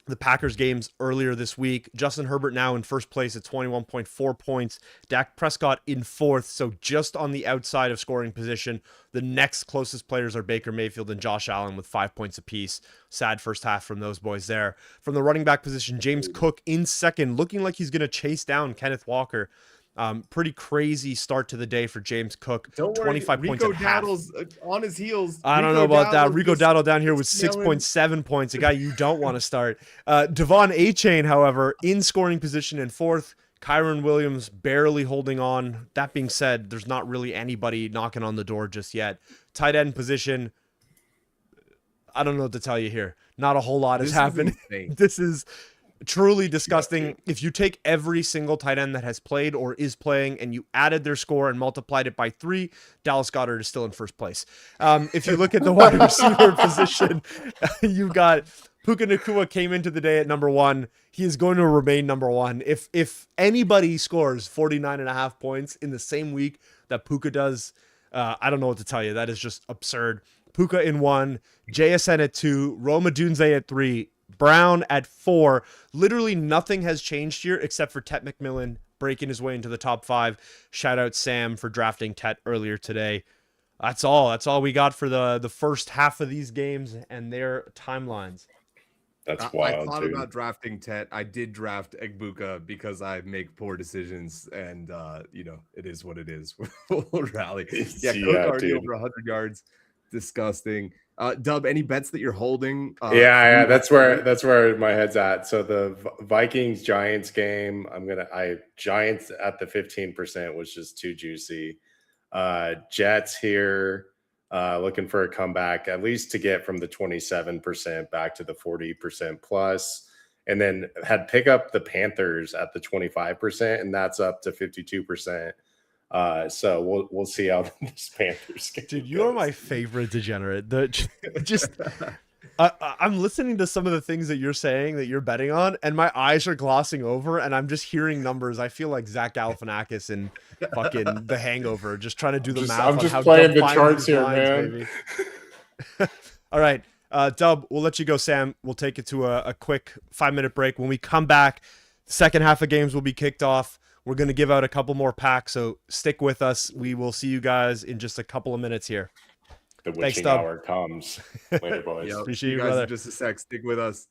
S1: the Packers games earlier this week. Justin Herbert now in first place at 21.4 points. Dak Prescott in 4th, so just on the outside of scoring position. The next closest players are Baker Mayfield and Josh Allen with 5 points apiece. Sad first half from those boys there. From the running back position, James Cook in 2nd, looking like he's going to chase down Kenneth Walker. Pretty crazy start to the day for James Cook.
S2: Don't worry,
S1: 25 points
S2: Rico
S1: at half.
S2: Dowdle's on his heels.
S1: I don't know about that. Rico
S2: just
S1: Dowdle down here with
S2: smelling-
S1: 6.7 points, a guy you don't want to start. Devon A-Chain, however, in scoring position in fourth. Kyron Williams barely holding on. That being said, there's not really anybody knocking on the door just yet. Tight end position, I don't know what to tell you here. Not a whole lot has
S2: This is
S1: happened.
S2: insane.
S1: This is truly disgusting. If you take every single tight end that has played or is playing and you added their score and multiplied it by 3, Dallas Goedert is still in first place. If you look at the wide receiver position, you've got Puka Nacua came into the day at number 1. He is going to remain number 1. If anybody scores 49.5 points in the same week that Puka does, I don't know what to tell you. That is just absurd. Puka in 1, JSN at 2, Roma Dunze at 3, Brown at 4. Literally nothing has changed here except for Tet McMillan breaking his way into the top 5. Shout out Sam for drafting Tet earlier today. That's all. That's all we got for the first half of these games and their timelines.
S4: That's
S2: I
S4: wild,
S2: thought
S4: dude.
S2: about drafting Tet. I did draft Egbuka because I make poor decisions, and it is what it is. We'll rally. Yeah, Cook already
S4: dude.
S2: over 100 yards. Disgusting. Dub, any bets that you're holding?
S4: Yeah, that's where my head's at. So the Vikings Giants game, Giants at the 15% was just too juicy. Jets here, looking for a comeback, at least to get from the 27% back to the 40% plus, and then had pick up the Panthers at the 25%, and that's up to 52%. So we'll see how this Panthers game
S1: Dude, you are my favorite degenerate. I'm listening to some of the things that you're saying that you're betting on, and my eyes are glossing over, and I'm just hearing numbers. I feel like Zach Galifianakis in fucking The Hangover, just trying to do the math.
S4: I'm
S1: on
S4: just
S1: how
S4: playing
S1: Dub
S4: the
S1: finds
S4: charts
S1: these
S4: here,
S1: lines,
S4: man.
S1: baby. All right, Dub, we'll let you go, Sam. We'll take it to a quick 5-minute break. When we come back, second half of games will be kicked off. We're going to give out a couple more packs, so stick with us. We will see you guys in just a couple of minutes here.
S4: The
S1: Thanks,
S4: witching
S1: Dub.
S4: hour comes. Later, boys.
S2: Yep.
S1: Appreciate
S2: you
S1: you,
S2: guys
S1: brother.
S2: in just a sec. Stick with us.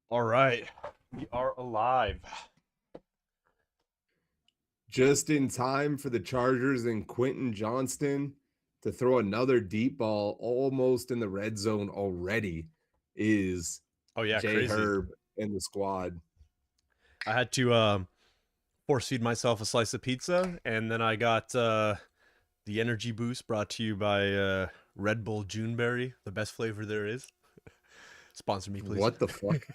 S1: All right. We are alive.
S2: Just in time for the Chargers and Quentin Johnston to throw another deep ball almost in the red zone already is
S1: Oh yeah,
S2: Jay
S1: crazy.
S2: Herb and the squad.
S1: I had to force feed myself a slice of pizza, and then I got the energy boost brought to you by Red Bull Juneberry, the best flavor there is. Sponsor me, please.
S2: What the fuck?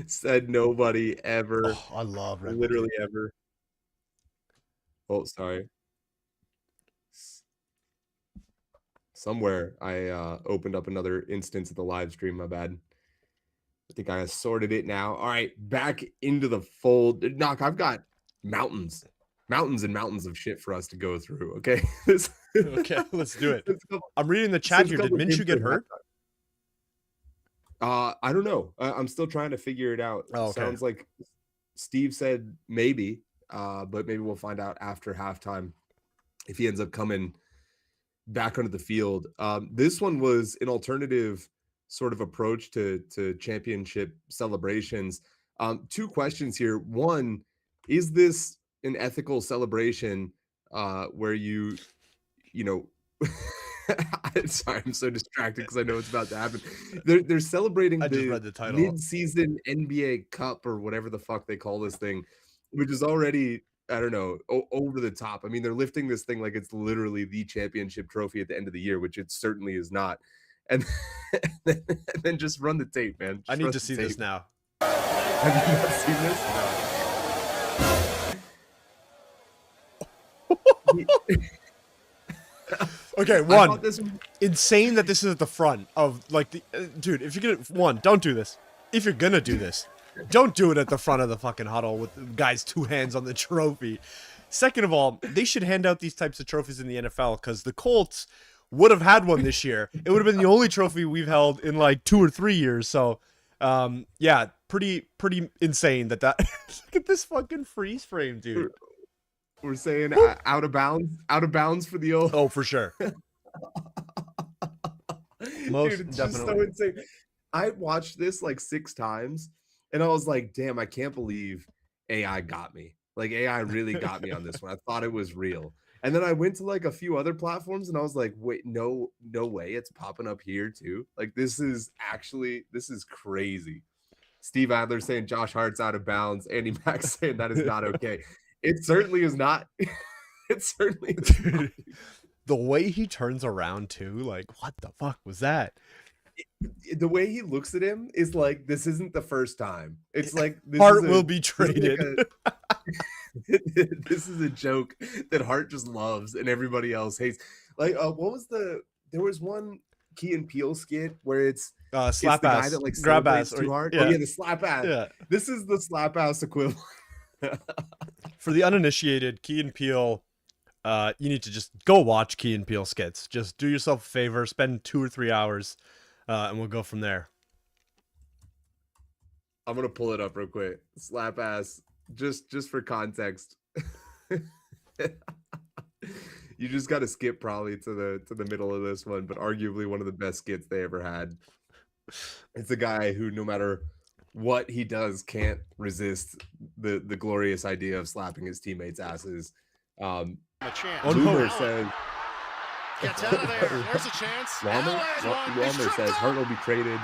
S2: Said nobody ever.
S1: Oh, I love Red Bull.
S2: Literally ever. Oh, sorry. Somewhere I opened up another instance of the live stream. My bad. I think I sorted it now. All right, back into the fold. Knock, I've got mountains and mountains of shit for us to go through. Okay.
S1: Okay, let's do it. I'm reading the chat here. Did Minshew get hurt?
S2: I don't know. I'm still trying to figure it out.
S1: Oh, okay.
S2: Sounds like Steve said maybe, but maybe we'll find out after halftime if he ends up coming back onto the field. This one was an alternative sort of approach to championship celebrations. Two questions here. One, is this an ethical celebration where you know, sorry, I'm so distracted because I know it's about to happen. They're celebrating
S1: the title.
S2: Mid-season NBA Cup or whatever the fuck they call this thing, which is already, I don't know, over the top. I mean, they're lifting this thing like it's literally the championship trophy at the end of the year, which it certainly is not. And then just run the tape, man.
S1: I need to see this now.
S2: Have you not seen this?
S1: Okay, one, insane that this is at the front of, like, the dude, if you're gonna, one, don't do this. If you're gonna do this, don't do it at the front of the fucking huddle with the guys 2 hands on the trophy. Second of all, they should hand out these types of trophies in the NFL, because the Colts would have had one this year. It would have been the only trophy we've held in like 2 or 3 years. So, yeah, pretty insane that look at this fucking freeze frame, dude.
S2: We're saying out of bounds for the old.
S1: Oh, for sure. Most
S2: Dude, it's
S1: definitely.
S2: just so insane. I watched this like 6 times, and I was like, "Damn, I can't believe AI got me. Like AI really got me on this one. I thought it was real." And then I went to like a few other platforms, and I was like, "Wait, no way, it's popping up here too. Like this is crazy." Steve Adler saying Josh Hart's out of bounds. Andy Mack saying that is not okay. It certainly is not. It certainly is not.
S1: The way he turns around too, like, what the fuck was that?
S2: The way he looks at him is like, this isn't the first time. It's like
S1: Hart will be traded.
S2: This is a joke that Hart just loves and everybody else hates. Like, what was there was one Key and Peele skit where it's
S1: slap
S2: the
S1: ass,
S2: guy that like
S1: grab ass,
S2: too hard.
S1: Yeah.
S2: Oh, yeah, the slap ass.
S1: Yeah.
S2: This is the slap ass equivalent.
S1: For the uninitiated, Key and Peele, you need to just go watch Key and Peele skits. Just do yourself a favor, spend 2 or 3 hours, and we'll go from there.
S2: I'm gonna pull it up real quick. Slap ass, just for context. You just got to skip probably to the middle of this one, but arguably one of the best skits they ever had. It's a guy who, no matter what he does, can't resist the glorious idea of slapping his teammates' asses. Boomer says,
S6: Gets out of there. There's a chance.
S2: Walmer says Hart will be traded.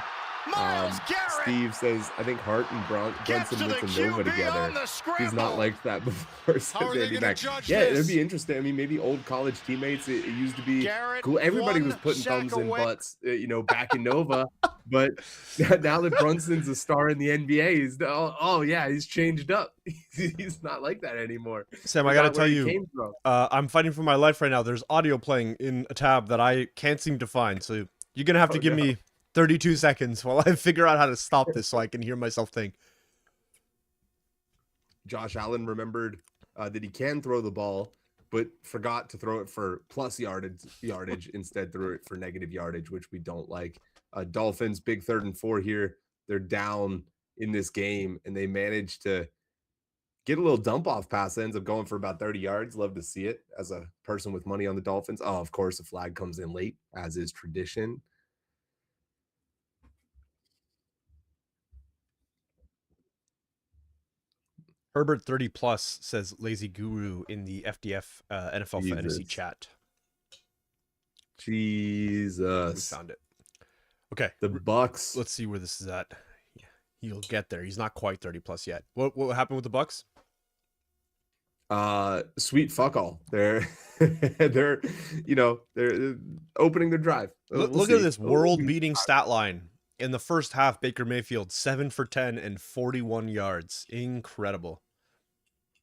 S2: Steve says, I think Hart and Brunson went to Nova together. He's not liked that before. Says Andy Mack. Yeah, it'd be interesting. I mean, maybe old college teammates. It used to be cool. Everybody was putting thumbs in butts, back in Nova. But now that Brunson's a star in the NBA, he's changed up. He's not like that anymore.
S1: Sam, I gotta tell you, I'm fighting for my life right now. There's audio playing in a tab that I can't seem to find. So you're gonna have to give me 32 seconds while I figure out how to stop this so I can hear myself think.
S2: Josh Allen remembered that he can throw the ball, but forgot to throw it for plus yardage instead threw it for negative yardage, which we don't like. Dolphins, big 3rd and 4 here. They're down in this game, and they managed to get a little dump off pass. Ends up going for about 30 yards. Love to see it as a person with money on the Dolphins. Oh, of course, a flag comes in late, as is tradition.
S1: Herbert 30 plus says Lazy Guru in the FDF NFL Fantasy
S2: Jesus.
S1: chat.
S2: Jesus.
S1: We found it. Okay.
S2: The Bucks.
S1: Let's see where this is at. Yeah, he'll get there. He's not quite 30 plus yet. What happened with the Bucks?
S2: Sweet fuck all. They're they're opening their drive.
S1: Look at this world-beating stat line. In the first half, Baker Mayfield 7 for 10 and 41 yards. Incredible.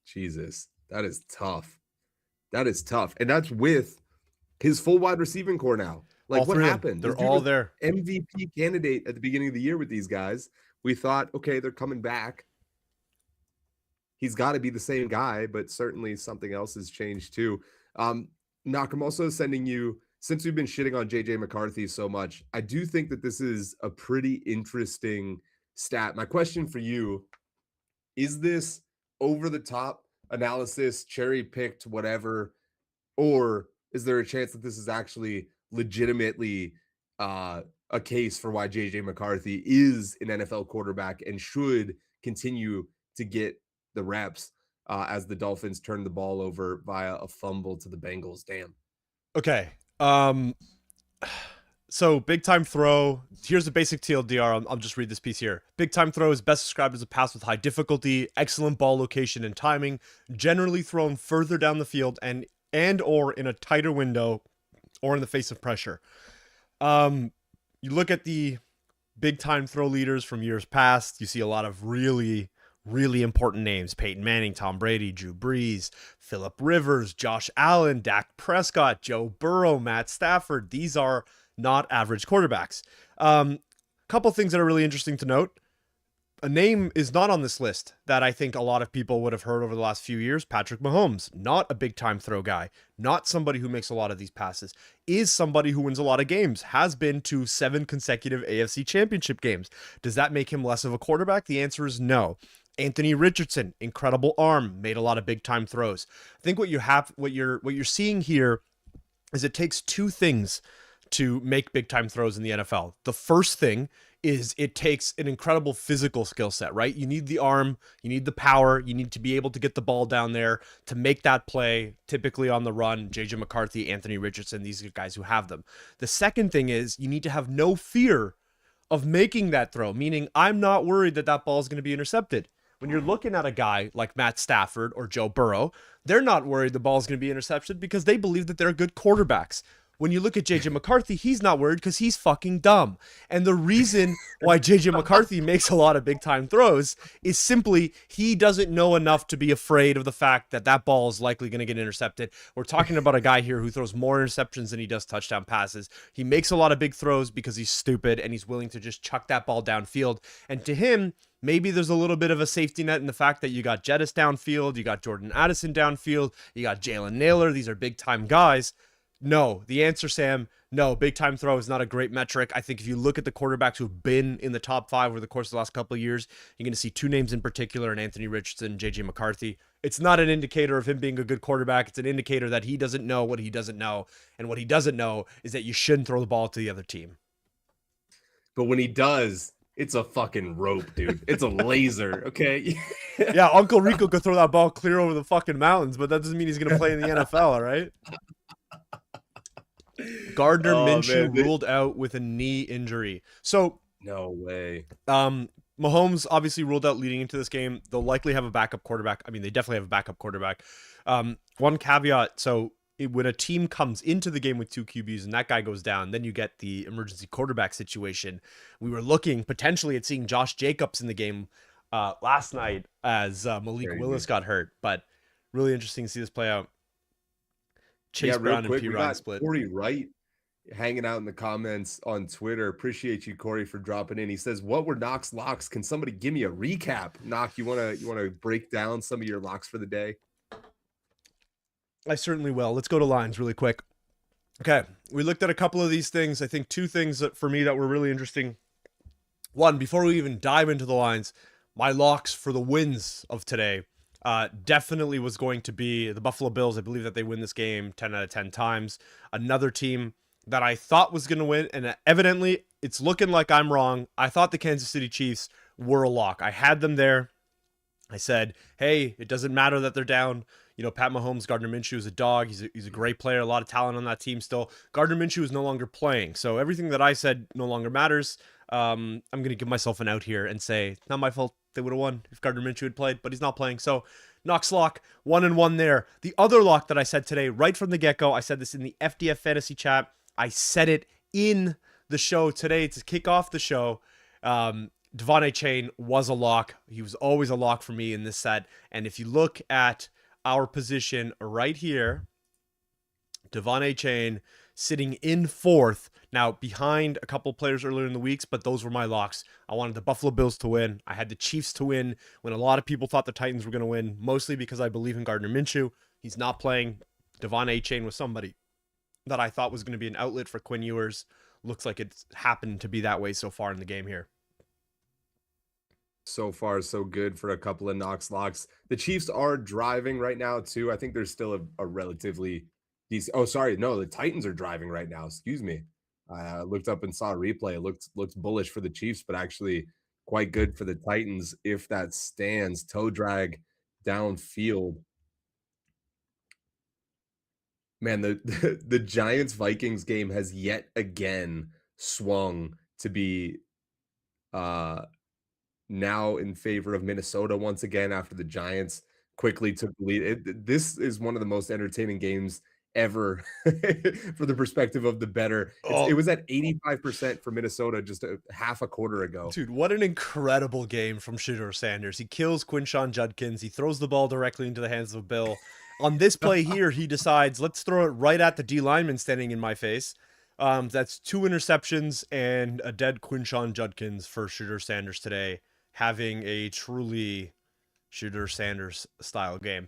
S2: Jesus, that is tough. That is tough, and that's with his full wide receiving core now. Like, what happened?
S1: They're all there.
S2: MVP candidate at the beginning of the year with these guys. We thought, okay, they're coming back. He's got to be the same guy, but certainly something else has changed too. Knock, I'm also sending you, since we've been shitting on JJ McCarthy so much, I do think that this is a pretty interesting stat. My question for you, is this over the top analysis, cherry picked, whatever, or is there a chance that this is actually legitimately a case for why JJ McCarthy is an NFL quarterback and should continue to get the reps as the Dolphins turn the ball over via a fumble to the Bengals? Damn.
S1: Okay. So big time throw. Here's the basic TLDR. I'll just read this piece here. Big time throw is best described as a pass with high difficulty, excellent ball location and timing, generally thrown further down the field and or in a tighter window or in the face of pressure. You look at the big time throw leaders from years past, you see a lot of really important names: Peyton Manning, Tom Brady, Drew Brees, Phillip Rivers, Josh Allen, Dak Prescott, Joe Burrow, Matt Stafford. These are not average quarterbacks. Couple things that are really interesting to note. A name is not on this list that I think a lot of people would have heard over the last few years. Patrick Mahomes, not a big time throw guy, not somebody who makes a lot of these passes, is somebody who wins a lot of games, has been to 7 consecutive AFC championship games. Does that make him less of a quarterback? The answer is no. Anthony Richardson, incredible arm, made a lot of big time throws. I think what you're seeing here is it takes 2 things to make big time throws in the NFL. The first thing is it takes an incredible physical skill set, right? You need the arm, you need the power, you need to be able to get the ball down there to make that play, typically on the run. JJ McCarthy, Anthony Richardson, these are guys who have them. The second thing is you need to have no fear of making that throw, meaning I'm not worried that that ball is going to be intercepted. When you're looking at a guy like Matt Stafford or Joe Burrow, they're not worried the ball is going to be intercepted because they believe that they're good quarterbacks. When you look at JJ McCarthy, he's not worried because he's fucking dumb. And the reason why JJ McCarthy makes a lot of big time throws is simply he doesn't know enough to be afraid of the fact that that ball is likely going to get intercepted. We're talking about a guy here who throws more interceptions than he does touchdown passes. He makes a lot of big throws because he's stupid and he's willing to just chuck that ball downfield. And to him, maybe there's a little bit of a safety net in the fact that you got Jettis downfield, you got Jordan Addison downfield, you got Jalen Naylor. These are big time guys. No, the answer, Sam, no, big time throw is not a great metric. I think if you look at the quarterbacks who've been in the top 5 over the course of the last couple of years, you're going to see 2 names in particular, and Anthony Richardson and JJ McCarthy. It's not an indicator of him being a good quarterback. It's an indicator that he doesn't know what he doesn't know. And what he doesn't know is that you shouldn't throw the ball to the other team.
S2: But when he does, it's a fucking rope, dude. It's a laser, okay?
S1: Yeah, Uncle Rico could throw that ball clear over the fucking mountains, but that doesn't mean he's going to play in the NFL, all right? Gardner Minshew ruled out with a knee injury. So
S2: no way.
S1: Mahomes obviously ruled out leading into this game. They'll likely have a backup quarterback. I mean, they definitely have a backup quarterback. One caveat. So when a team comes into the game with 2 QBs and that guy goes down, then you get the emergency quarterback situation. We were looking potentially at seeing Josh Jacobs in the game last night as Malik Willis got hurt, but really interesting to see this play out. Chase Brown and P. Ryan split.
S2: Corey Wright hanging out in the comments on Twitter. Appreciate you, Corey, for dropping in. He says, "What were Knock's locks? Can somebody give me a recap?" Knock, you wanna break down some of your locks for the day?
S1: I certainly will. Let's go to lines really quick. Okay, we looked at a couple of these things. I think 2 things that for me that were really interesting. One, before we even dive into the lines, my locks for the wins of today. Definitely was going to be the Buffalo Bills. I believe that they win this game 10 out of 10 times. Another team that I thought was going to win, and evidently it's looking like I'm wrong. I thought the Kansas City Chiefs were a lock. I had them there. I said, hey, it doesn't matter that they're down. You know, Pat Mahomes, Gardner Minshew is a dog. He's a great player, a lot of talent on that team still. Gardner Minshew is no longer playing. So everything that I said no longer matters. I'm going to give myself an out here and say, not my fault. They would have won if Gardner Minshew had played, but he's not playing. So Knox lock, 1-1 there. The other lock that I said today, right from the get-go, I said this in the FDF Fantasy chat. I said it in the show today to kick off the show. Devon A. Chain was a lock. He was always a lock for me in this set. And if you look at our position right here, Devon A. Chain sitting in 4th. Now, behind a couple players earlier in the weeks, but those were my locks. I wanted the Buffalo Bills to win. I had the Chiefs to win when a lot of people thought the Titans were going to win, mostly because I believe in Gardner Minshew. He's not playing. Devon A. Chain was somebody that I thought was going to be an outlet for Quinn Ewers. Looks like it's happened to be that way so far in the game here.
S2: So far, so good for a couple of Knox locks. The Chiefs are driving right now, too. I think there's still a relatively decent. Oh, sorry. No, the Titans are driving right now. Excuse me. I looked up and saw a replay. It looked bullish for the Chiefs, but actually quite good for the Titans if that stands. Toe drag downfield. Man, the Giants-Vikings game has yet again swung to be now in favor of Minnesota once again after the Giants quickly took the lead. This is one of the most entertaining games ever for the perspective of the better. It was at 85% for Minnesota just half a quarter ago.
S1: Dude, what an incredible game from Shedeur Sanders. He kills Quinshon Judkins. He throws the ball directly into the hands of Bill. On this play here, he decides, let's throw it right at the D lineman standing in my face. That's 2 interceptions and a dead Quinshon Judkins for Shedeur Sanders today, having a truly Shedeur Sanders style game.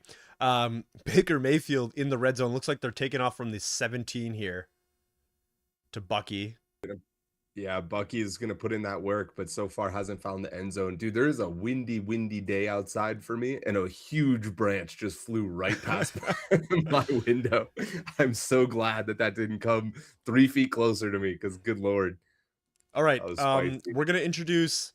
S1: Baker Mayfield in the red zone. Looks like they're taking off from the 17 here to Bucky.
S2: Yeah, Bucky is going to put in that work, but so far hasn't found the end zone. Dude, there is a windy day outside for me, and a huge branch just flew right past my window. I'm so glad that didn't come 3 feet closer to me, because good Lord.
S1: All right, we're going to introduce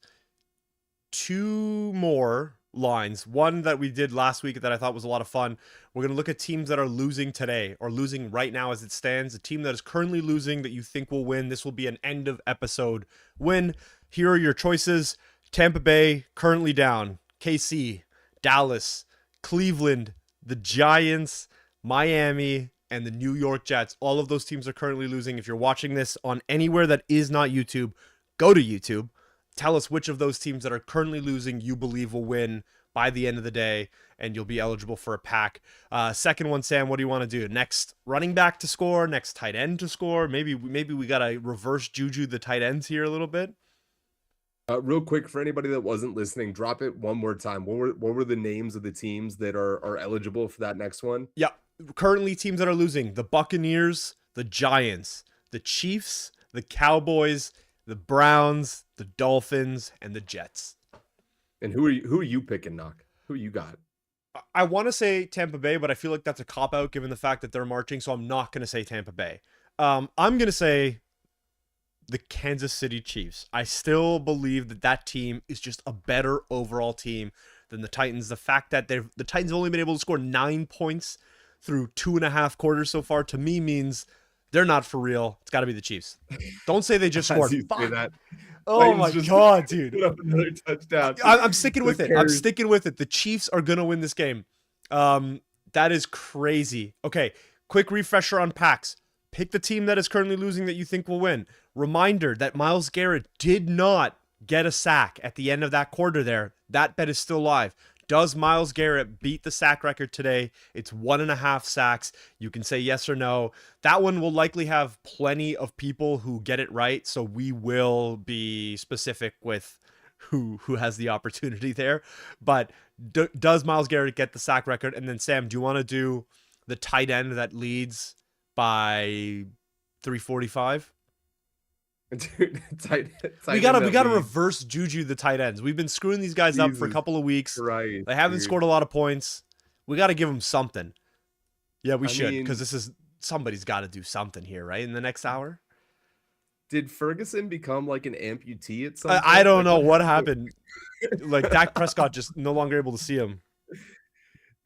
S1: 2 more lines. One that we did last week that I thought was a lot of fun. We're going to look at teams that are losing today or losing right now as it stands. A team that is currently losing that you think will win. This will be an end of episode win. Here are your choices. Tampa Bay currently down. KC, Dallas, Cleveland, the Giants, Miami, and the New York Jets. All of those teams are currently losing. If you're watching this on anywhere that is not YouTube, go to YouTube. Tell us which of those teams that are currently losing you believe will win by the end of the day, and you'll be eligible for a pack. Second one, Sam, what do you want to do? Next running back to score, next tight end to score. Maybe we got to reverse juju the tight ends here a little bit.
S2: Real quick, for anybody that wasn't listening, drop it one more time. What were the names of the teams that are eligible for that next one?
S1: Yeah, currently teams that are losing: the Buccaneers, the Giants, the Chiefs, the Cowboys, the Browns, the Dolphins, and the Jets.
S2: And who are you picking, Knock? Who you got?
S1: I want to say Tampa Bay, but I feel like that's a cop-out given the fact that they're marching, so I'm not going to say Tampa Bay. I'm going to say the Kansas City Chiefs. I still believe that team is just a better overall team than the Titans. The fact that the Titans have only been able to score 9 points through 2.5 quarters so far, to me means they're not for real. It's got to be the Chiefs. Don't say they just scored.
S2: That.
S1: Oh my God, dude.
S2: Put up another touchdown.
S1: I'm sticking with it. I'm sticking with it. The Chiefs are going to win this game. That is crazy. Okay, quick refresher on packs. Pick the team that is currently losing that you think will win. Reminder that Myles Garrett did not get a sack at the end of that quarter there. That bet is still live. Does Myles Garrett beat the sack record today? It's 1.5 sacks. You can say yes or no. That one will likely have plenty of people who get it right, so we will be specific with who has the opportunity there. But does Myles Garrett get the sack record? And then, Sam, do you want to do the tight end that leads by 345?
S2: Dude,
S1: we gotta reverse juju the tight ends. We've been screwing these guys up for a couple of weeks.
S2: Right,
S1: they haven't scored a lot of points. We got to give them something. Yeah, we should, because somebody's got to do something here, right? In the next hour.
S2: Did Ferguson become like an amputee at some point?
S1: I don't know what happened. like Dak Prescott just no longer able to see him.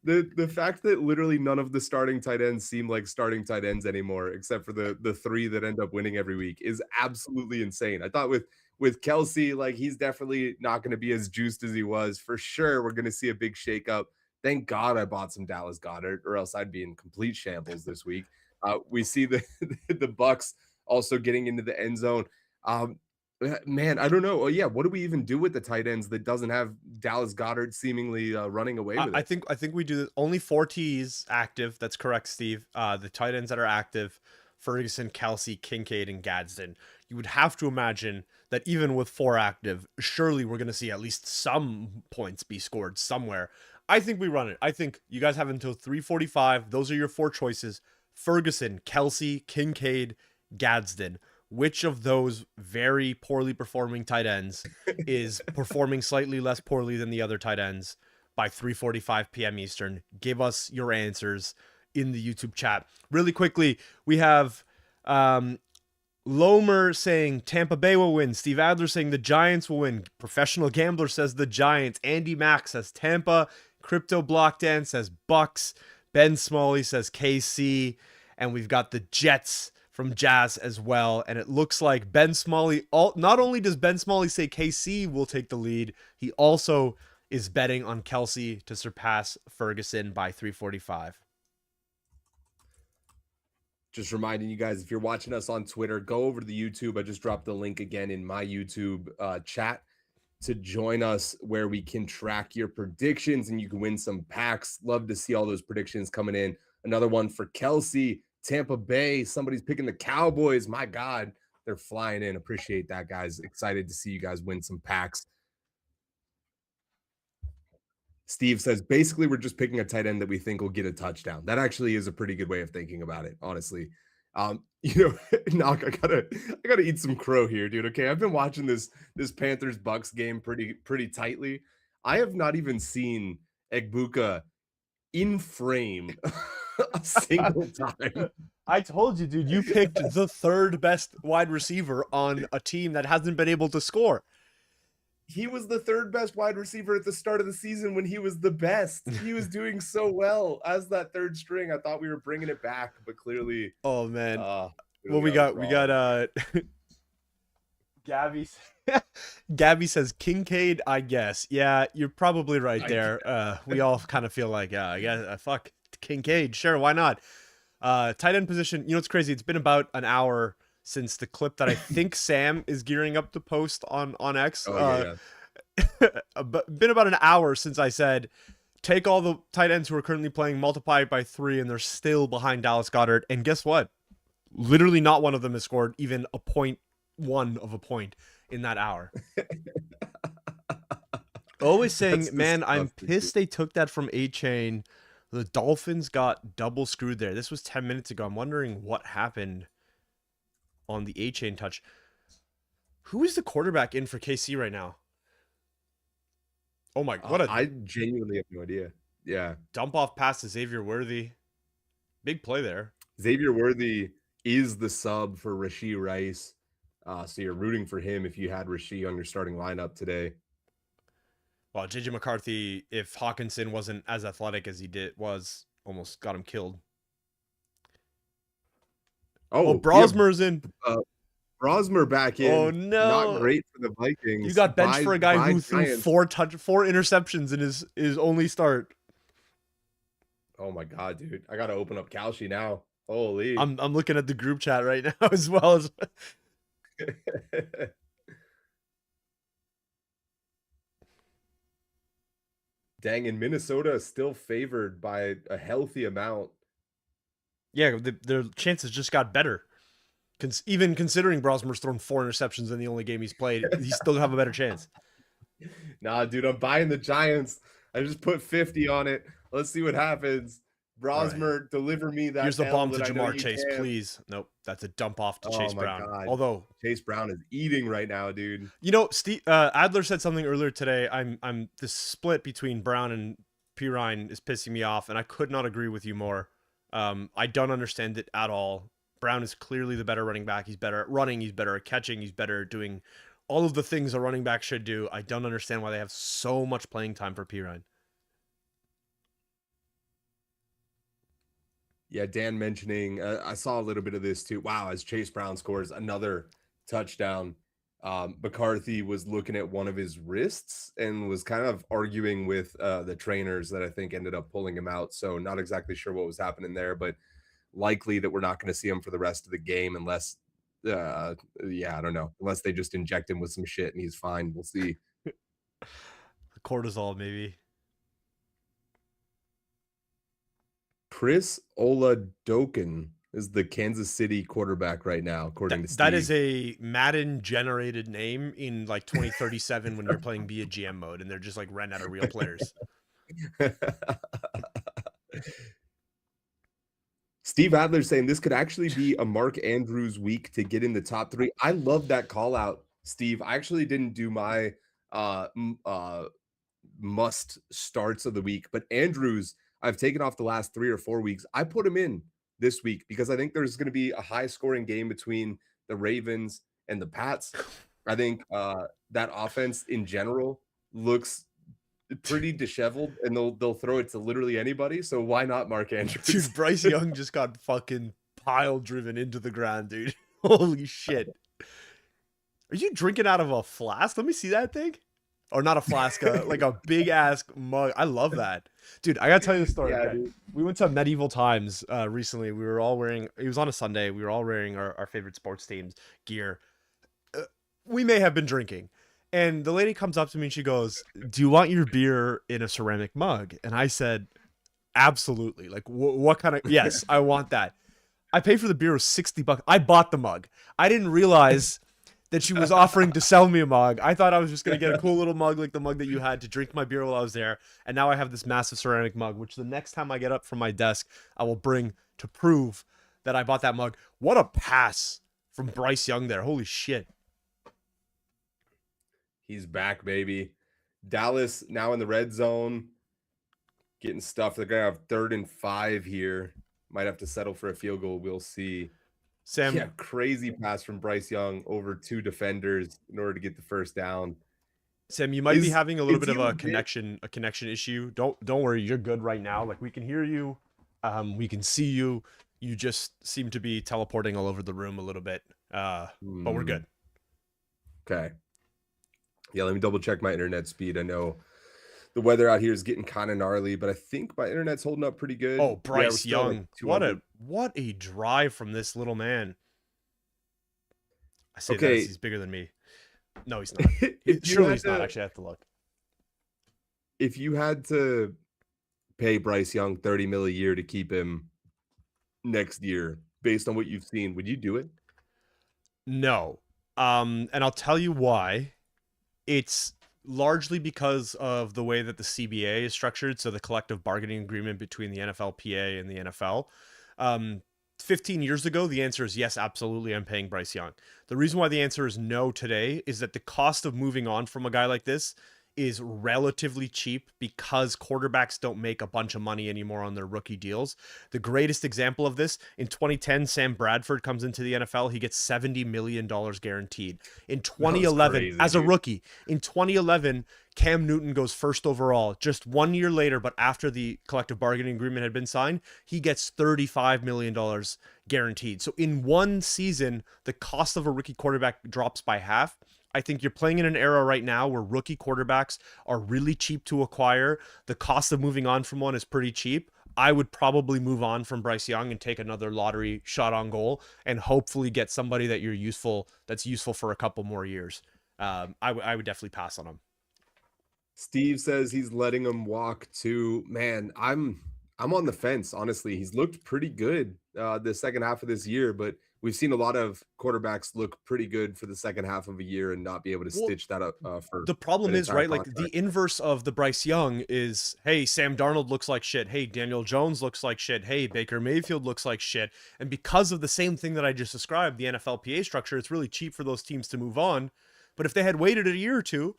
S2: The fact that literally none of the starting tight ends seem like starting tight ends anymore, except for the three that end up winning every week, is absolutely insane. I thought with Kelsey, like he's definitely not going to be as juiced as he was. For sure, we're going to see a big shakeup. Thank God I bought some Dallas Goedert, or else I'd be in complete shambles this week. We see the Bucks also getting into the end zone. Man, I don't know. Yeah, what do we even do with the tight ends that doesn't have Dallas Goedert seemingly running away with it?
S1: I think we do this. Only 4 T's active. That's correct, Steve. The tight ends that are active: Ferguson, Kelsey, Kincaid, and Gadsden. You would have to imagine that even with 4 active, surely we're going to see at least some points be scored somewhere. I think we run it. I think you guys have until 3:45. Those are your 4 choices: Ferguson, Kelsey, Kincaid, Gadsden. Which of those very poorly performing tight ends is performing slightly less poorly than the other tight ends by 3:45 p.m. Eastern? Give us your answers in the YouTube chat. Really quickly, we have Lomer saying Tampa Bay will win. Steve Adler saying the Giants will win. Professional Gambler says the Giants. Andy Mack says Tampa. Crypto Block Dan says Bucks. Ben Smalley says KC. And we've got the Jets from Jazz as well. And it looks like Ben Smalley, not only does Ben Smalley say KC will take the lead, he also is betting on Kelsey to surpass Ferguson by 3:45.
S2: Just reminding you guys, if you're watching us on Twitter, go over to the YouTube. I just dropped the link again in my YouTube chat to join us, where we can track your predictions and you can win some packs. Love to see all those predictions coming in. Another one for Kelsey. Tampa Bay, somebody's picking the Cowboys. My God, they're flying in. Appreciate that, guys. Excited to see you guys win some packs. Steve says, basically, we're just picking a tight end that we think will get a touchdown. That actually is a pretty good way of thinking about it, honestly. Knock, I gotta eat some crow here, dude. Okay, I've been watching this Panthers Bucks game pretty tightly. I have not even seen Egbuka in frame a single time.
S1: I told you, dude, you picked the 3rd best wide receiver on a team that hasn't been able to score.
S2: He was the 3rd best wide receiver at the start of the season when he was the best. He was doing so well as that 3rd string. I thought we were bringing it back, but clearly.
S1: Oh man. Well, we got Gabby. Gabby says Kincaid, I guess. Yeah, you're probably right there. We all kind of feel like, yeah, I guess, fuck Kincaid. Sure, why not? Tight end position. You know, it's crazy. It's been about an hour since the clip that I think Sam is gearing up to post on X. But been about an hour since I said, take all the tight ends who are currently playing, multiply it by 3, and they're still behind Dallas Goedert. And guess what? Literally not one of them has scored even a 0.1 of a point in that hour. Always saying, man, I'm pissed they took that from A-Chain. The Dolphins got double screwed there. This was 10 minutes ago. I'm wondering what happened on the A-Chain touch. Who is the quarterback in for KC right now? Oh my, what
S2: I genuinely have no idea. Yeah.
S1: Dump off pass to Xavier Worthy. Big play there.
S2: Xavier Worthy is the sub for Rashee Rice. So you're rooting for him if you had Rashee on your starting lineup today.
S1: Well, JJ McCarthy, if Hawkinson wasn't as athletic as he almost got him killed. Oh, Brosmer's in.
S2: Brosmer back in.
S1: Oh no,
S2: not great for the Vikings.
S1: You got benched for a guy who threw 4 interceptions in his only start.
S2: Oh my God, dude! I gotta open up Kalshi now. Holy!
S1: I'm looking at the group chat right now as well as.
S2: Dang, and Minnesota is still favored by a healthy amount.
S1: Yeah, their chances just got better. Even considering Brosmer's thrown 4 interceptions in the only game he's played, he still have a better chance.
S2: Nah, dude, I'm buying the Giants. I just put 50 on it. Let's see what happens. Brosmer, right. Deliver me that.
S1: Here's the bomb to Jamar Chase, please. Nope, that's a dump off to Chase Brown.
S2: God.
S1: Although
S2: Chase Brown is eating right now, dude.
S1: You know, Steve Adler said something earlier today. I'm this split between Brown and Pirine is pissing me off, and I could not agree with you more. I don't understand it at all. Brown is clearly the better running back. He's better at running. He's better at catching. He's better at doing all of the things a running back should do. I don't understand why they have so much playing time for Pirine.
S2: Yeah, Dan mentioning, I saw a little bit of this too. Wow, as Chase Brown scores another touchdown, McCarthy was looking at one of his wrists and was kind of arguing with the trainers that I think ended up pulling him out. So not exactly sure what was happening there, but likely that we're not going to see him for the rest of the game unless, I don't know, unless they just inject him with some shit and he's fine. We'll see.
S1: Cortisol, maybe.
S2: Chris Oladokin is the Kansas City quarterback right now, according to Steve.
S1: That is a Madden generated name in like 2037 when you're playing be a GM mode and they're just like ran out of real players.
S2: Steve Adler saying this could actually be a Mark Andrews week to get in the top 3. I love that call out, Steve. I actually didn't do my must starts of the week, but Andrews, I've taken off the last 3 or 4 weeks. I put him in this week because I think there's going to be a high scoring game between the Ravens and the Pats. I think that offense in general looks pretty disheveled, and they'll throw it to literally anybody. So why not Mark Andrews?
S1: Dude, Bryce Young just got fucking pile driven into the ground, dude. Holy shit. Are you drinking out of a flask? Let me see that thing. Or not a flask, like a big ass mug. I love that. Dude, I gotta tell you the story.
S2: Yeah,
S1: okay. We went to Medieval Times recently. We were all wearing, it was on a Sunday. We were all wearing our favorite sports teams gear. We may have been drinking. And the lady comes up to me and she goes, "Do you want your beer in a ceramic mug?" And I said, absolutely. Like, what kind of, yes, I want that. I paid for the beer, was $60. I bought the mug. I didn't realize that she was offering to sell me a mug. I thought I was just going to get a cool little mug like the mug that you had to drink my beer while I was there. And now I have this massive ceramic mug, which the next time I get up from my desk, I will bring to prove that I bought that mug. What a pass from Bryce Young there. Holy shit.
S2: He's back, baby. Dallas now in the red zone, getting stuff. They're going to have 3rd and 5 here. Might have to settle for a field goal. We'll see.
S1: Sam,
S2: yeah, crazy pass from Bryce Young over 2 defenders in order to get the first down.
S1: Sam, you might be having a little bit of a connection issue. Don't worry, you're good right now. Like, we can hear you, we can see you. You just seem to be teleporting all over the room a little bit, but we're good.
S2: Okay. Yeah, let me double check my internet speed. I know the weather out here is getting kind of gnarly, but I think my internet's holding up pretty good.
S1: Oh, Bryce Young.
S2: Like
S1: what a drive from this little man. I say that as he's bigger than me. No, he's not. Surely he's not. Actually, I have to look.
S2: If you had to pay Bryce Young $30 million a year to keep him next year, based on what you've seen, would you do it?
S1: No. And I'll tell you why. It's largely because of the way that the CBA is structured, so the collective bargaining agreement between the NFLPA and the NFL. 15 years ago, the answer is yes, absolutely, I'm paying Bryce Young. The reason why the answer is no today is that the cost of moving on from a guy like this is relatively cheap because quarterbacks don't make a bunch of money anymore on their rookie deals. The greatest example of this, in 2010, Sam Bradford comes into the NFL. He gets $70 million guaranteed. In 2011,
S2: crazy,
S1: as a rookie, in 2011, Cam Newton goes 1st overall. Just 1 year later, but after the collective bargaining agreement had been signed, he gets $35 million guaranteed. So in one season, the cost of a rookie quarterback drops by half. I think you're playing in an era right now where rookie quarterbacks are really cheap to acquire. The cost of moving on from one is pretty cheap. I would probably move on from Bryce Young and take another lottery shot on goal and hopefully get somebody that's useful for a couple more years. I would definitely pass on him.
S2: Steve says he's letting him walk too. Man, I'm on the fence, honestly. He's looked pretty good the second half of this year, but we've seen a lot of quarterbacks look pretty good for the second half of a year and not be able to stitch that up for
S1: the problem is, right,
S2: contract.
S1: like the inverse of the Bryce Young is, hey, Sam Darnold looks like shit. Hey, Daniel Jones looks like shit. Hey, Baker Mayfield looks like shit. And because of the same thing that I just described, the NFLPA structure, it's really cheap for those teams to move on. But if they had waited a year or two,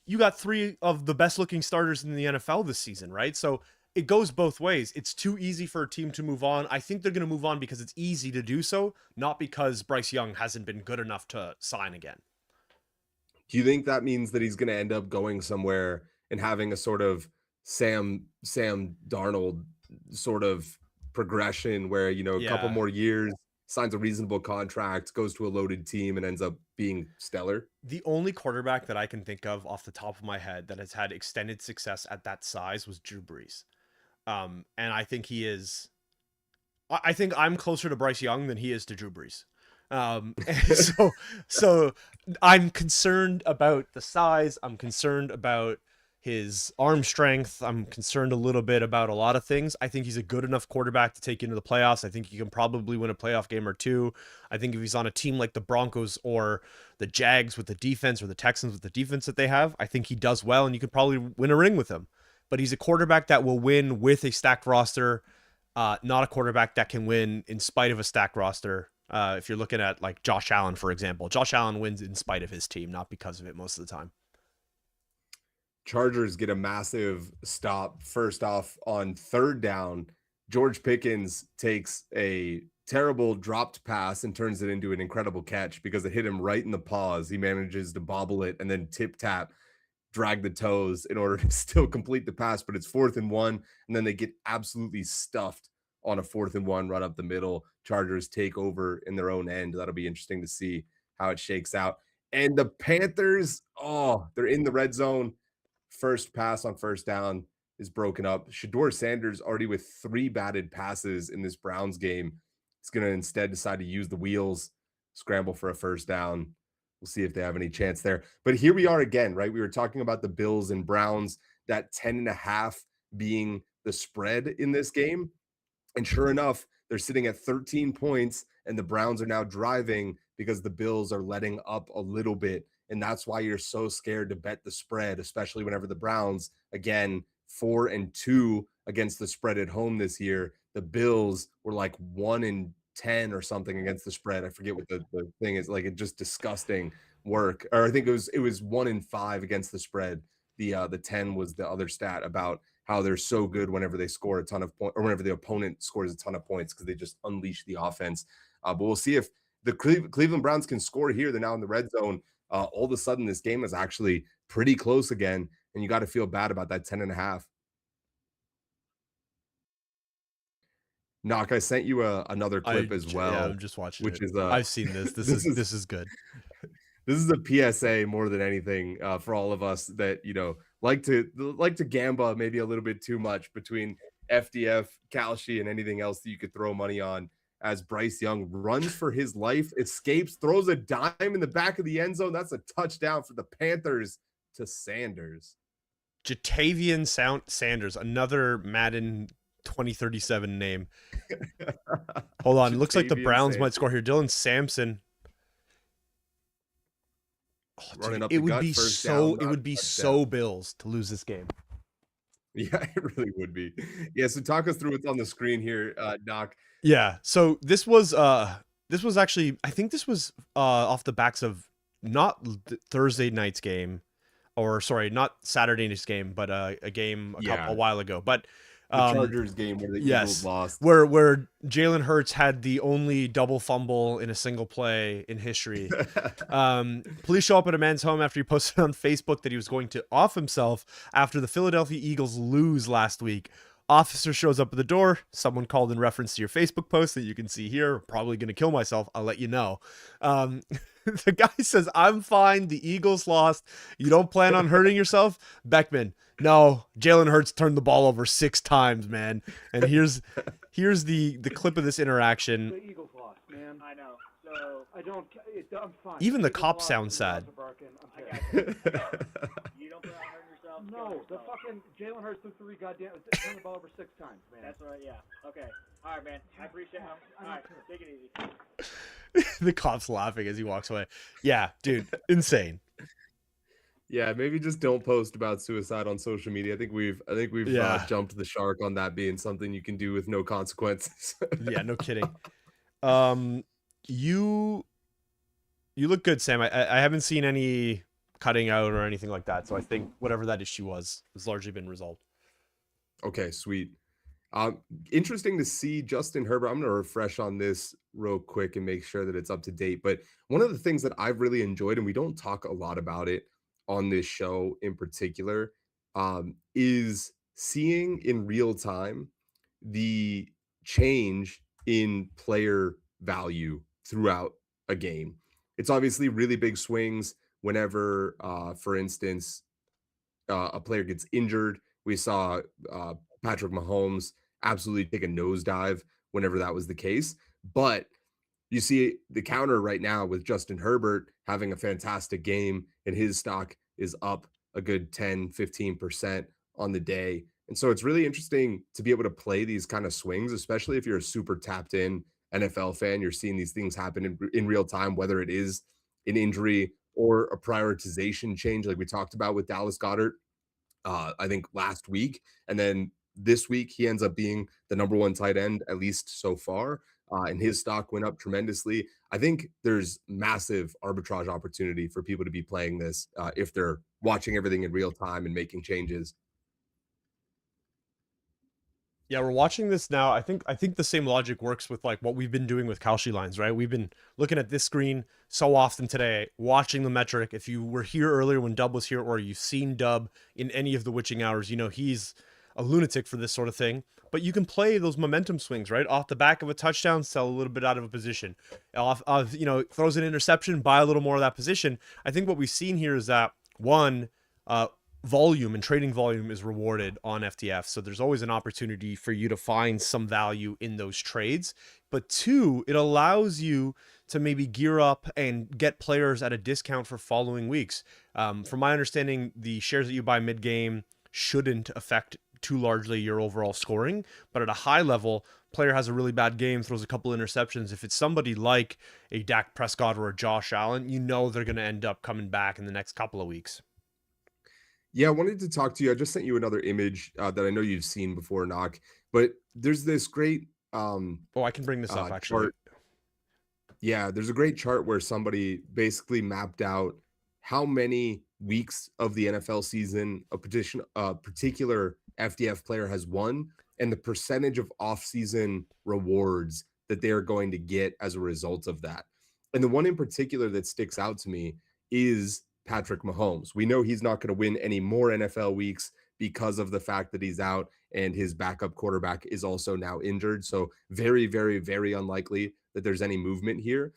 S1: you got 3 of the best looking starters in the NFL this season, right? So it goes both ways. It's too easy for a team to move on. I think they're going to move on because it's easy to do so, not because Bryce Young hasn't been good enough to sign again.
S2: Do you think that means that he's going to end up going somewhere and having a sort of Sam Darnold sort of progression where, you know, a couple
S1: Yeah.
S2: more years, signs a reasonable contract, goes to a loaded team and ends up being stellar?
S1: The only quarterback that I can think of off the top of my head that has had extended success at that size was Drew Brees. And I think he is. I think I'm closer to Bryce Young than he is to Drew Brees. So I'm concerned about the size. I'm concerned about his arm strength. I'm concerned a little bit about a lot of things. I think he's a good enough quarterback to take you into the playoffs. I think he can probably win a playoff game or two. I think if he's on a team like the Broncos or the Jags with the defense or the Texans with the defense that they have, I think he does well and you could probably win a ring with him. But he's a quarterback that will win with a stacked roster, not a quarterback that can win in spite of a stacked roster. If you're looking at like Josh Allen, for example, Josh Allen wins in spite of his team, not because of it most of the time.
S2: Chargers get a massive stop first off on third down. George Pickens takes a terrible dropped pass and turns it into an incredible catch because it hit him right in the paws. He manages to bobble it and then tip tap, drag the toes in order to still complete the pass, but it's 4th and 1, and then they get absolutely stuffed on a 4th and 1 right up the middle. Chargers take over in their own end. That'll be interesting to see how it shakes out. And the Panthers, they're in the red zone. First pass on first down is broken up. Shedeur Sanders already with 3 batted passes in this Browns game. He's going to instead decide to use the wheels, scramble for a first down. We'll see if they have any chance there. But here we are again, right? We were talking about the Bills and Browns, that 10.5 being the spread in this game. And sure enough, they're sitting at 13 points, and the Browns are now driving because the Bills are letting up a little bit. And that's why you're so scared to bet the spread, especially whenever the Browns, again, 4-2 against the spread at home this year. The Bills were like 1-10 or something against the spread. I forget what the thing is. Like, it just disgusting work. Or I think it was 1-5 against the spread. The 10 was the other stat about how they're so good whenever they score a ton of points, or whenever the opponent scores a ton of points, because they just unleash the offense. But we'll see if the Cleveland Browns can score here. They're now in the red zone. All of a sudden, this game is actually pretty close again, and you got to feel bad about that 10.5. Knock, I sent you another clip as well.
S1: Yeah, I'm just watching
S2: which
S1: it.
S2: is
S1: I've seen this. This is good.
S2: This is a PSA more than anything for all of us that, you know, like to gamble maybe a little bit too much between FDF, Kalshi, and anything else that you could throw money on. As Bryce Young runs for his life, escapes, throws a dime in the back of the end zone. That's a touchdown for the Panthers to Sanders.
S1: Jatavian Sanders, another Madden 2037 name. Hold on. Looks like the Browns might score here. Dylan Sampson. Oh, dude, it would be so Bills to lose this game.
S2: Yeah, it really would be. Yeah, so talk us through what's on the screen here, Doc.
S1: Yeah, so this was actually, I think this was off the backs of not Thursday night's game, or sorry, not Saturday night's game, but a game a while ago. But
S2: the Chargers game where the Eagles lost,
S1: where Jalen Hurts had the only double fumble in a single play in history. Police show up at a man's home after he posted on Facebook that he was going to off himself after the Philadelphia Eagles lose last week. Officer shows up at the door. Someone called in reference to your Facebook post that you can see here. Probably going to kill myself. I'll let you know. The guy says, "I'm fine. The Eagles lost. You don't plan on hurting yourself?" Beckman, no. Jalen Hurts turned the ball over 6 times, man. And here's the clip of this interaction.
S3: The Eagles lost, man. I know. So I don't. I'm fine.
S1: Even the cops sound sad.
S3: You don't plan on hurting yourself? No, the fucking Jalen Hurts threw 3 goddamn turned the ball over 6 times, man. That's right. Yeah. Okay. All right, man. I appreciate it. All right, take it easy.
S1: The cop's laughing as he walks away. Yeah, dude, insane.
S2: Yeah, maybe just don't post about suicide on social media. I think we've jumped the shark on that being something you can do with no consequences.
S1: Yeah, no kidding. You look good, Sam. I haven't seen any cutting out or anything like that, so I think whatever that issue was has largely been resolved.
S2: Okay, sweet. Interesting to see Justin Herbert. I'm going to refresh on this real quick and make sure that it's up to date. But one of the things that I've really enjoyed, and we don't talk a lot about it on this show in particular, is seeing in real time the change in player value throughout a game. It's obviously really big swings whenever, for instance, a player gets injured. We saw Patrick Mahomes absolutely take a nosedive whenever that was the case. But you see the counter right now with Justin Herbert having a fantastic game, and his stock is up a good 10-15% on the day. And so it's really interesting to be able to play these kind of swings, especially if you're a super tapped in NFL fan. You're seeing these things happen in real time, whether it is an injury or a prioritization change, like we talked about with Dallas Goedert, I think last week. And then this week, he ends up being the number one tight end, at least so far. And his stock went up tremendously. I think there's massive arbitrage opportunity for people to be playing this if they're watching everything in real time and making changes.
S1: Yeah, we're watching this now. I think the same logic works with like what we've been doing with Kalshi lines, right? We've been looking at this screen so often today, watching the metric. If you were here earlier when Dub was here, or you've seen Dub in any of the witching hours, you know he's a lunatic for this sort of thing. But you can play those momentum swings, right? Off the back of a touchdown, sell a little bit out of a position. Off of, throws an interception, buy a little more of that position. I think what we've seen here is that one, volume and trading volume is rewarded on FTF. So there's always an opportunity for you to find some value in those trades. But two, it allows you to maybe gear up and get players at a discount for following weeks. From my understanding, the shares that you buy mid-game shouldn't affect too largely your overall scoring. But at a high level, player has a really bad game, throws a couple interceptions. If it's somebody like a Dak Prescott or a Josh Allen, you know they're going to end up coming back in the next couple of weeks.
S2: Yeah, I wanted to talk to you. I just sent you another image that I know you've seen before, Knock, but there's this great
S1: I can bring this up actually.
S2: chart. Yeah, there's a great chart where somebody basically mapped out how many weeks of the NFL season a particular FDF player has won and the percentage of off-season rewards that they are going to get as a result of that. And the one in particular that sticks out to me is Patrick Mahomes. We know he's not going to win any more NFL weeks because of the fact that he's out and his backup quarterback is also now injured. So very, very, very unlikely that there's any movement here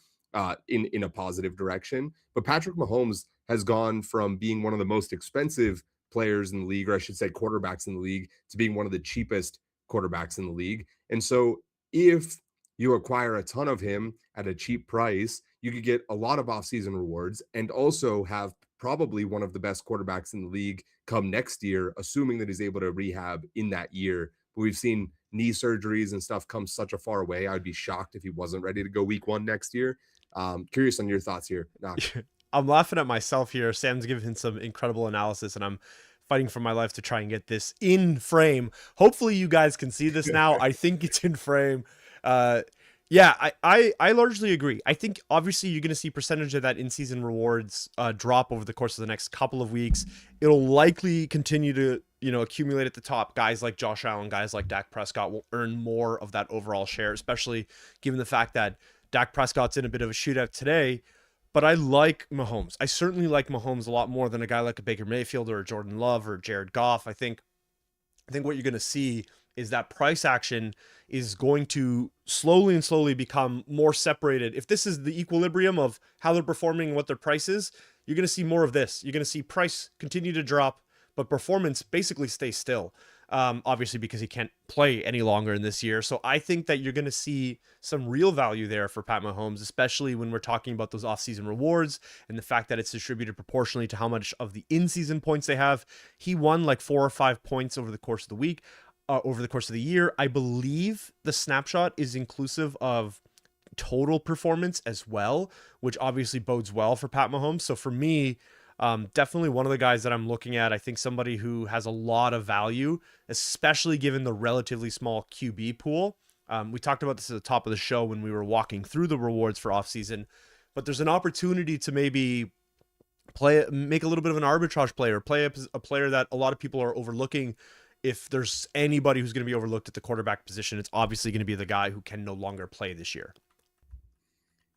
S2: in a positive direction. But Patrick Mahomes has gone from being one of the most expensive players in the league, or I should say quarterbacks in the league, to being one of the cheapest quarterbacks in the league. And so if you acquire a ton of him at a cheap price, you could get a lot of offseason rewards and also have probably one of the best quarterbacks in the league come next year, assuming that he's able to rehab in that year. But we've seen knee surgeries and stuff come such a far way. I'd be shocked if he wasn't ready to go week one next year. Curious on your thoughts here. Nah.
S1: I'm laughing at myself here. Sam's giving some incredible analysis, and I'm fighting for my life to try and get this in frame. Hopefully you guys can see this now. I think it's in frame. Yeah, I largely agree. I think obviously you're going to see percentage of that in-season rewards drop over the course of the next couple of weeks. It'll likely continue to, accumulate at the top. Guys like Josh Allen, guys like Dak Prescott will earn more of that overall share, especially given the fact that Dak Prescott's in a bit of a shootout today. But I like Mahomes. I certainly like Mahomes a lot more than a guy like a Baker Mayfield or a Jordan Love or Jared Goff. I think what you're going to see is that price action is going to slowly become more separated. If this is the equilibrium of how they're performing and what their price is, you're going to see more of this. You're going to see price continue to drop, but performance basically stay still. Obviously because he can't play any longer in this year. So I think that you're going to see some real value there for Pat Mahomes, especially when we're talking about those off-season rewards and the fact that it's distributed proportionally to how much of the in-season points they have. He won like 4 or 5 points over the course of the week, over the course of the year. I believe the snapshot is inclusive of total performance as well, which obviously bodes well for Pat Mahomes. So for me, definitely one of the guys that I'm looking at. I think somebody who has a lot of value, especially given the relatively small QB pool. We talked about this at the top of the show when we were walking through the rewards for offseason, but there's an opportunity to maybe make a little bit of an arbitrage player, play a player that a lot of people are overlooking if there's anybody who's going to be overlooked at the quarterback position, it's obviously going to be the guy who can no longer play this year.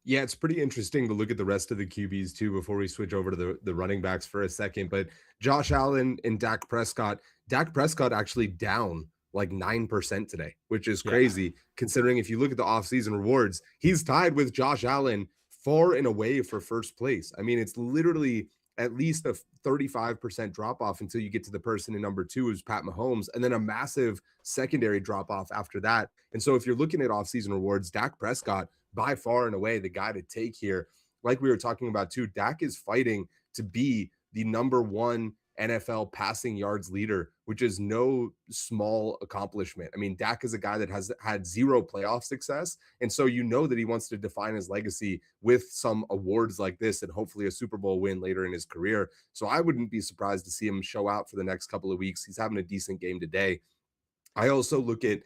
S2: Yeah, it's pretty interesting to look at the rest of the QBs too before we switch over to the running backs for a second. But Josh Allen and Dak Prescott actually down like 9% today, which is crazy considering if you look at the offseason rewards, he's tied with Josh Allen far and away for first place. I mean, it's literally at least a 35% drop off until you get to the person in number 2, who's Pat Mahomes, and then a massive secondary drop off after that. And so if you're looking at offseason rewards, Dak Prescott, by far and away, the guy to take here. Like we were talking about too, Dak is fighting to be the number 1 NFL passing yards leader, which is no small accomplishment. I mean, Dak is a guy that has had 0 playoff success. And so you know that he wants to define his legacy with some awards like this and hopefully a Super Bowl win later in his career. So I wouldn't be surprised to see him show out for the next couple of weeks. He's having a decent game today. I also look at,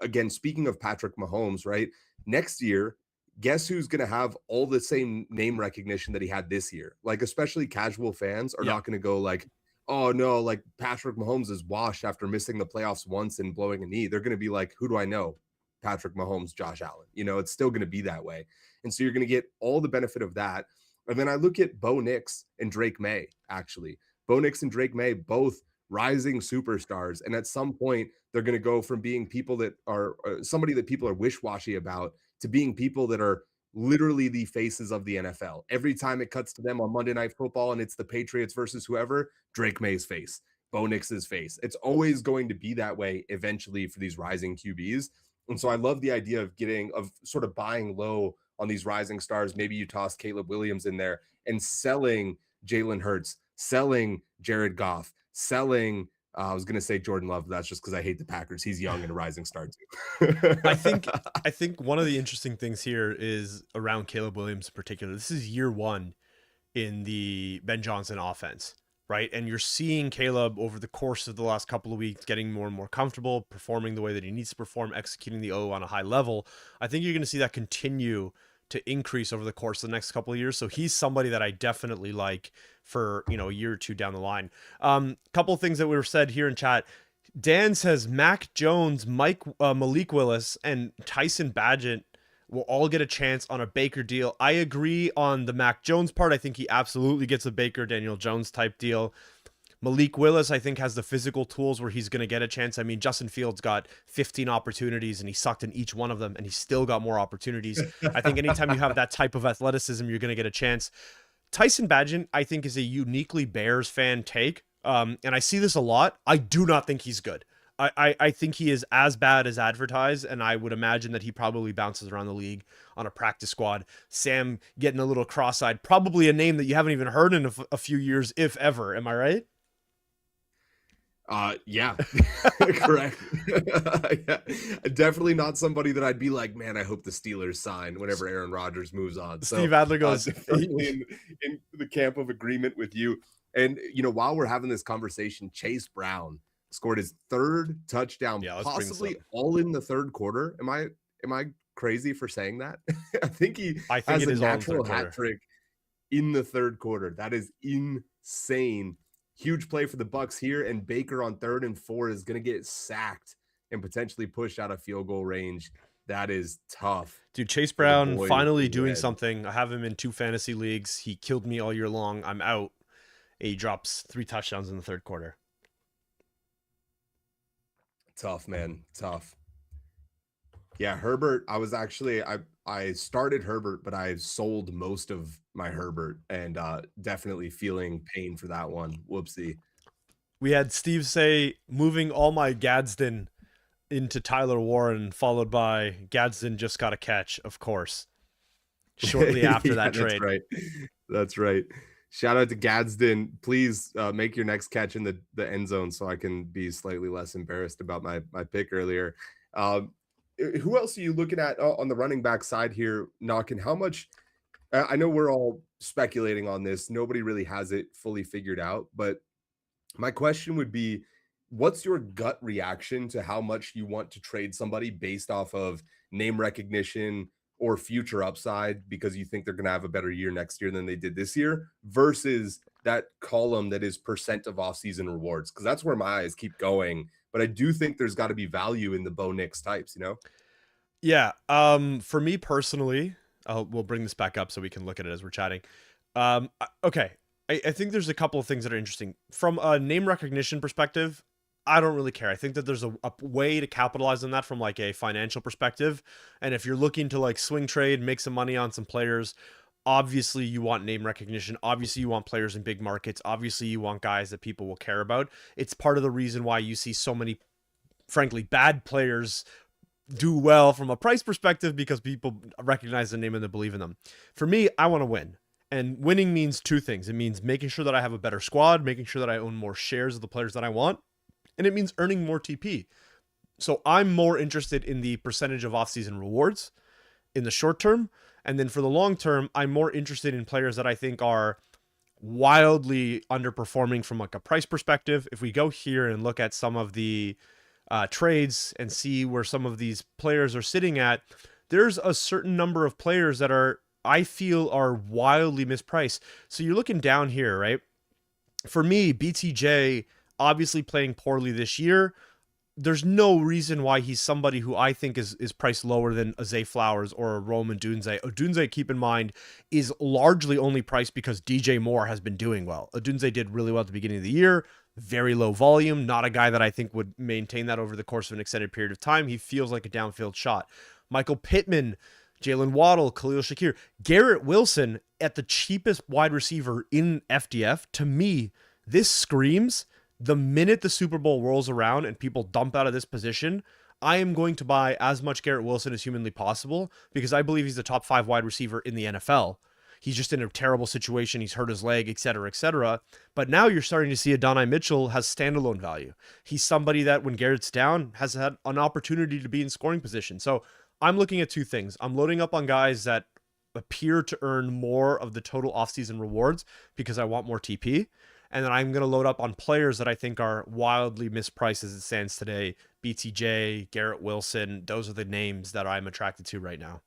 S2: again, speaking of Patrick Mahomes, right? Next year, guess who's going to have all the same name recognition that he had this year? Like, especially casual fans are not going to go like, oh no, like Patrick Mahomes is washed after missing the playoffs once and blowing a knee. They're going to be like, who do I know? Patrick Mahomes, Josh Allen. It's still going to be that way. And so you're going to get all the benefit of that. And then I look at Bo Nix and Drake May, actually. Bo Nix and Drake May, both rising superstars. And at some point, they're going to go from being people that are somebody that people are wish-washy about to being people that are literally the faces of the NFL. Every time it cuts to them on Monday Night Football and it's the Patriots versus whoever, Drake May's face, Bo Nix's face. It's always going to be that way eventually for these rising QBs. And so I love the idea of sort of buying low on these rising stars. Maybe you toss Caleb Williams in there and selling Jalen Hurts, selling Jared Goff, selling I was going to say Jordan Love, but that's just because I hate the Packers. He's young and a rising star too.
S1: I think one of the interesting things here is around Caleb Williams in particular. This is year 1 in the Ben Johnson offense, right? And you're seeing Caleb over the course of the last couple of weeks getting more and more comfortable, performing the way that he needs to perform, executing the O on a high level. I think you're going to see that continue to increase over the course of the next couple of years. So he's somebody that I definitely like for, a year or two down the line. Couple of things that were said here in chat. Dan says Mac Jones, Malik Willis, and Tyson Bagent will all get a chance on a Baker deal. I agree on the Mac Jones part. I think he absolutely gets a Baker, Daniel Jones type deal. Malik Willis, I think, has the physical tools where he's going to get a chance. I mean, Justin Fields got 15 opportunities and he sucked in each one of them, and he still got more opportunities. I think anytime you have that type of athleticism, you're going to get a chance. Tyson Bagent, I think, is a uniquely Bears fan take, and I see this a lot. I do not think he's good. I think he is as bad as advertised, and I would imagine that he probably bounces around the league on a practice squad. Sam getting a little cross-eyed, probably a name that you haven't even heard in a few years, if ever. Am I right?
S2: Yeah, correct. Yeah. Definitely not somebody that I'd be like, man, I hope the Steelers sign whenever Aaron Rodgers moves on. So,
S1: Steve Adler goes
S2: in the camp of agreement with you. And, while we're having this conversation, Chase Brown scored his 3rd touchdown, possibly all in the 3rd quarter. Am I crazy for saying that? I think has a natural hat trick in the 3rd quarter. That is insane. Huge play for the Bucs here, and Baker on 3rd and 4 is going to get sacked and potentially pushed out of field goal range. That is tough.
S1: Dude, Chase Brown finally doing something. I have him in 2 fantasy leagues. He killed me all year long. I'm out. He drops 3 touchdowns in the 3rd quarter.
S2: Tough, man. Tough. Yeah, Herbert, I started Herbert, but I sold most of my Herbert, and definitely feeling pain for that one. Whoopsie.
S1: We had Steve say, moving all my Gadsden into Tyler Warren, followed by Gadsden just got a catch, of course, shortly after that trade.
S2: That's right. Shout out to Gadsden. Please make your next catch in the end zone so I can be slightly less embarrassed about my pick earlier. Who else are you looking at on the running back side here, Knockin? How much? I know we're all speculating on this. Nobody really has it fully figured out. But my question would be, what's your gut reaction to how much you want to trade somebody based off of name recognition or future upside because you think they're going to have a better year next year than they did this year versus that column that is percent of off-season rewards, because that's where my eyes keep going. But I do think there's got to be value in the Bo Nix types, you know?
S1: Yeah. For me personally, we'll bring this back up so we can look at it as we're chatting. Okay. I think there's a couple of things that are interesting. From a name recognition perspective, I don't really care. I think that there's a way to capitalize on that from like a financial perspective. And if you're looking to like swing trade, make some money on some players, obviously you want name recognition. Obviously you want players in big markets. Obviously you want guys that people will care about. It's part of the reason why you see so many, frankly, bad players do well from a price perspective, because people recognize the name and they believe in them. For me, I want to win. And winning means two things. It means making sure that I have a better squad, making sure that I own more shares of the players that I want, and it means earning more TP. So I'm more interested in the percentage of offseason rewards in the short term. And then for the long term, I'm more interested in players that I think are wildly underperforming from like a price perspective. If we go here and look at some of the trades and see where some of these players are sitting at, there's a certain number of players that I feel are wildly mispriced. So you're looking down here, right? For me, BTJ obviously playing poorly this year. There's no reason why he's somebody who I think is priced lower than a Zay Flowers or a Roman Odunze. Odunze, keep in mind, is largely only priced because DJ Moore has been doing well. Odunze did really well at the beginning of the year. Very low volume. Not a guy that I think would maintain that over the course of an extended period of time. He feels like a downfield shot. Michael Pittman, Jalen Waddle, Khalil Shakir, Garrett Wilson at the cheapest wide receiver in FDF. To me, this screams the minute the Super Bowl rolls around and people dump out of this position, I am going to buy as much Garrett Wilson as humanly possible, because I believe he's the top 5 wide receiver in the NFL. He's just in a terrible situation. He's hurt his leg, et cetera, et cetera. But now you're starting to see Adonai Mitchell has standalone value. He's somebody that when Garrett's down has had an opportunity to be in scoring position. So I'm looking at two things. I'm loading up on guys that appear to earn more of the total offseason rewards because I want more TP. And then I'm going to load up on players that I think are wildly mispriced as it stands today. BTJ, Garrett Wilson, those are the names that I'm attracted to right now.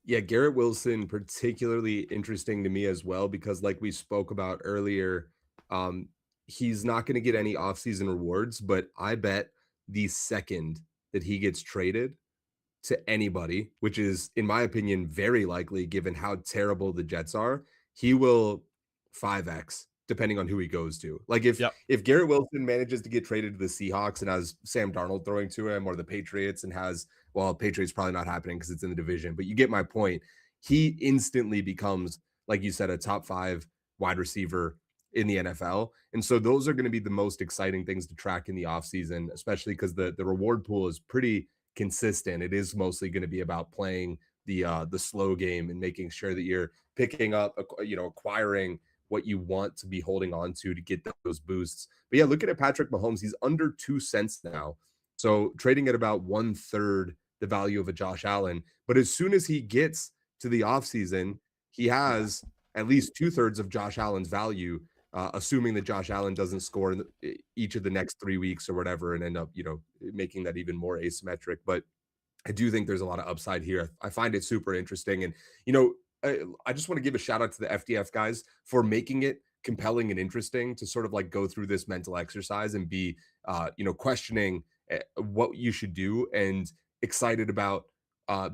S2: Yeah, Garrett Wilson, particularly interesting to me as well, because like we spoke about earlier, he's not going to get any offseason rewards, but I bet the second that he gets traded to anybody, which is, in my opinion, very likely given how terrible the Jets are, he will 5x depending on who he goes to. Like if Garrett Wilson manages to get traded to the Seahawks and has Sam Darnold throwing to him, or the Patriots and has, well, Patriots probably not happening because it's in the division, but you get my point. He instantly becomes, like you said, a top 5 wide receiver in the NFL. And so those are going to be the most exciting things to track in the offseason, especially because the reward pool is pretty consistent. It is mostly going to be about playing the slow game and making sure that you're picking up, acquiring what you want to be holding on to get those boosts. But yeah, looking at Patrick Mahomes, he's under 2 cents now. So trading at about 1/3 the value of a Josh Allen. But as soon as he gets to the offseason, he has at least 2/3 of Josh Allen's value, assuming that Josh Allen doesn't score in each of the next 3 weeks or whatever, and end up, making that even more asymmetric. But I do think there's a lot of upside here. I find it super interesting. And, I just want to give a shout out to the FDF guys for making it compelling and interesting to sort of like go through this mental exercise and be, questioning what you should do, and excited about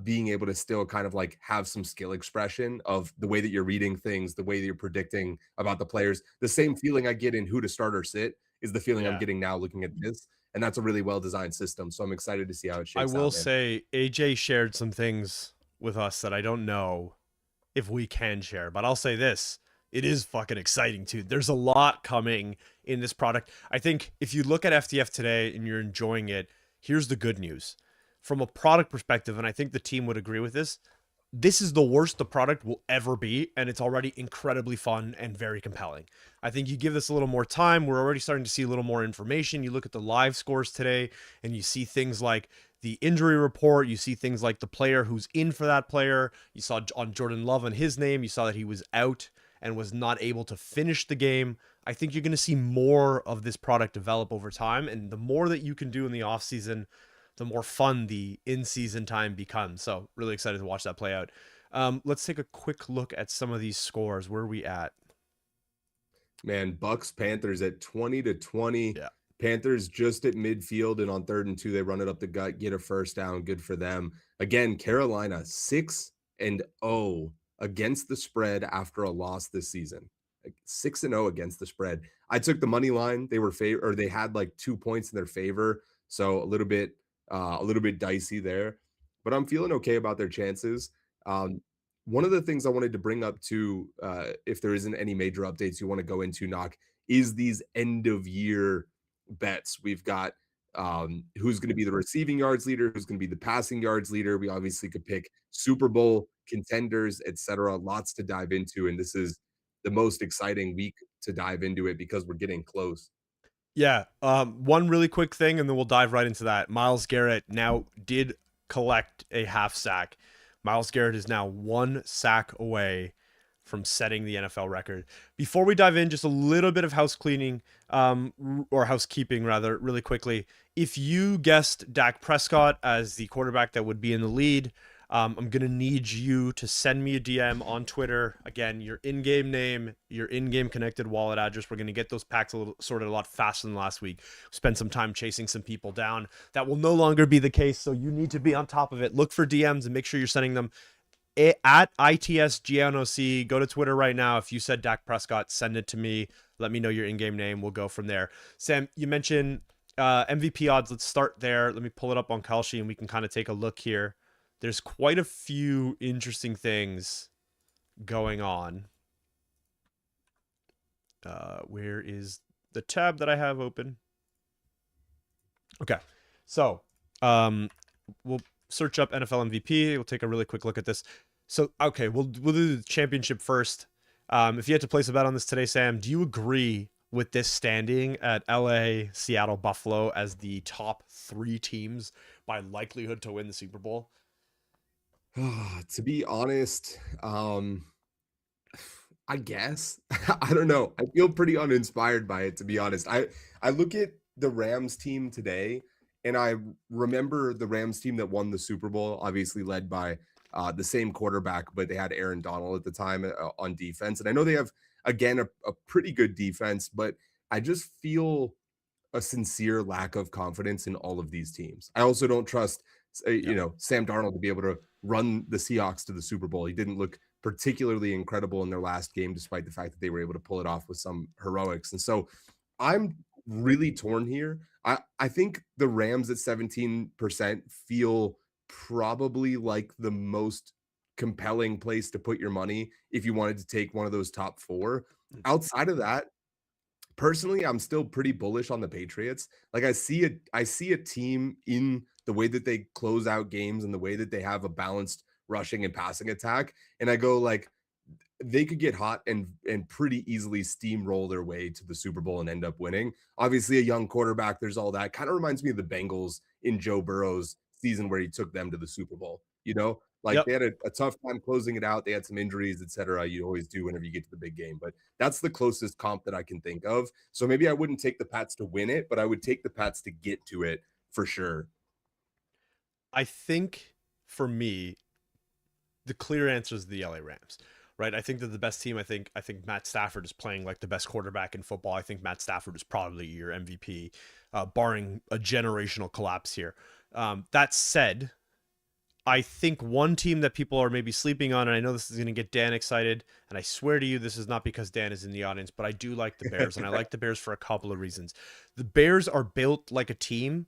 S2: being able to still kind of like have some skill expression of the way that you're reading things, the way that you're predicting about the players. The same feeling I get in who to start or sit is the feeling I'm getting now looking at this. And that's a really well-designed system. So I'm excited to see how it shakes out.
S1: I will say AJ shared some things with us that I don't know if we can share, but I'll say this. It is fucking exciting too. There's a lot coming in this product. I think if you look at FDF today and you're enjoying it, here's the good news. From a product perspective, and I think the team would agree with this is the worst the product will ever be, and it's already incredibly fun and very compelling. I think you give this a little more time, we're already starting to see a little more information. You look at the live scores today, and you see things like the injury report, you see things like the player who's in for that player. You saw on Jordan Love and his name, you saw that he was out and was not able to finish the game. I think you're going to see more of this product develop over time, and the more that you can do in the offseason, the more fun the in-season time becomes. So really excited to watch that play out. Let's take a quick look at some of these scores. Where are we at?
S2: Man, Bucks Panthers at 20-20.
S1: Yeah.
S2: Panthers just at midfield, and on 3rd and 2, they run it up the gut, get a first down. Good for them. Again, Carolina 6-0 against the spread after a loss this season. Like 6-0 against the spread. I took the money line. They were they had like 2 points in their favor, so a little bit dicey there. But I'm feeling okay about their chances. One of the things I wanted to bring up too, if there isn't any major updates you want to go into, Knock, is these end of year bets. We've got who's going to be the receiving yards leader, who's going to be the passing yards leader. We obviously could pick Super Bowl contenders, etc. Lots to dive into, and this is the most exciting week to dive into it because we're getting close.
S1: Yeah. One really quick thing, and then we'll dive right into that. Myles Garrett now did collect a half sack. Myles Garrett is now 1 sack away from setting the NFL record. Before we dive in, just a little bit of house cleaning, or housekeeping rather, really quickly. If you guessed Dak Prescott as the quarterback that would be in the lead, I'm going to need you to send me a DM on Twitter. Again, your in-game name, your in-game connected wallet address. We're going to get those packs sorted a lot faster than last week. Spend some time chasing some people down. That will no longer be the case, so you need to be on top of it. Look for DMs and make sure you're sending them at ITSGNOC. Go to Twitter right now. If you said Dak Prescott, send it to me. Let me know your in-game name. We'll go from there. Sam, you mentioned MVP odds. Let's start there. Let me pull it up on Kalshi and we can kind of take a look here. There's quite a few interesting things going on. Where is the tab that I have open? Okay, so we'll search up NFL MVP. We'll take a really quick look at this. So, okay, we'll do the championship first. If you had to place a bet on this today, Sam, do you agree with this standing at LA, Seattle, Buffalo as the top 3 teams by likelihood to win the Super Bowl?
S2: To be honest, I guess I don't know. I feel pretty uninspired by it, to be honest. I look at the Rams team today, and I remember the Rams team that won the Super Bowl, obviously led by the same quarterback, but they had Aaron Donald at the time on defense. And I know they have, again, a pretty good defense, but I just feel a sincere lack of confidence in all of these teams. I also don't trust, Sam Darnold to be able to run the Seahawks to the Super Bowl. He didn't look particularly incredible in their last game, despite the fact that they were able to pull it off with some heroics. And so I'm really torn here. I think the Rams at 17% feel probably like the most compelling place to put your money if you wanted to take one of those top 4. Outside of that, personally, I'm still pretty bullish on the Patriots. Like I see a team in the way that they close out games and the way that they have a balanced rushing and passing attack. And I go like, they could get hot and pretty easily steamroll their way to the Super Bowl and end up winning. Obviously, a young quarterback, there's all that. Kind of reminds me of the Bengals in Joe Burrow's season where he took them to the Super Bowl. Like they had a tough time closing it out. They had some injuries, etc. You always do whenever you get to the big game. But that's the closest comp that I can think of. So maybe I wouldn't take the Pats to win it, but I would take the Pats to get to it for sure.
S1: I think for me, the clear answer is the LA Rams. Right, I think that the best team. I think Matt Stafford is playing like the best quarterback in football. I think Matt Stafford is probably your MVP, barring a generational collapse here. That said, I think one team that people are maybe sleeping on, and I know this is going to get Dan excited, and I swear to you, this is not because Dan is in the audience, but I do like the Bears, and I like the Bears for a couple of reasons. The Bears are built like a team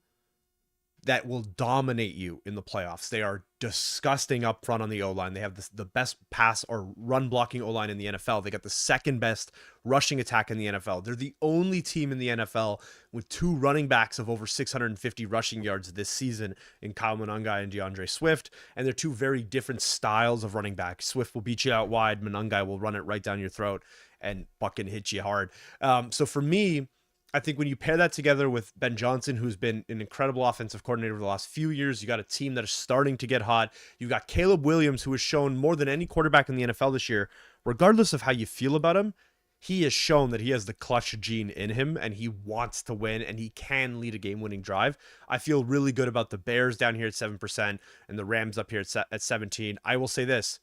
S1: that will dominate you in the playoffs. They are disgusting up front on the O-line. They have the best pass or run blocking O-line in the NFL. They got the second best rushing attack in the NFL. They're the only team in the NFL with 2 running backs of over 650 rushing yards this season in Kyle Monangai and DeAndre Swift. And they're 2 very different styles of running back. Swift will beat you out wide. Monangai will run it right down your throat and fucking hit you hard. So for me, I think when you pair that together with Ben Johnson, who's been an incredible offensive coordinator over the last few years, you got a team that is starting to get hot. You've got Caleb Williams, who has shown more than any quarterback in the NFL this year, regardless of how you feel about him, he has shown that he has the clutch gene in him and he wants to win and he can lead a game-winning drive. I feel really good about the Bears down here at 7% and the Rams up here at 17. I will say this.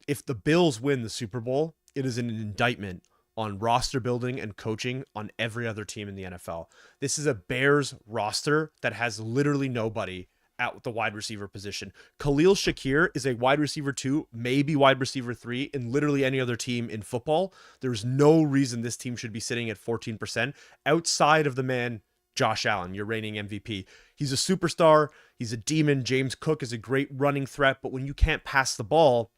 S1: If the Bills win the Super Bowl, it is an indictment on roster building and coaching on every other team in the NFL. This is a Bears roster that has literally nobody at the wide receiver position. Khalil Shakir is a wide receiver 2, maybe wide receiver 3 in literally any other team in football. There's no reason this team should be sitting at 14% outside of the man Josh Allen, your reigning MVP. He's a superstar. He's a demon. James Cook is a great running threat, but when you can't pass the ball,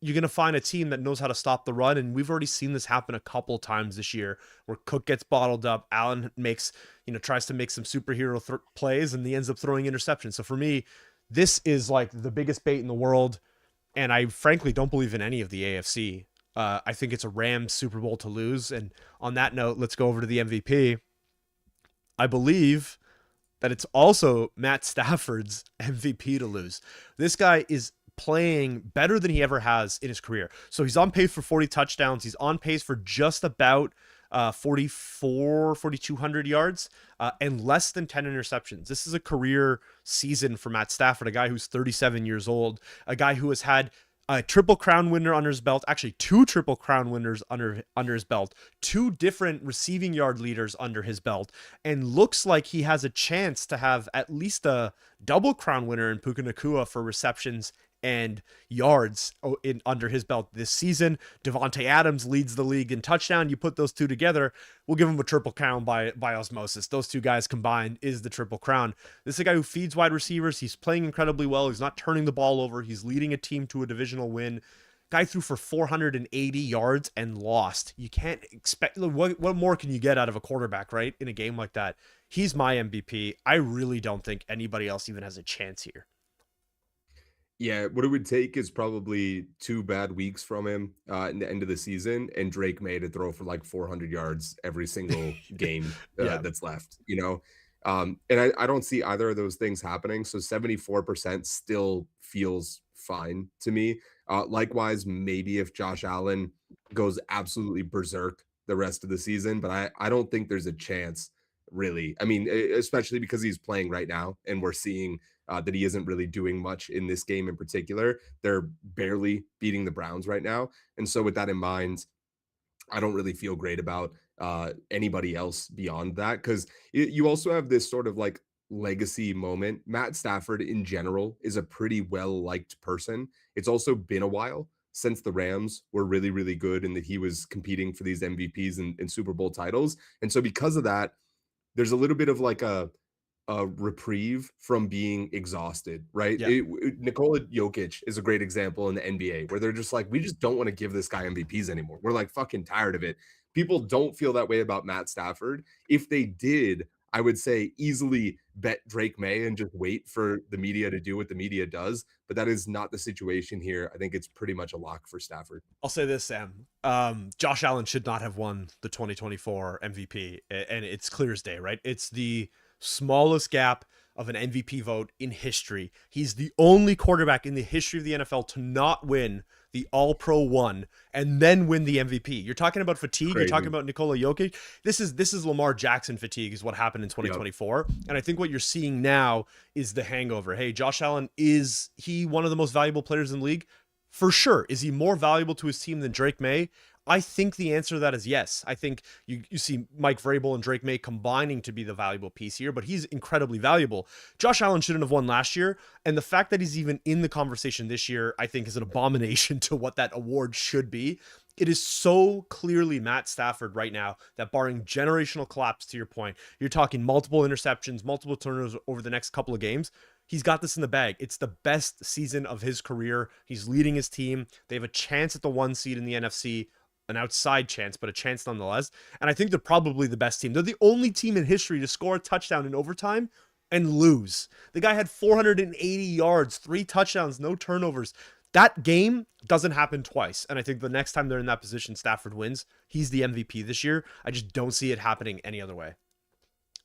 S1: you're going to find a team that knows how to stop the run. And we've already seen this happen a couple times this year where Cook gets bottled up. Allen tries to make some superhero plays and he ends up throwing interceptions. So for me, this is like the biggest bait in the world. And I frankly don't believe in any of the AFC. I think it's a Rams Super Bowl to lose. And on that note, let's go over to the MVP. I believe that it's also Matt Stafford's MVP to lose. This guy is playing better than he ever has in his career. So he's on pace for 40 touchdowns. He's on pace for just about 4,200 yards and less than 10 interceptions. This is a career season for Matt Stafford, a guy who's 37 years old, a guy who has had a Triple Crown winner under his belt, actually 2 Triple Crown winners under his belt, 2 different receiving yard leaders under his belt, and looks like he has a chance to have at least a Double Crown winner in Puka Nacua for receptions and yards under his belt this season. Devontae Adams leads the league in touchdown. You put those two together, we'll give him a Triple Crown by osmosis. Those two guys combined is the Triple Crown. This is a guy who feeds wide receivers. He's playing incredibly well. He's not turning the ball over. He's leading a team to a divisional win. Guy threw for 480 yards and lost. You can't expect, what more can you get out of a quarterback, right? In a game like that. He's my MVP. I really don't think anybody else even has a chance here.
S2: Yeah, what it would take is probably 2 bad weeks from him in the end of the season, and Drake May to throw for like 400 yards every single game that's left, and I don't see either of those things happening. So 74% still feels fine to me. Likewise, maybe if Josh Allen goes absolutely berserk the rest of the season, but I don't think there's a chance, really. I mean, especially because he's playing right now and we're seeing that he isn't really doing much in this game in particular. They're barely beating the Browns right now. And so with that in mind, I don't really feel great about anybody else beyond that, because you also have this sort of like legacy moment. Matt Stafford in general is a pretty well-liked person. It's also been a while since the Rams were really, really good and that he was competing for these MVPs and Super Bowl titles. And so because of that, there's a little bit of like a reprieve from being exhausted, right?
S1: Yeah.
S2: Nikola Jokic is a great example in the NBA where they're just like, we just don't want to give this guy MVPs anymore. We're like fucking tired of it. People don't feel that way about Matt Stafford. If they did, I would say easily bet Drake May and just wait for the media to do what the media does. But that is not the situation here. I think it's pretty much a lock for Stafford.
S1: I'll say this, Sam. Josh Allen should not have won the 2024 MVP, and it's clear as day, right? It's the smallest gap of an MVP vote in history. He's the only quarterback in the history of the NFL to not win the All-Pro 1 and then win the MVP. You're talking about fatigue. Crazy. You're talking about Nikola Jokic. This is Lamar Jackson fatigue is what happened in 2024. Yep. And I think what you're seeing now is the hangover. Hey, Josh Allen, is he one of the most valuable players in the league? For sure. Is he more valuable to his team than Drake May? I think the answer to that is yes. I think you see Mike Vrabel and Drake May combining to be the valuable piece here, but he's incredibly valuable. Josh Allen shouldn't have won last year, and the fact that he's even in the conversation this year, I think, is an abomination to what that award should be. It is so clearly Matt Stafford right now that, barring generational collapse, to your point, you're talking multiple interceptions, multiple turnovers over the next couple of games. He's got this in the bag. It's the best season of his career. He's leading his team. They have a chance at the 1 seed in the NFC. An outside chance, but a chance nonetheless. And I think they're probably the best team. They're the only team in history to score a touchdown in overtime and lose. The guy had 480 yards, 3 touchdowns, no turnovers. That game doesn't happen twice. And I think the next time they're in that position, Stafford wins. He's the MVP this year. I just don't see it happening any other way.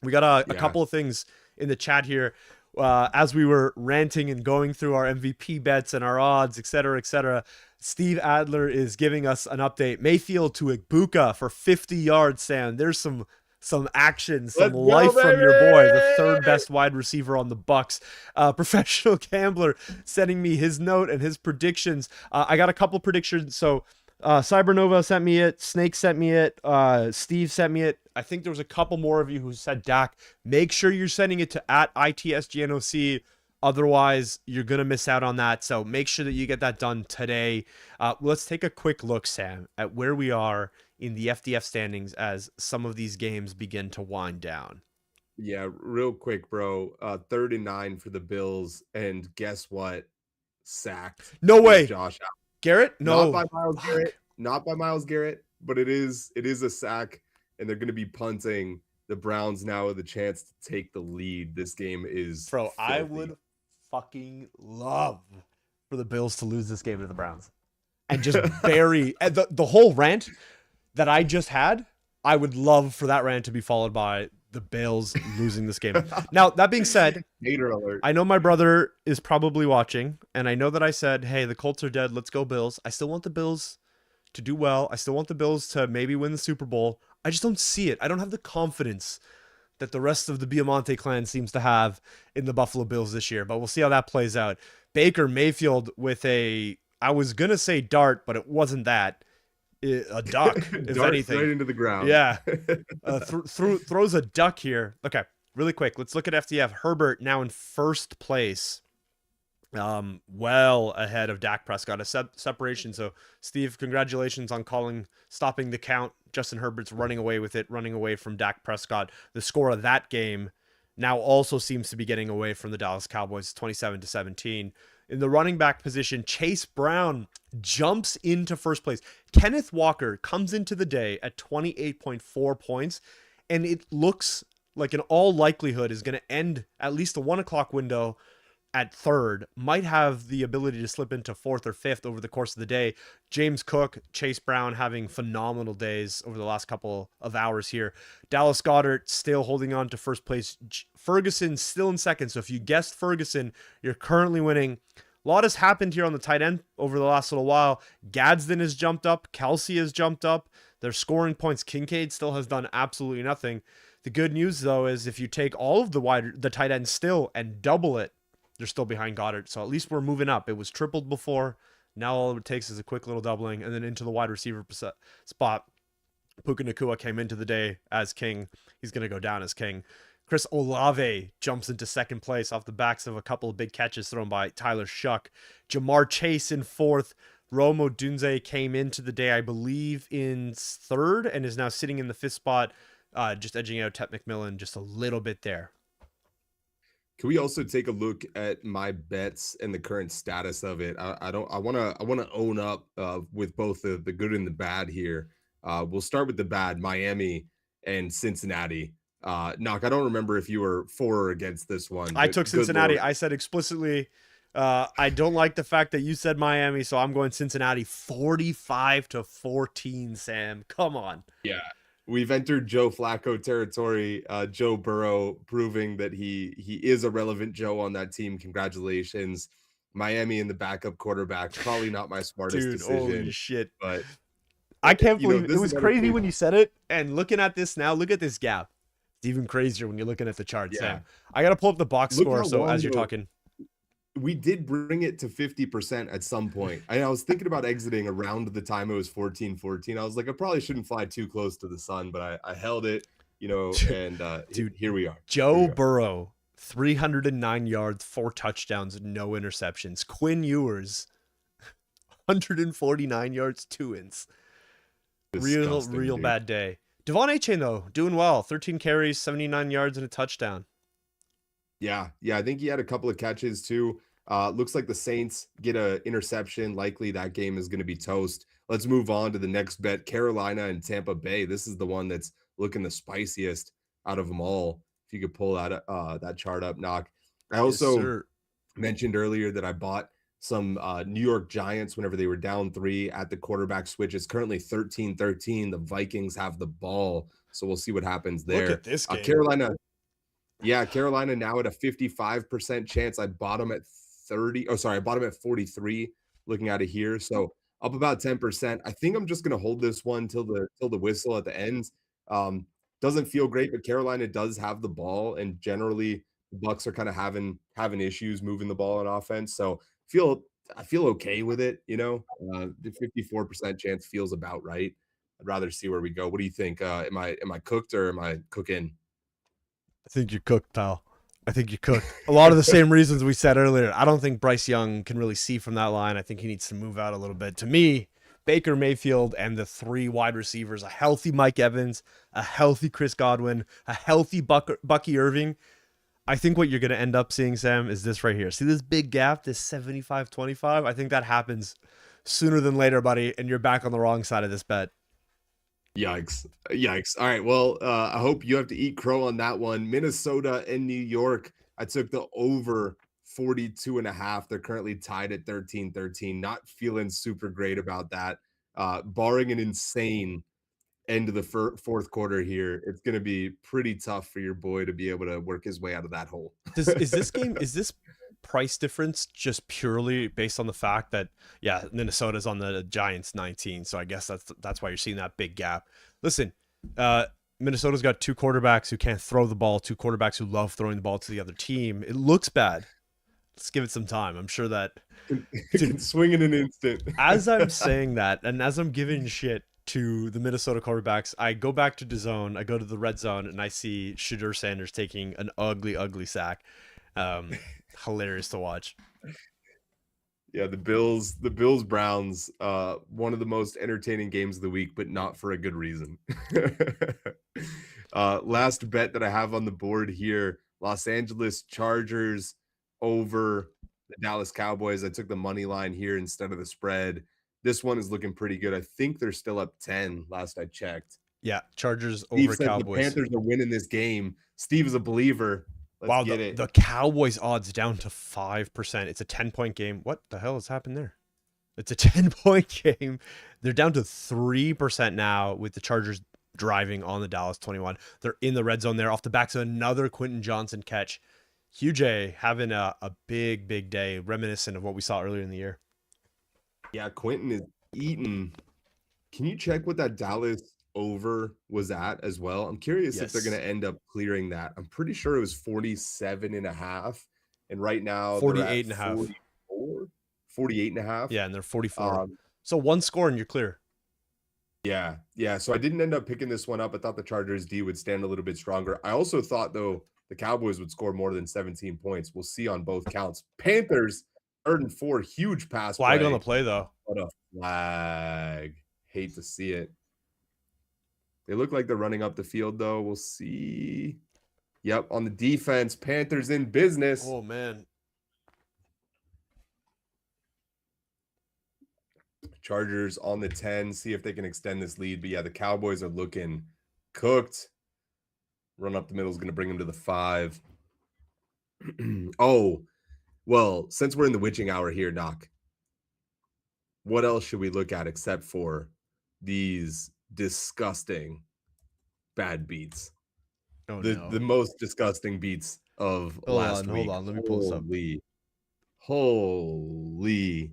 S1: We got a couple of things in the chat here. As we were ranting and going through our MVP bets and our odds, etc., Steve Adler is giving us an update. Mayfield to Ibuka for 50 yards, Sam. There's some action, some life from your boy, the 3rd best wide receiver on the Bucks. Professional gambler sending me his note and his predictions. I got a couple predictions. So Cybernova sent me it. Snake sent me it. Steve sent me it. I think there was a couple more of you who said Dak. Make sure you're sending it to @ITSGNOC. Otherwise, you're going to miss out on that. So make sure that you get that done today. Let's take a quick look, Sam, at where we are in the FDF standings as some of these games begin to wind down.
S2: Yeah, real quick, bro. 3rd and 9 for the Bills. And guess what? Sacked.
S1: No way.
S2: Josh Allen.
S1: Garrett? No.
S2: Not by Miles Garrett. Not by Miles Garrett, but it is a sack, and they're going to be punting. The Browns now with the chance to take the lead. This game is
S1: Bro,
S2: filthy.
S1: I would fucking love for the Bills to lose this game to the Browns and just bury the whole rant that I just had. I would love for that rant to be followed by the Bills losing this game. Now, that being said,
S2: hater alert.
S1: I know my brother is probably watching, and I know that I said, hey, the Colts are dead. Let's go Bills. I still want the Bills to do well. I still want the Bills to maybe win the Super Bowl. I just don't see it. I don't have the confidence that the rest of the Biamonte clan seems to have in the Buffalo Bills this year, but we'll see how that plays out. Baker Mayfield with I was going to say dart, but it wasn't that. A duck, if
S2: Dart
S1: anything.
S2: right into the ground.
S1: Yeah. Throws a duck here. Okay, really quick. Let's look at FDF. Herbert now in first place. Well ahead of Dak Prescott. A separation. So, Steve, congratulations on stopping the count. Justin Herbert's running away with it, running away from Dak Prescott. The score of that game now also seems to be getting away from the Dallas Cowboys, 27-17. In the running back position, Chase Brown jumps into first place. Kenneth Walker comes into the day at 28.4 points, and it looks like in all likelihood is going to end at least the 1 o'clock window at third. Might have the ability to slip into fourth or fifth over the course of the day. James Cook, Chase Brown having phenomenal days over the last couple of hours here. Dallas Goedert still holding on to first place. Ferguson still in second. So if you guessed Ferguson, you're currently winning. A lot has happened here on the tight end over the last little while. Gadsden has jumped up. Kelsey has jumped up. They're scoring points. Kincaid still has done absolutely nothing. The good news, though, is if you take all of the tight ends still and double it, they're still behind Goddard. So at least we're moving up. It was tripled before. Now all it takes is a quick little doubling and then into the wide receiver spot. Puka Nacua came into the day as king. He's going to go down as king. Chris Olave jumps into second place off the backs of a couple of big catches thrown by Tyler Shuck. Jamar Chase in fourth. Rome Odunze came into the day, I believe, in third and is now sitting in the fifth spot, just edging out Tet McMillan just a little bit there.
S2: Can we also take a look at my bets and the current status of it? I want to own up with both the good and the bad here. We'll start with the bad, Miami and Cincinnati. Knock, I don't remember if you were for or against this one.
S1: I took Cincinnati. I said explicitly, I don't like the fact that you said Miami, so I'm going Cincinnati 45-14, Sam. Come on.
S2: Yeah. We've entered Joe Flacco territory. Joe Burrow proving that he is a relevant Joe on that team. Congratulations. Miami in the backup quarterback. Probably not my smartest decision.
S1: Holy shit.
S2: But
S1: I can't believe it was crazy when you said it. And looking at this now, look at this gap. It's even crazier when you're looking at the chart,
S2: Yeah.
S1: Sam. I got to pull up the box score so as you're talking.
S2: We did bring it to 50% at some point. I was thinking about exiting around the time it was 14-14. I was like, I probably shouldn't fly too close to the sun, but I held it, and
S1: Dude,
S2: here we are.
S1: Joe Burrow, 309 yards, 4 touchdowns, no interceptions. Quinn Ewers, 149 yards, 2 ins. Real bad day. Devon A-Chain, though, doing well. 13 carries, 79 yards, and a touchdown.
S2: Yeah, I think he had a couple of catches too. Looks like the Saints get an interception. Likely that game is going to be toast. Let's move on to the next bet, Carolina and Tampa Bay. This is the one that's looking the spiciest out of them all. If you could pull that chart up, Knock. I also mentioned earlier that I bought some New York Giants whenever they were down 3 at the quarterback switch. It's currently 13-13. The Vikings have the ball, so we'll see what happens there.
S1: Look at this game.
S2: Carolina now at a 55% chance. I bought them at 30. Oh, sorry, I bought them at 43. Looking at it here, so up about 10%. I think I'm just going to hold this one till the whistle at the end. Doesn't feel great, but Carolina does have the ball, and generally the Bucs are kind of having issues moving the ball on offense. So feel I feel okay with it, you know. The 54% chance feels about right. I'd rather see where we go. What do you think? Am I cooked or am I cooking?
S1: I think you're cooked, pal. I think you're cooked. A lot of the same reasons we said earlier. I don't think Bryce Young can really see from that line. I think he needs to move out a little bit. To me, Baker Mayfield and the 3 wide receivers, a healthy Mike Evans, a healthy Chris Godwin, a healthy Bucky Irving. I think what you're going to end up seeing, Sam, is this right here. See this big gap, this 75-25? I think that happens sooner than later, buddy, and you're back on the wrong side of this bet.
S2: Yikes. Yikes. All right. Well, I hope you have to eat crow on that one. Minnesota and New York. I took the over 42.5. They're currently tied at 13-13. Not feeling super great about that. Barring an insane end of the fourth quarter here, it's going to be pretty tough for your boy to be able to work his way out of that hole.
S1: Is this price difference just purely based on the fact that Minnesota's on the Giants 19, so I guess that's why you're seeing that big gap. Listen, Minnesota's got 2 quarterbacks who can't throw the ball, 2 quarterbacks who love throwing the ball to the other team. It looks bad. Let's give it some time. I'm sure that
S2: it can swing in an instant.
S1: As I'm saying that, and as I'm giving shit to the Minnesota quarterbacks, I go back to DAZN, I go to the red zone, and I see Shadur Sanders taking an ugly sack. Hilarious to watch.
S2: Yeah, the Bills Browns, one of the most entertaining games of the week, but not for a good reason. Last bet that I have on the board here, Los Angeles Chargers over the Dallas Cowboys. I took the money line here instead of the spread. This one is looking pretty good. I think they're still up 10 last I checked.
S1: Yeah, Chargers
S2: Steve
S1: over
S2: said
S1: Cowboys.
S2: The Panthers are winning this game. Steve is a believer.
S1: Wow, the Cowboys odds down to 5%. It's a 10-point game. What the hell has happened there? It's a 10-point game. They're down to 3% now with the Chargers driving on the Dallas 21. They're in the red zone there off the backs of another Quentin Johnson catch. Hugh J having a big day, reminiscent of what we saw earlier in the year.
S2: Yeah, Quentin is eating. Can you check what that Dallas over was at as well? I'm curious if they're going to end up clearing that. I'm pretty sure it was 47.5, and right now
S1: 48.5.
S2: 48.5.
S1: Yeah, and they're 44. So 1 score and you're clear.
S2: Yeah. So I didn't end up picking this one up. I thought the Chargers D would stand a little bit stronger. I also thought though the Cowboys would score more than 17 points. We'll see on both counts. Panthers 3rd and 4, huge pass
S1: flag
S2: play.
S1: on the play though.
S2: What a flag. Hate to see it. They look like they're running up the field, though. We'll see. Yep, on the defense, Panthers in business.
S1: Oh, man.
S2: Chargers on the 10. See if they can extend this lead. But, yeah, the Cowboys are looking cooked. Run up the middle is going to bring them to the 5. Oh, well, since we're in the witching hour here, Doc, what else should we look at except for these disgusting bad beats?
S1: Oh,
S2: the most disgusting beats of last week.
S1: Hold on, let me pull this up.
S2: Holy.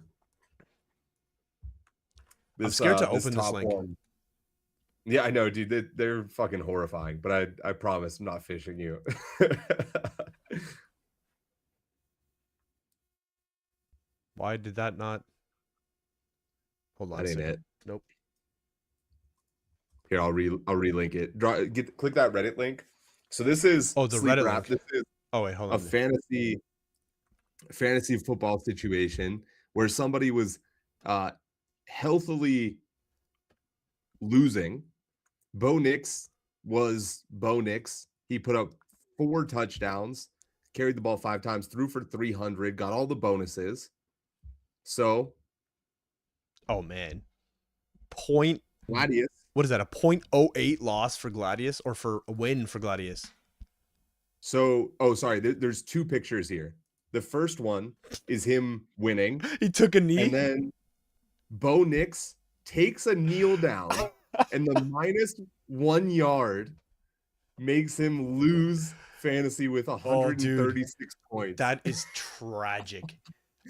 S1: I'm scared to open this link.
S2: One. Yeah, I know, dude. They're fucking horrifying, but I promise I'm not fishing you.
S1: Why did that not? Hold on.
S2: That ain't it.
S1: Nope.
S2: Here, I'll relink it. Click that Reddit link. So this is
S1: the Reddit link.
S2: This is
S1: wait, hold on.
S2: A fantasy football situation where somebody was healthily losing. Bo Nix was Bo Nix. He put up 4 touchdowns, carried the ball 5 times, threw for 300, got all the bonuses. So,
S1: oh man,
S2: Gladius.
S1: What is that? A 0.08 loss for Gladius or for a win for Gladius?
S2: So, sorry. There's 2 pictures here. The first one is him winning.
S1: He took a knee,
S2: and then Bo Nix takes a kneel down, and the -1 yard makes him lose fantasy with 136 points.
S1: That is tragic.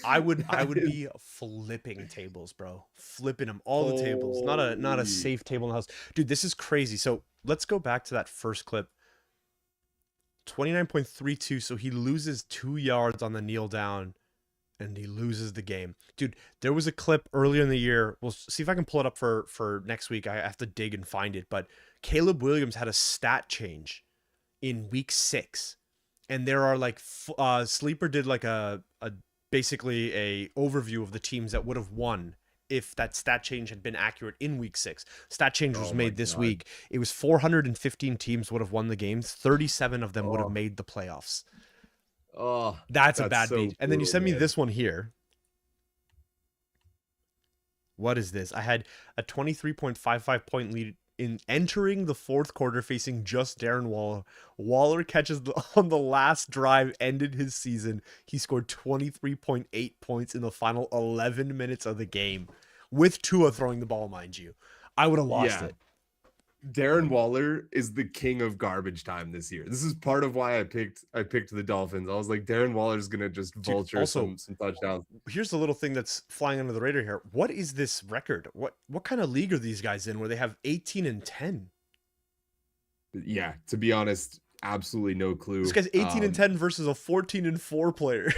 S1: I would be flipping tables, bro. Flipping them, all the tables. Not a safe table in the house. Dude, this is crazy. So let's go back to that first clip. 29.32. So he loses 2 yards on the kneel down. and he loses the game. Dude, there was a clip earlier in the year. We'll see if I can pull it up for next week. I have to dig and find it, but Caleb Williams had a stat change in week 6. And there are like Sleeper did like a basically a overview of the teams that would have won if that stat change had been accurate in week 6. Stat change was made this week. It was 415 teams would have won the games. 37 of them would have made the playoffs.
S2: Oh,
S1: that's a bad
S2: so
S1: beat. And then you send me
S2: man.
S1: this one here. What is this? I had a 23.55 point lead in entering the 4th quarter facing just Darren Waller. Waller catches on the last drive, ended his season. He scored 23.8 points in the final 11 minutes of the game with Tua throwing the ball, mind you. I would have lost it.
S2: Darren Waller is the king of garbage time this year. This is part of why I picked the Dolphins. I was like, Darren Waller is gonna just vulture some touchdowns.
S1: Here's the little thing that's flying under the radar here. What is this record? What kind of league are these guys in where they have 18-10?
S2: Yeah, to be honest, absolutely no clue.
S1: This guy's 18-10 versus a 14-4 player.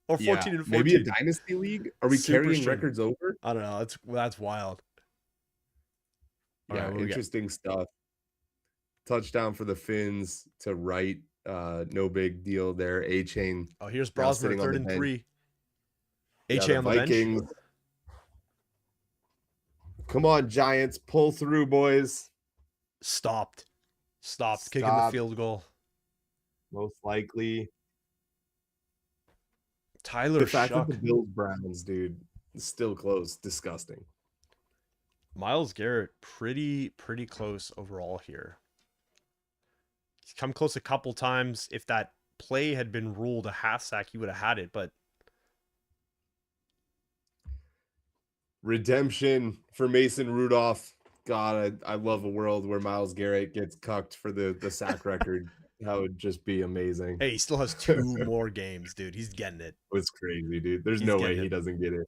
S1: Or 14-14.
S2: Maybe a dynasty league? Are we carrying records over?
S1: I don't know. That's wild.
S2: Yeah, interesting stuff. Touchdown for the Finns to right. No big deal there. A-Chain.
S1: Oh, here's Brosmer, 3rd and 3. A-Chain on the
S2: Vikings.
S1: bench.
S2: Come on, Giants. Pull through, boys.
S1: Stopped. Kicking the field goal.
S2: Most likely.
S1: Tyler
S2: The fact
S1: Shuck.
S2: that the Bills Browns, dude, is still close. Disgusting.
S1: Myles Garrett, pretty close overall here. He's come close a couple times. If that play had been ruled a half sack, he would have had it, but
S2: redemption for Mason Rudolph. God, I love a world where Myles Garrett gets cucked for the sack record. That would just be amazing.
S1: Hey, he still has 2 more games, dude. He's getting it.
S2: It's crazy, dude. There's no way he doesn't get it.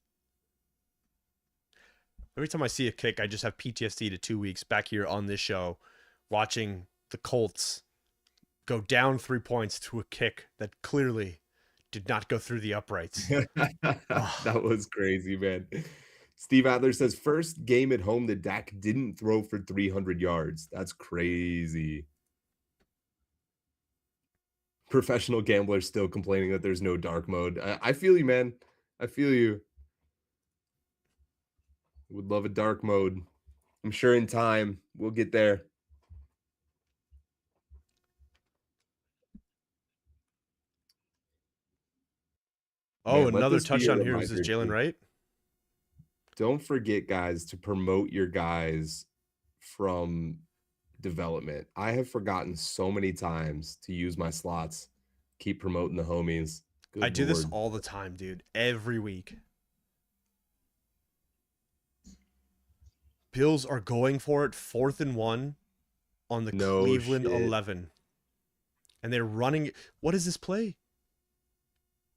S1: Every time I see a kick, I just have PTSD to 2 weeks back here on this show, watching the Colts go down 3 points to a kick that clearly did not go through the uprights.
S2: That was crazy, man. Steve Adler says, first game at home that Dak didn't throw for 300 yards. That's crazy. Professional gamblers still complaining that there's no dark mode. I feel you, man. I feel you. Would love a dark mode. I'm sure in time we'll get there.
S1: Oh, man, another touchdown here. Was this Jalen Wright?
S2: Don't forget, guys, to promote your guys from development. I have forgotten so many times to use my slots. Keep promoting the homies.
S1: I do this all the time, dude. Every week. Bills are going for it, 4th and 1 on the Cleveland 11. And they're running. What is this play?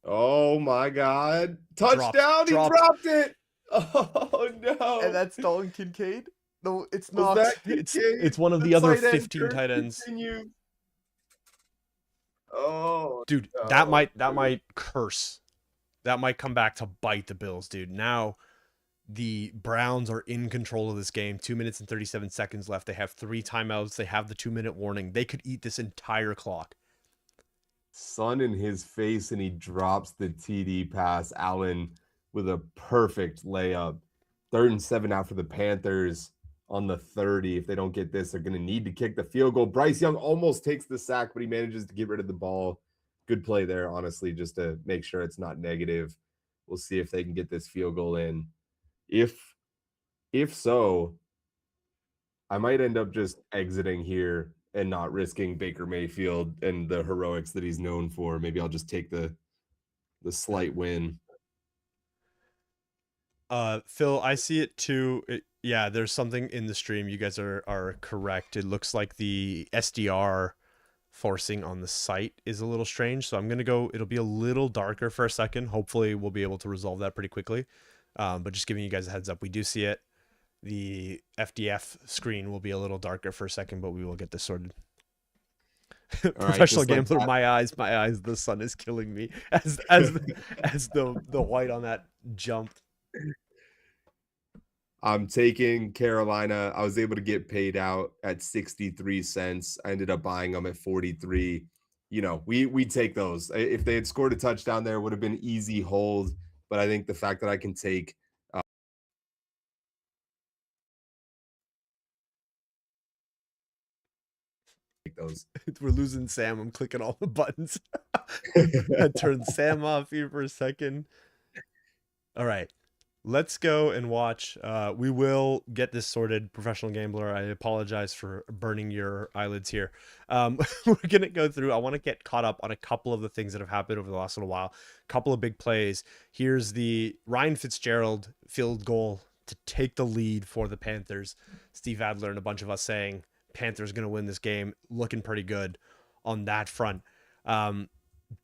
S2: Oh, my God. Touchdown. He dropped it. Oh, no.
S1: And that's Dalton Kincaid? No, it's not. It's one of the other 15 tight ends.
S2: Oh,
S1: dude, no. that might curse. That might come back to bite the Bills, dude. Now the Browns are in control of this game. 2 minutes and 37 seconds left. They have 3 timeouts. They have the 2-minute warning. They could eat this entire clock.
S2: Sun in his face, and he drops the TD pass. Allen with a perfect layup. 3rd and 7 out for the Panthers on the 30. If they don't get this, they're going to need to kick the field goal. Bryce Young almost takes the sack, but he manages to get rid of the ball. Good play there, honestly, just to make sure it's not negative. We'll see if they can get this field goal in. If so, I might end up just exiting here and not risking Baker Mayfield and the heroics that he's known for. Maybe I'll just take the slight win.
S1: Phil, I see it too. Yeah, there's something in the stream. You guys are correct. It looks like the SDR forcing on the site is a little strange. So I'm going to go, it'll be a little darker for a second. Hopefully we'll be able to resolve that pretty quickly. But just giving you guys a heads up, we do see it. The FDF screen will be a little darker for a second, but we will get this sorted. Professional
S2: just like
S1: gambler,
S2: that.
S1: my eyes, the sun is killing me as the white on that jumped.
S2: I'm taking Carolina. I was able to get paid out at 63 cents. I ended up buying them at 43. You know, we take those. If they had scored a touchdown there, it would have been easy hold. But I think the fact that I can take those.
S1: We're losing Sam. I'm clicking all the buttons. I turned Sam off here for a second. All right. Let's go and watch. We will get this sorted, professional gambler. I apologize for burning your eyelids here. We're going to go through. I want to get caught up on a couple of the things that have happened over the last little while. A couple of big plays. Here's the Ryan Fitzgerald field goal to take the lead for the Panthers. Steve Adler and a bunch of us saying Panthers going to win this game. Looking pretty good on that front.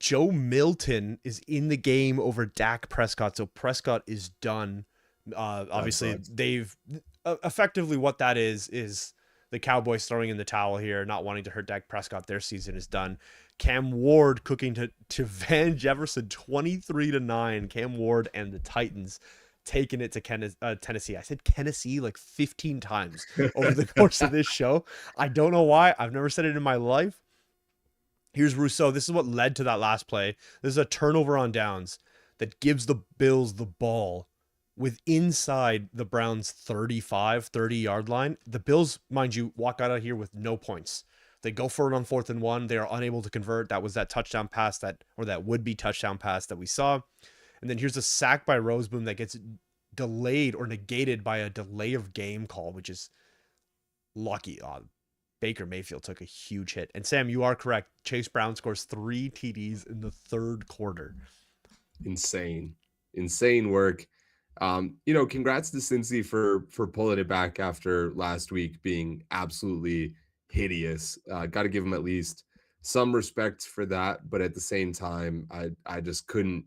S1: Joe Milton is in the game over Dak Prescott. So Prescott is done. Obviously, they've effectively what that is the Cowboys throwing in the towel here, not wanting to hurt Dak Prescott. Their season is done. Cam Ward cooking to Van Jefferson 23-9. Cam Ward and the Titans taking it to Tennessee. I said Tennessee like 15 times over the course of this show. I don't know why. I've never said it in my life. Here's Rousseau. This is what led to that last play. This is a turnover on downs that gives the Bills the ball with inside the Browns 30-yard line. The Bills, mind you, walk out of here with no points. They go for it on 4th and 1. They are unable to convert. That was that touchdown pass that would-be touchdown pass that we saw. And then here's a sack by Roseboom that gets delayed or negated by a delay of game call, which is lucky. Baker Mayfield took a huge hit. And Sam, you are correct. Chase Brown scores 3 TDs in the third quarter.
S2: Insane work. Congrats to Cincy for pulling it back after last week being absolutely hideous. Got to give him at least some respect for that. But at the same time, I just couldn't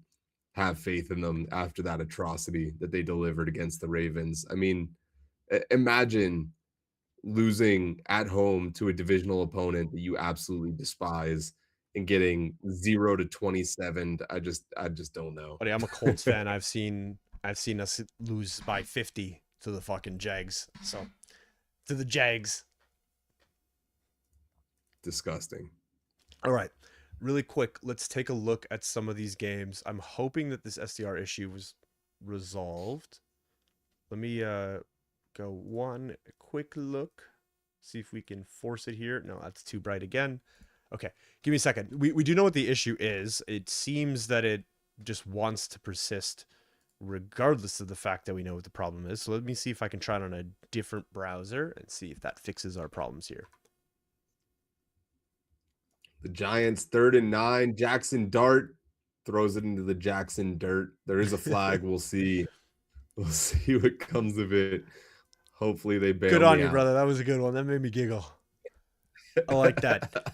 S2: have faith in them after that atrocity that they delivered against the Ravens. I mean, imagine losing at home to a divisional opponent that you absolutely despise and getting 0-27. I just don't know.
S1: Buddy, I'm a Colts fan. I've seen us lose by 50 to the fucking Jags. So to the Jags.
S2: Disgusting.
S1: All right. Really quick, let's take a look at some of these games. I'm hoping that this SDR issue was resolved. Let me go one quick look, see if we can force it here. No, that's too bright again. Okay, give me a second. We do know what the issue is. It seems that it just wants to persist regardless of the fact that we know what the problem is. So let me see if I can try it on a different browser and see if that fixes our problems here.
S2: The Giants 3rd and 9. Jackson Dart throws it into the Jackson dirt. There is a flag. We'll see. We'll see what comes of it. Hopefully they bail.
S1: Good on
S2: me
S1: you,
S2: out.
S1: brother. That was a good one. That made me giggle. I like that.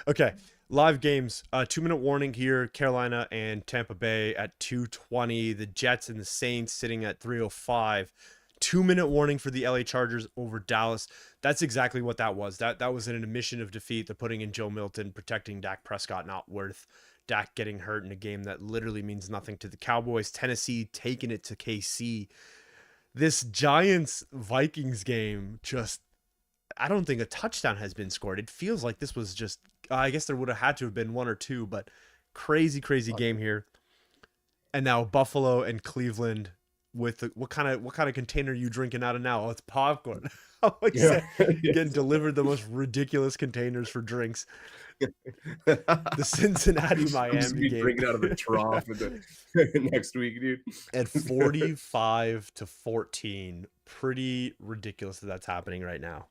S1: Okay. Live games. 2-minute warning here. Carolina and Tampa Bay at 2:20. The Jets and the Saints sitting at 3:05. 2-minute warning for the LA Chargers over Dallas. That's exactly what that was. That was an admission of defeat. They're putting in Joe Milton, protecting Dak Prescott, not worth Dak getting hurt in a game that literally means nothing to the Cowboys. Tennessee taking it to KC. This Giants-Vikings game, just, I don't think a touchdown has been scored. It feels like this was just, I guess there would have had to have been 1 or 2, but crazy game here. And now Buffalo and Cleveland with what kind of container are you drinking out of now? Oh, it's popcorn. Getting delivered the most ridiculous containers for drinks. The Cincinnati Miami game,
S2: drinking out of a trough next week, dude.
S1: At 45-14, pretty ridiculous that that's happening right now.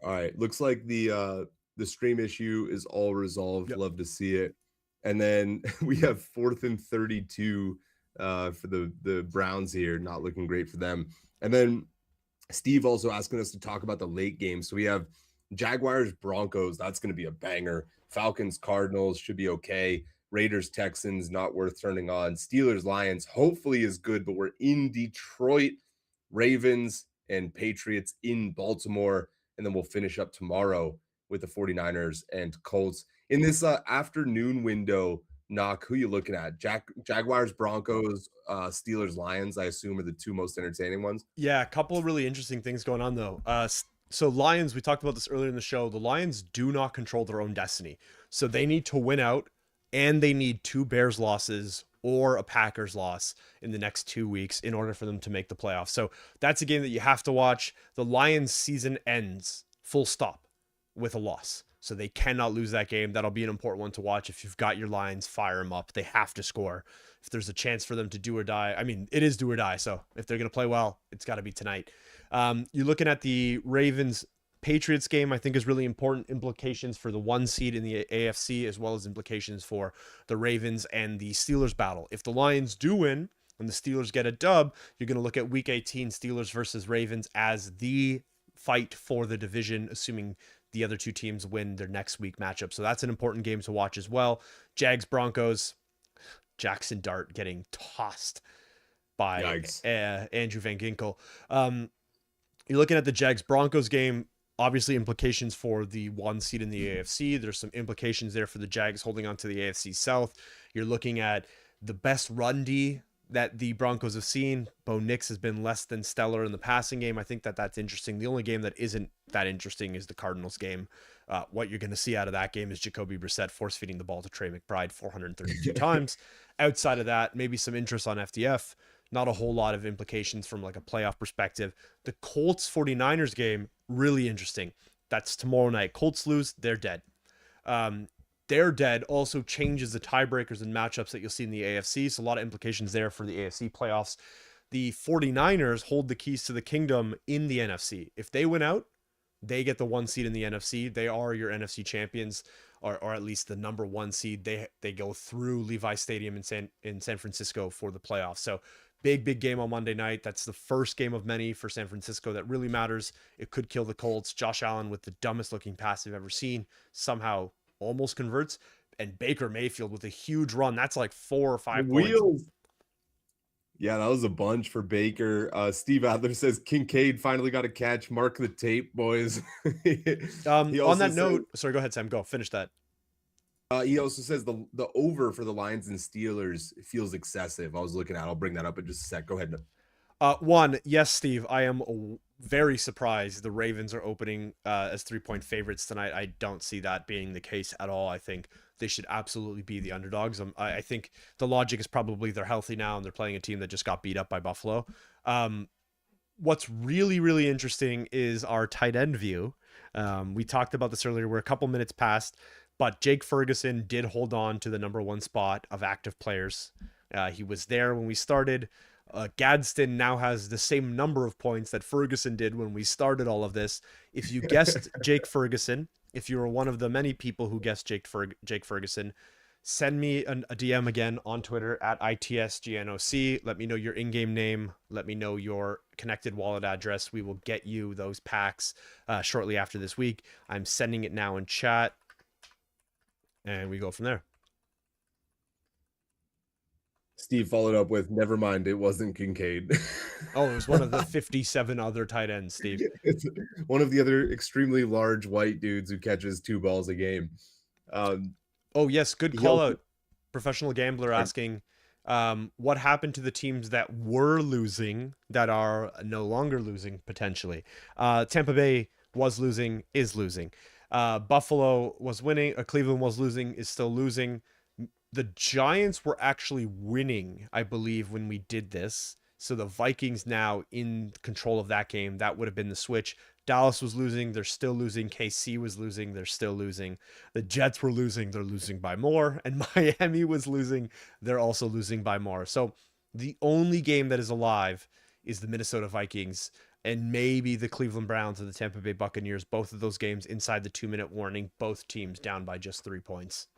S2: All right, looks like the stream issue is all resolved. Yep. Love to see it. And then we have 4th and 32 for the Browns here. Not looking great for them. And then Steve also asking us to talk about the late game. So we have Jaguars Broncos. That's going to be a banger. Falcons Cardinals should be okay. Raiders Texans not worth turning on. Steelers Lions hopefully is good, but we're in Detroit. Ravens and Patriots in Baltimore, and then we'll finish up tomorrow with the 49ers and Colts. In this afternoon window, knock, who you looking at? Jaguars, Broncos, Steelers, Lions, I assume are the two most entertaining ones.
S1: Yeah, a couple of really interesting things going on though. So Lions, we talked about this earlier in the show. The Lions do not control their own destiny. So they need to win out, and they need 2 Bears losses or a Packers loss in the next 2 weeks in order for them to make the playoffs. So that's a game that you have to watch. The Lions season ends full stop with a loss. So they cannot lose that game. That'll be an important one to watch. If you've got your Lions, fire them up. They have to score. If there's a chance for them to do or die, I mean, it is do or die. So if they're going to play well, it's got to be tonight. You're looking at the Ravens Patriots game, I think is really important. Implications for the 1 seed in the AFC, as well as implications for the Ravens and the Steelers battle. If the Lions do win and the Steelers get a dub, you're going to look at week 18 Steelers versus Ravens as the fight for the division, assuming the other 2 teams win their next week matchup. So that's an important game to watch as well. Jags Broncos, Jackson Dart getting tossed by Andrew Van Ginkel. You're looking at the Jags Broncos game, obviously implications for the 1 seed in the AFC. There's some implications there for the Jags holding on to the AFC South. You're looking at the best run D that the Broncos have seen. Bo Nix has been less than stellar in the passing game. I think that that's interesting. The only game that isn't that interesting is the Cardinals game. What you're going to see out of that game is Jacoby Brissett force-feeding the ball to Trey McBride 432 times. Outside of that, maybe some interest on FDF. Not a whole lot of implications from like a playoff perspective. The Colts 49ers game, really interesting. That's tomorrow night. Colts lose, they're dead. They're dead also changes the tiebreakers and matchups that you'll see in the AFC. So a lot of implications there for the AFC playoffs. The 49ers hold the keys to the kingdom in the NFC. If they win out, they get the 1 seed in the NFC. They are your NFC champions, or at least the number 1 seed. They go through Levi Stadium in San Francisco for the playoffs. So big game on Monday night. That's the first game of many for San Francisco that really matters. It could kill the Colts. Josh Allen with the dumbest looking pass I've ever seen somehow almost converts, and Baker Mayfield with a huge run. That's like 4 or 5
S2: wheels.
S1: points.
S2: Yeah, that was a bunch for Baker. Steve Adler says Kincaid finally got a catch. Mark the tape, boys.
S1: On that note, sorry, go ahead, Sam. Go finish that.
S2: He also says the over for the Lions and Steelers feels excessive. I was looking at. I'll bring that up in just a sec. Go ahead.
S1: One, yes, Steve. I am very surprised the Ravens are opening as 3-point favorites tonight. I don't see that being the case at all. I think they should absolutely be the underdogs. I think the logic is probably they're healthy now and they're playing a team that just got beat up by Buffalo. What's really interesting is our tight end view. We talked about this earlier. We're a couple minutes past, but Jake Ferguson did hold on to the number 1 spot of active players. He was there when we started. Gadsden now has the same number of points that Ferguson did when we started all of this. If you guessed Jake Ferguson, if you were one of the many people who guessed Jake Ferguson, send me a DM again on Twitter at ITSGNOC. Let me know your in-game name. Let me know your connected wallet address. We will get you those packs shortly after this week. I'm sending it now in chat, and we go from there.
S2: Steve followed up with, never mind, it wasn't Kincaid.
S1: Oh, it was one of the 57 other tight ends, Steve.
S2: It's one of the other extremely large white dudes who catches 2 balls a game.
S1: Oh, yes, good call out. Professional Gambler asking, what happened to the teams that were losing that are no longer losing, potentially? Tampa Bay was losing, is losing. Buffalo was winning. Cleveland was losing, is still losing. The Giants were actually winning, I believe, when we did this. So the Vikings now in control of that game. That would have been the switch. Dallas was losing. They're still losing. KC was losing. They're still losing. The Jets were losing. They're losing by more. And Miami was losing. They're also losing by more. So the only game that is alive is the Minnesota Vikings and maybe the Cleveland Browns and the Tampa Bay Buccaneers. Both of those games inside the 2-minute warning. Both teams down by just 3 points.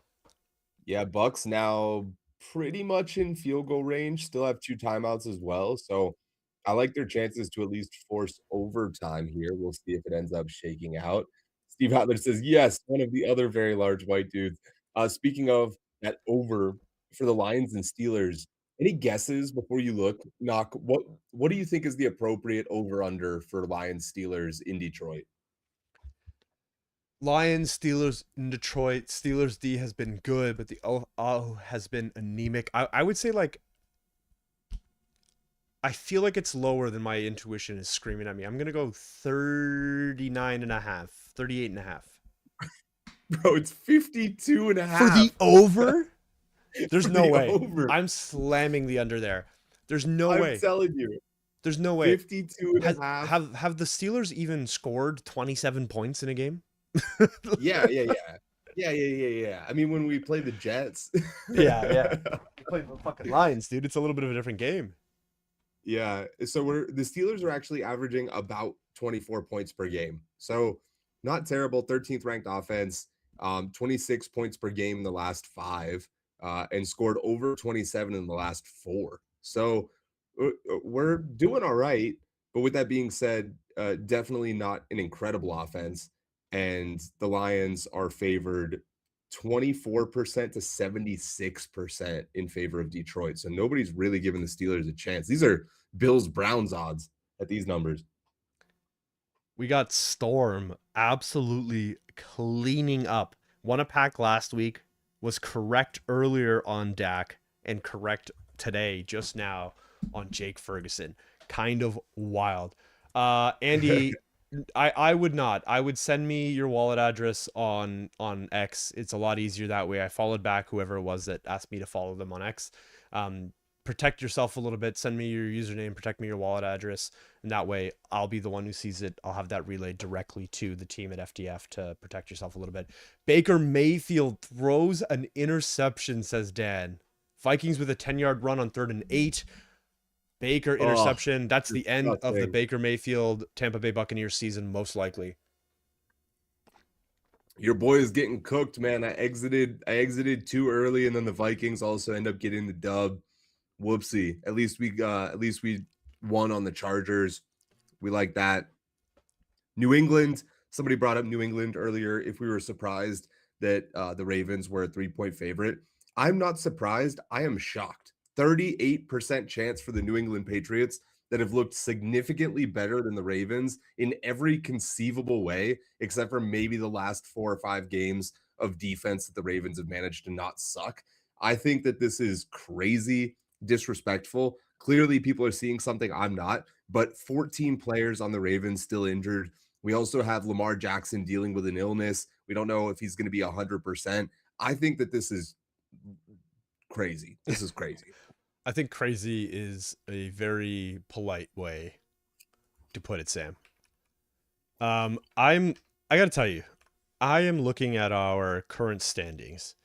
S2: Yeah, Bucks now pretty much in field goal range, still have 2 timeouts as well. So I like their chances to at least force overtime here. We'll see if it ends up shaking out. Steve Adler says, yes, one of the other very large white dudes. Speaking of that over for the Lions and Steelers, any guesses before you look? Knock, what do you think is the appropriate over-under for Lions Steelers in Detroit?
S1: Lions, Steelers in Detroit. Steelers D has been good, but the O has been anemic. I would say like I feel like it's lower than my intuition is screaming at me. I'm going to go 39 and a half, 38 and a half.
S2: Bro, it's 52 and a half.
S1: For the over? There's
S2: For
S1: no
S2: the
S1: way.
S2: over.
S1: I'm slamming the under there. There's no way.
S2: I'm telling you.
S1: There's no way.
S2: 52 and a half.
S1: Have the Steelers even scored 27 points in a game?
S2: Yeah. I mean, when we play the Jets.
S1: Yeah. We played the fucking Lions, dude. It's a little bit of a different game.
S2: Yeah. So the Steelers are actually averaging about 24 points per game. So not terrible. 13th ranked offense, 26 points per game in the last 5, and scored over 27 in the last 4. So we're doing all right. But with that being said, definitely not an incredible offense. And the Lions are favored 24% to 76% in favor of Detroit. So nobody's really giving the Steelers a chance. These are Bills Browns odds at these numbers.
S1: We got Storm absolutely cleaning up. Won a pack last week, was correct earlier on Dak, and correct today, just now, on Jake Ferguson. Kind of wild. Andy, I would not. I would send me your wallet address on X. It's a lot easier that way. I followed back whoever it was that asked me to follow them on X. Protect yourself a little bit. Send me your username. Protect me your wallet address. And that way, I'll be the one who sees it. I'll have that relayed directly to the team at FDF to protect yourself a little bit. Baker Mayfield throws an interception, says Dan. Vikings with a 10-yard run on 3rd and 8. Baker interception. That's the end of the Baker Mayfield Tampa Bay Buccaneers season, most likely.
S2: Your boy is getting cooked, man. I exited too early, and then the Vikings also end up getting the dub. Whoopsie. At least we won on the Chargers. We like that. New England. Somebody brought up New England earlier. If we were surprised that the Ravens were a 3-point favorite, I'm not surprised. I am shocked. 38% chance for the New England Patriots that have looked significantly better than the Ravens in every conceivable way, except for maybe the last 4 or 5 games of defense that the Ravens have managed to not suck. I think that this is crazy disrespectful. Clearly, people are seeing something I'm not, but 14 players on the Ravens still injured. We also have Lamar Jackson dealing with an illness. We don't know if he's going to be 100%. I think that this is crazy. This is crazy.
S1: I think crazy is a very polite way to put it, Sam. I got to tell you, I am looking at our current standings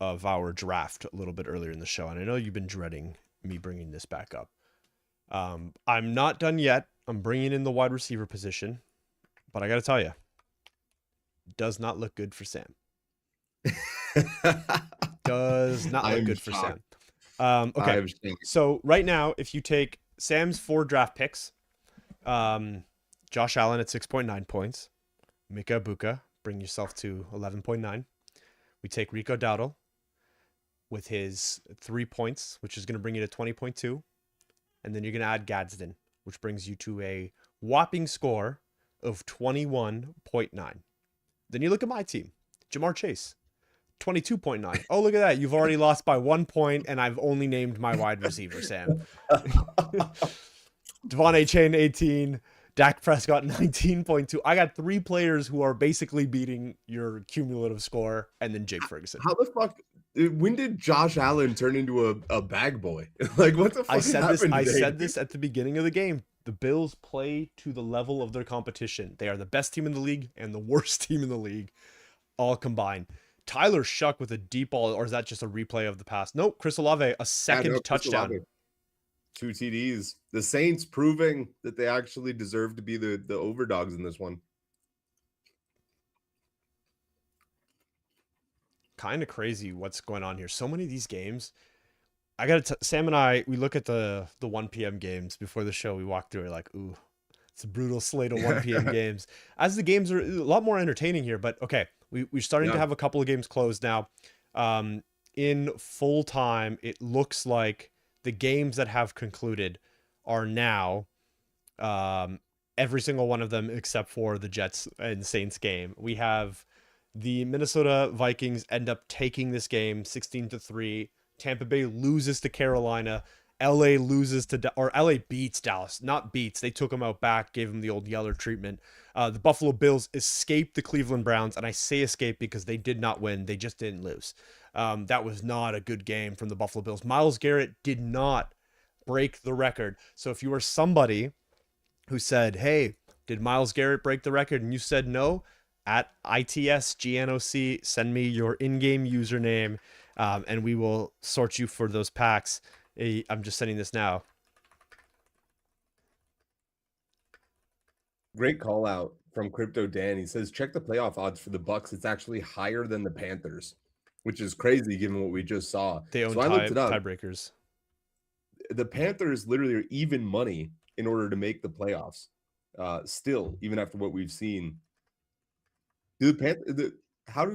S1: of our draft a little bit earlier in the show, and I know you've been dreading me bringing this back up. I'm not done yet. I'm bringing in the wide receiver position, but I got to tell you, does not look good for Sam. Does not look good for Sam. Okay, so right now, if you take Sam's 4 draft picks, Josh Allen at 6.9 points, Mika Ibuka, bring yourself to 11.9. We take Rico Dowdle with his 3 points, which is going to bring you to 20.2. And then you're going to add Gadsden, which brings you to a whopping score of 21.9. Then you look at my team, Jamar Chase, 22.9. Oh, look at that. You've already lost by 1 point, and I've only named my wide receiver, Sam. Devon Achane, 18. Dak Prescott, 19.2. I got 3 players who are basically beating your cumulative score, and then Jake Ferguson.
S2: How the fuck? When did Josh Allen turn into a bag boy? Like, what the fuck happened?
S1: I said this at the beginning of the game. The Bills play to the level of their competition. They are the best team in the league and the worst team in the league, all combined. Tyler Shuck with a deep ball, or is that just a replay of the past? Nope, Chris Olave, a second touchdown.
S2: Olave. 2 TDs. The Saints proving that they actually deserve to be the overdogs in this one.
S1: Kind of crazy what's going on here. So many of these games. I got to Sam and I, we look at the 1 p.m. games before the show. We walk through it like, ooh, it's a brutal slate of 1 p.m. games. As the games are a lot more entertaining here, but okay, we're starting to have a couple of games closed now. In full time, it looks like the games that have concluded are now every single one of them except for the Jets and Saints game. We have The Minnesota Vikings end up taking this game 16-3. Tampa Bay loses to Carolina. LA loses to, or LA beats Dallas, not beats. They took them out back, gave them the old Yeller treatment. The Buffalo Bills escaped the Cleveland Browns, and I say escape because they did not win. They just didn't lose. That was not a good game from the Buffalo Bills. Myles Garrett did not break the record. So if you are somebody who said, hey, did Myles Garrett break the record? And you said no, at ITSGNOC, send me your in-game username, and we will sort you for those packs. I'm just sending this now.
S2: Great call out from Crypto Dan. He says, check the playoff odds for the Bucks. It's actually higher than the Panthers, which is crazy given what we just saw.
S1: They own
S2: so I looked it up.
S1: tiebreakers.
S2: The Panthers literally are even money in order to make the playoffs. Still, even after what we've seen. How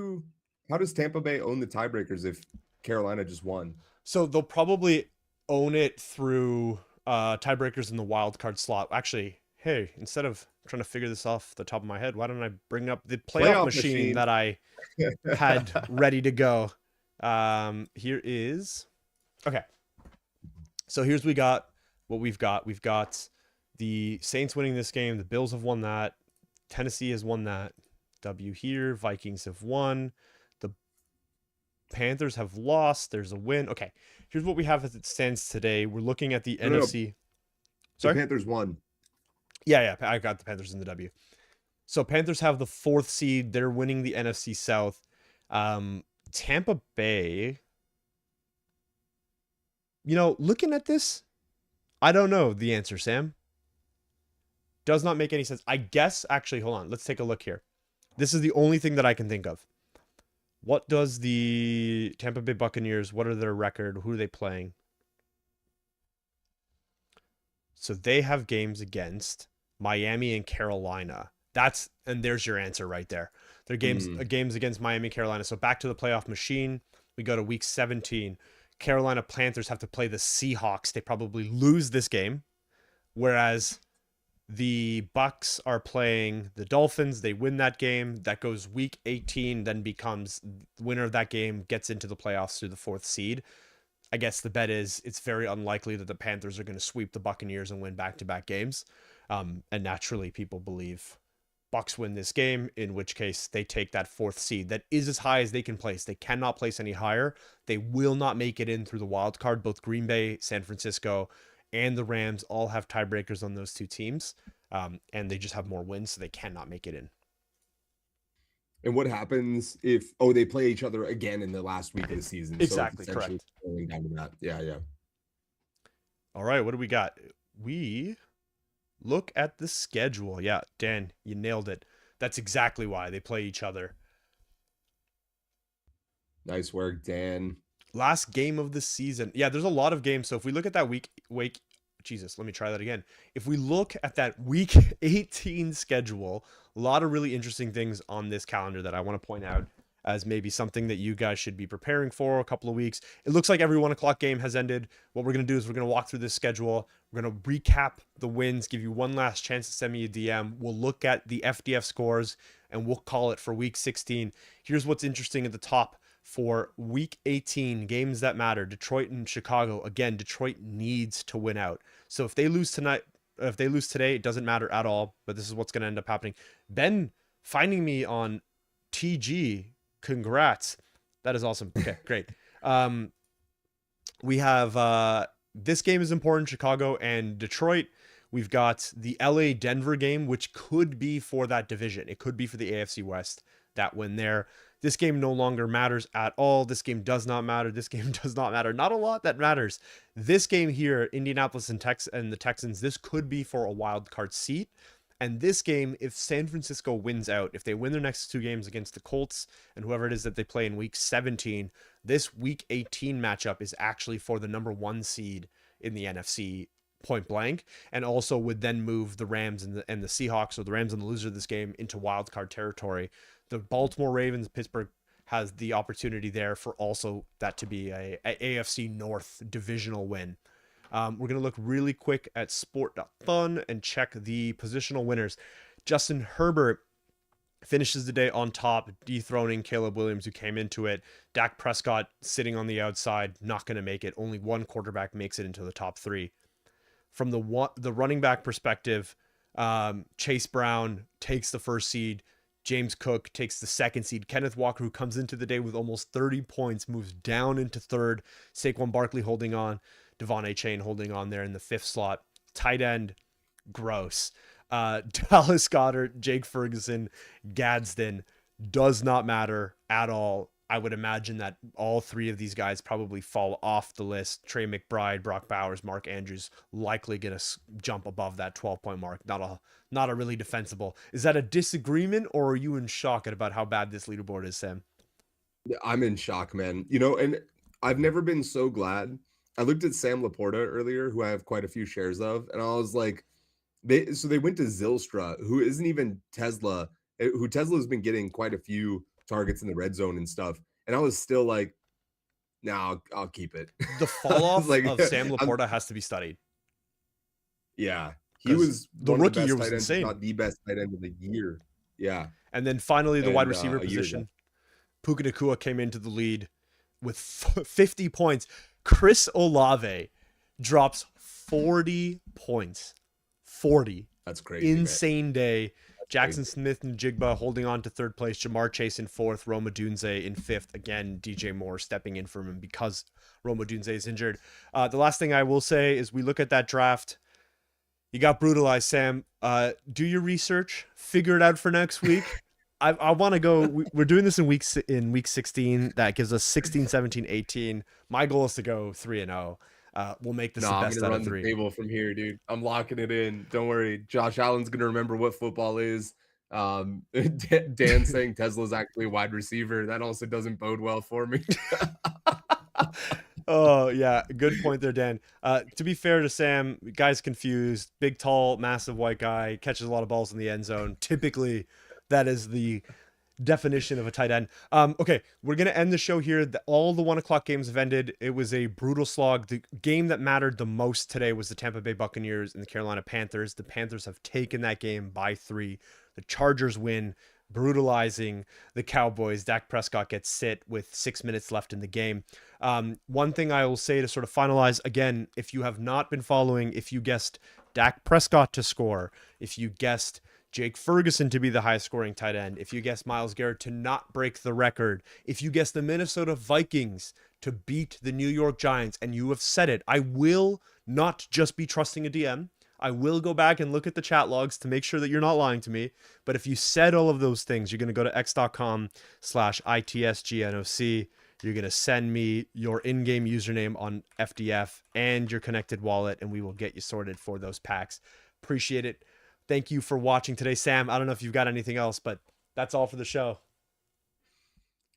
S2: does Tampa Bay own the tiebreakers if Carolina just won?
S1: So they'll probably own it through tiebreakers in the wild card slot. Actually, hey, instead of trying to figure this off the top of my head, why don't I bring up the playoff machine that I had ready to go? Here is okay. So here's what we've got. We've got the Saints winning this game. The Bills have won that. Tennessee has won that. W here. Vikings have won. The Panthers have lost. There's a win. Okay. Here's what we have as it stands today. We're looking at the NFC.
S2: Sorry? The Panthers won.
S1: Yeah. I got the Panthers in the W. So Panthers have the 4th seed. They're winning the NFC South. Tampa Bay, looking at this, I don't know the answer, Sam. Does not make any sense. I guess, actually, hold on. Let's take a look here. This is the only thing that I can think of. What does the Tampa Bay Buccaneers, what are their record? Who are they playing? So they have games against Miami and Carolina. And there's your answer right there. Their games against Miami and Carolina. So back to the playoff machine. We go to week 17. Carolina Panthers have to play the Seahawks. They probably lose this game. Whereas the Bucks are playing the Dolphins. They win that game. That goes week 18, then becomes the winner of that game, gets into the playoffs through the 4th seed. I guess the bet is it's very unlikely that the Panthers are going to sweep the Buccaneers and win back-to-back games. And naturally, people believe Bucks win this game, in which case they take that 4th seed. That is as high as they can place. They cannot place any higher. They will not make it in through the wild card. Both Green Bay, San Francisco, and the Rams all have tiebreakers on those 2 teams. And they just have more wins, so they cannot make it in.
S2: And what happens if they play each other again in the last week of the season?
S1: Exactly,
S2: so
S1: correct.
S2: Down to that. Yeah.
S1: All right, what do we got? We look at the schedule. Yeah, Dan, you nailed it. That's exactly why they play each other.
S2: Nice work, Dan.
S1: Last game of the season. Yeah, there's a lot of games. So if we look at that week, Jesus, let me try that again. If we look at that week 18 schedule, a lot of really interesting things on this calendar that I want to point out as maybe something that you guys should be preparing for a couple of weeks. It looks like every 1 o'clock game has ended. What we're going to do is we're going to walk through this schedule. We're going to recap the wins, give you one last chance to send me a DM. We'll look at the FDF scores and we'll call it for week 16. Here's what's interesting at the top. For week 18, games that matter, Detroit and Chicago. Again, Detroit needs to win out. So if they lose today, it doesn't matter at all. But this is what's going to end up happening. Ben finding me on TG. Congrats. That is awesome. Okay, great. We have this game is important, Chicago and Detroit. We've got the LA Denver game, which could be for that division. It could be for the AFC West, that win there. This game no longer matters at all. This game does not matter. This game does not matter. Not a lot that matters. This game here, Indianapolis and the Texans, this could be for a wild card seat. And this game, if San Francisco wins out, if they win their next 2 games against the Colts and whoever it is that they play in week 17, this week 18 matchup is actually for the number 1 seed in the NFC point blank, and also would then move the Rams and the Seahawks, or the Rams and the loser of this game, into wild card territory. The Baltimore Ravens, Pittsburgh has the opportunity there for also that to be a AFC North divisional win. We're going to look really quick at FootballDotFun and check the positional winners. Justin Herbert finishes the day on top, dethroning Caleb Williams, who came into it. Dak Prescott sitting on the outside, not going to make it. Only one quarterback makes it into the top 3. From the running back perspective, Chase Brown takes the first seed. James Cook takes the second seed. Kenneth Walker, who comes into the day with almost 30 points, moves down into third. Saquon Barkley holding on. Devon A. Chain holding on there in the 5th slot. Tight end, gross. Dallas Goedert, Jake Ferguson, Gadsden, does not matter at all. I would imagine that all 3 of these guys probably fall off the list. Trey McBride, Brock Bowers, Mark Andrews likely going to jump above that 12-point mark. Not a really defensible. Is that a disagreement, or are you in shock about how bad this leaderboard is, Sam?
S2: I'm in shock, man. You know, and I've never been so glad. I looked at Sam Laporta earlier, who I have quite a few shares of, and I was like, they went to Zylstra, who isn't even Tesla, who Tesla's been getting quite a few targets in the red zone and stuff. And I was still like, no, I'll keep it.
S1: The fall off of Sam Laporta has to be studied.
S2: Yeah. He was
S1: the rookie year was insane.
S2: Not the best tight end of the year. Yeah.
S1: And then finally the wide receiver position. Puka Nacua came into the lead with 50 points. Chris Olave drops 40 points. 40.
S2: That's crazy.
S1: Insane man. Day. Jackson Smith and Jigba holding on to 3rd place. Jamar Chase in 4th. Roma Dunze in 5th. Again, DJ Moore stepping in for him because Roma Dunze is injured. The last thing I will say is we look at that draft. You got brutalized, Sam. Do your research. Figure it out for next week. I want to go. We're doing this in week 16. That gives us 16, 17, 18. My goal is to go 3-0. We'll make this the best out of 3.
S2: The table from here, dude. I'm locking it in. Don't worry. Josh Allen's gonna remember what football is. Dan saying Tesla's actually a wide receiver. That also doesn't bode well for me.
S1: Oh yeah, good point there, Dan. To be fair to Sam, guy's confused. Big, tall, massive white guy, catches a lot of balls in the end zone. Typically, that is the definition of a tight end. Okay, we're gonna end the show here. All the 1 o'clock games have ended. It was a brutal slog. The game that mattered the most today was the Tampa Bay Buccaneers and the Carolina Panthers. The Panthers have taken that game by 3. The Chargers win, brutalizing the Cowboys. Dak Prescott gets sit with 6 minutes left in the game. One thing I will say to sort of finalize, again, if you have not been following, if you guessed Dak Prescott to score, if you guessed Jake Ferguson to be the highest scoring tight end, if you guessed Myles Garrett to not break the record, if you guessed the Minnesota Vikings to beat the New York Giants, and you have said it, I will not just be trusting a DM. I will go back and look at the chat logs to make sure that you're not lying to me. But if you said all of those things, you're going to go to x.com/ITSGNOC. You're going to send me your in-game username on FDF and your connected wallet, and we will get you sorted for those packs. Appreciate it. Thank you for watching today, Sam. I don't know if you've got anything else, but that's all for the show.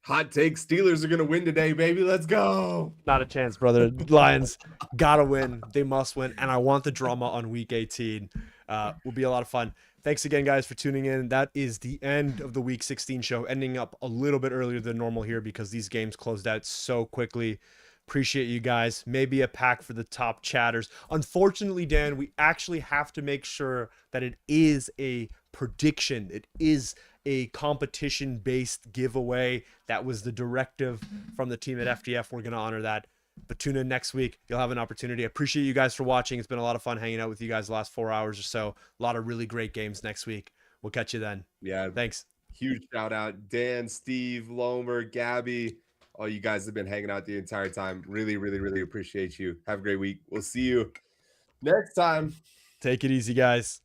S2: Hot take, Steelers are going to win today, baby. Let's go.
S1: Not a chance, brother. Lions gotta win. They must win. And I want the drama on week 18. Will be a lot of fun. Thanks again, guys, for tuning in. That is the end of the week 16 show, ending up a little bit earlier than normal here because these games closed out so quickly. Appreciate you guys. Maybe a pack for the top chatters. Unfortunately, Dan, we actually have to make sure that it is a prediction. It is a competition-based giveaway. That was the directive from the team at FDF. We're going to honor that. But tune in next week. You'll have an opportunity. I appreciate you guys for watching. It's been a lot of fun hanging out with you guys the last 4 hours or so. A lot of really great games next week. We'll catch you then.
S2: Yeah.
S1: Thanks.
S2: Huge shout out. Dan, Steve, Lomer, Gabby. All you guys have been hanging out the entire time. Really, really, really appreciate you. Have a great week. We'll see you next time.
S1: Take it easy, guys.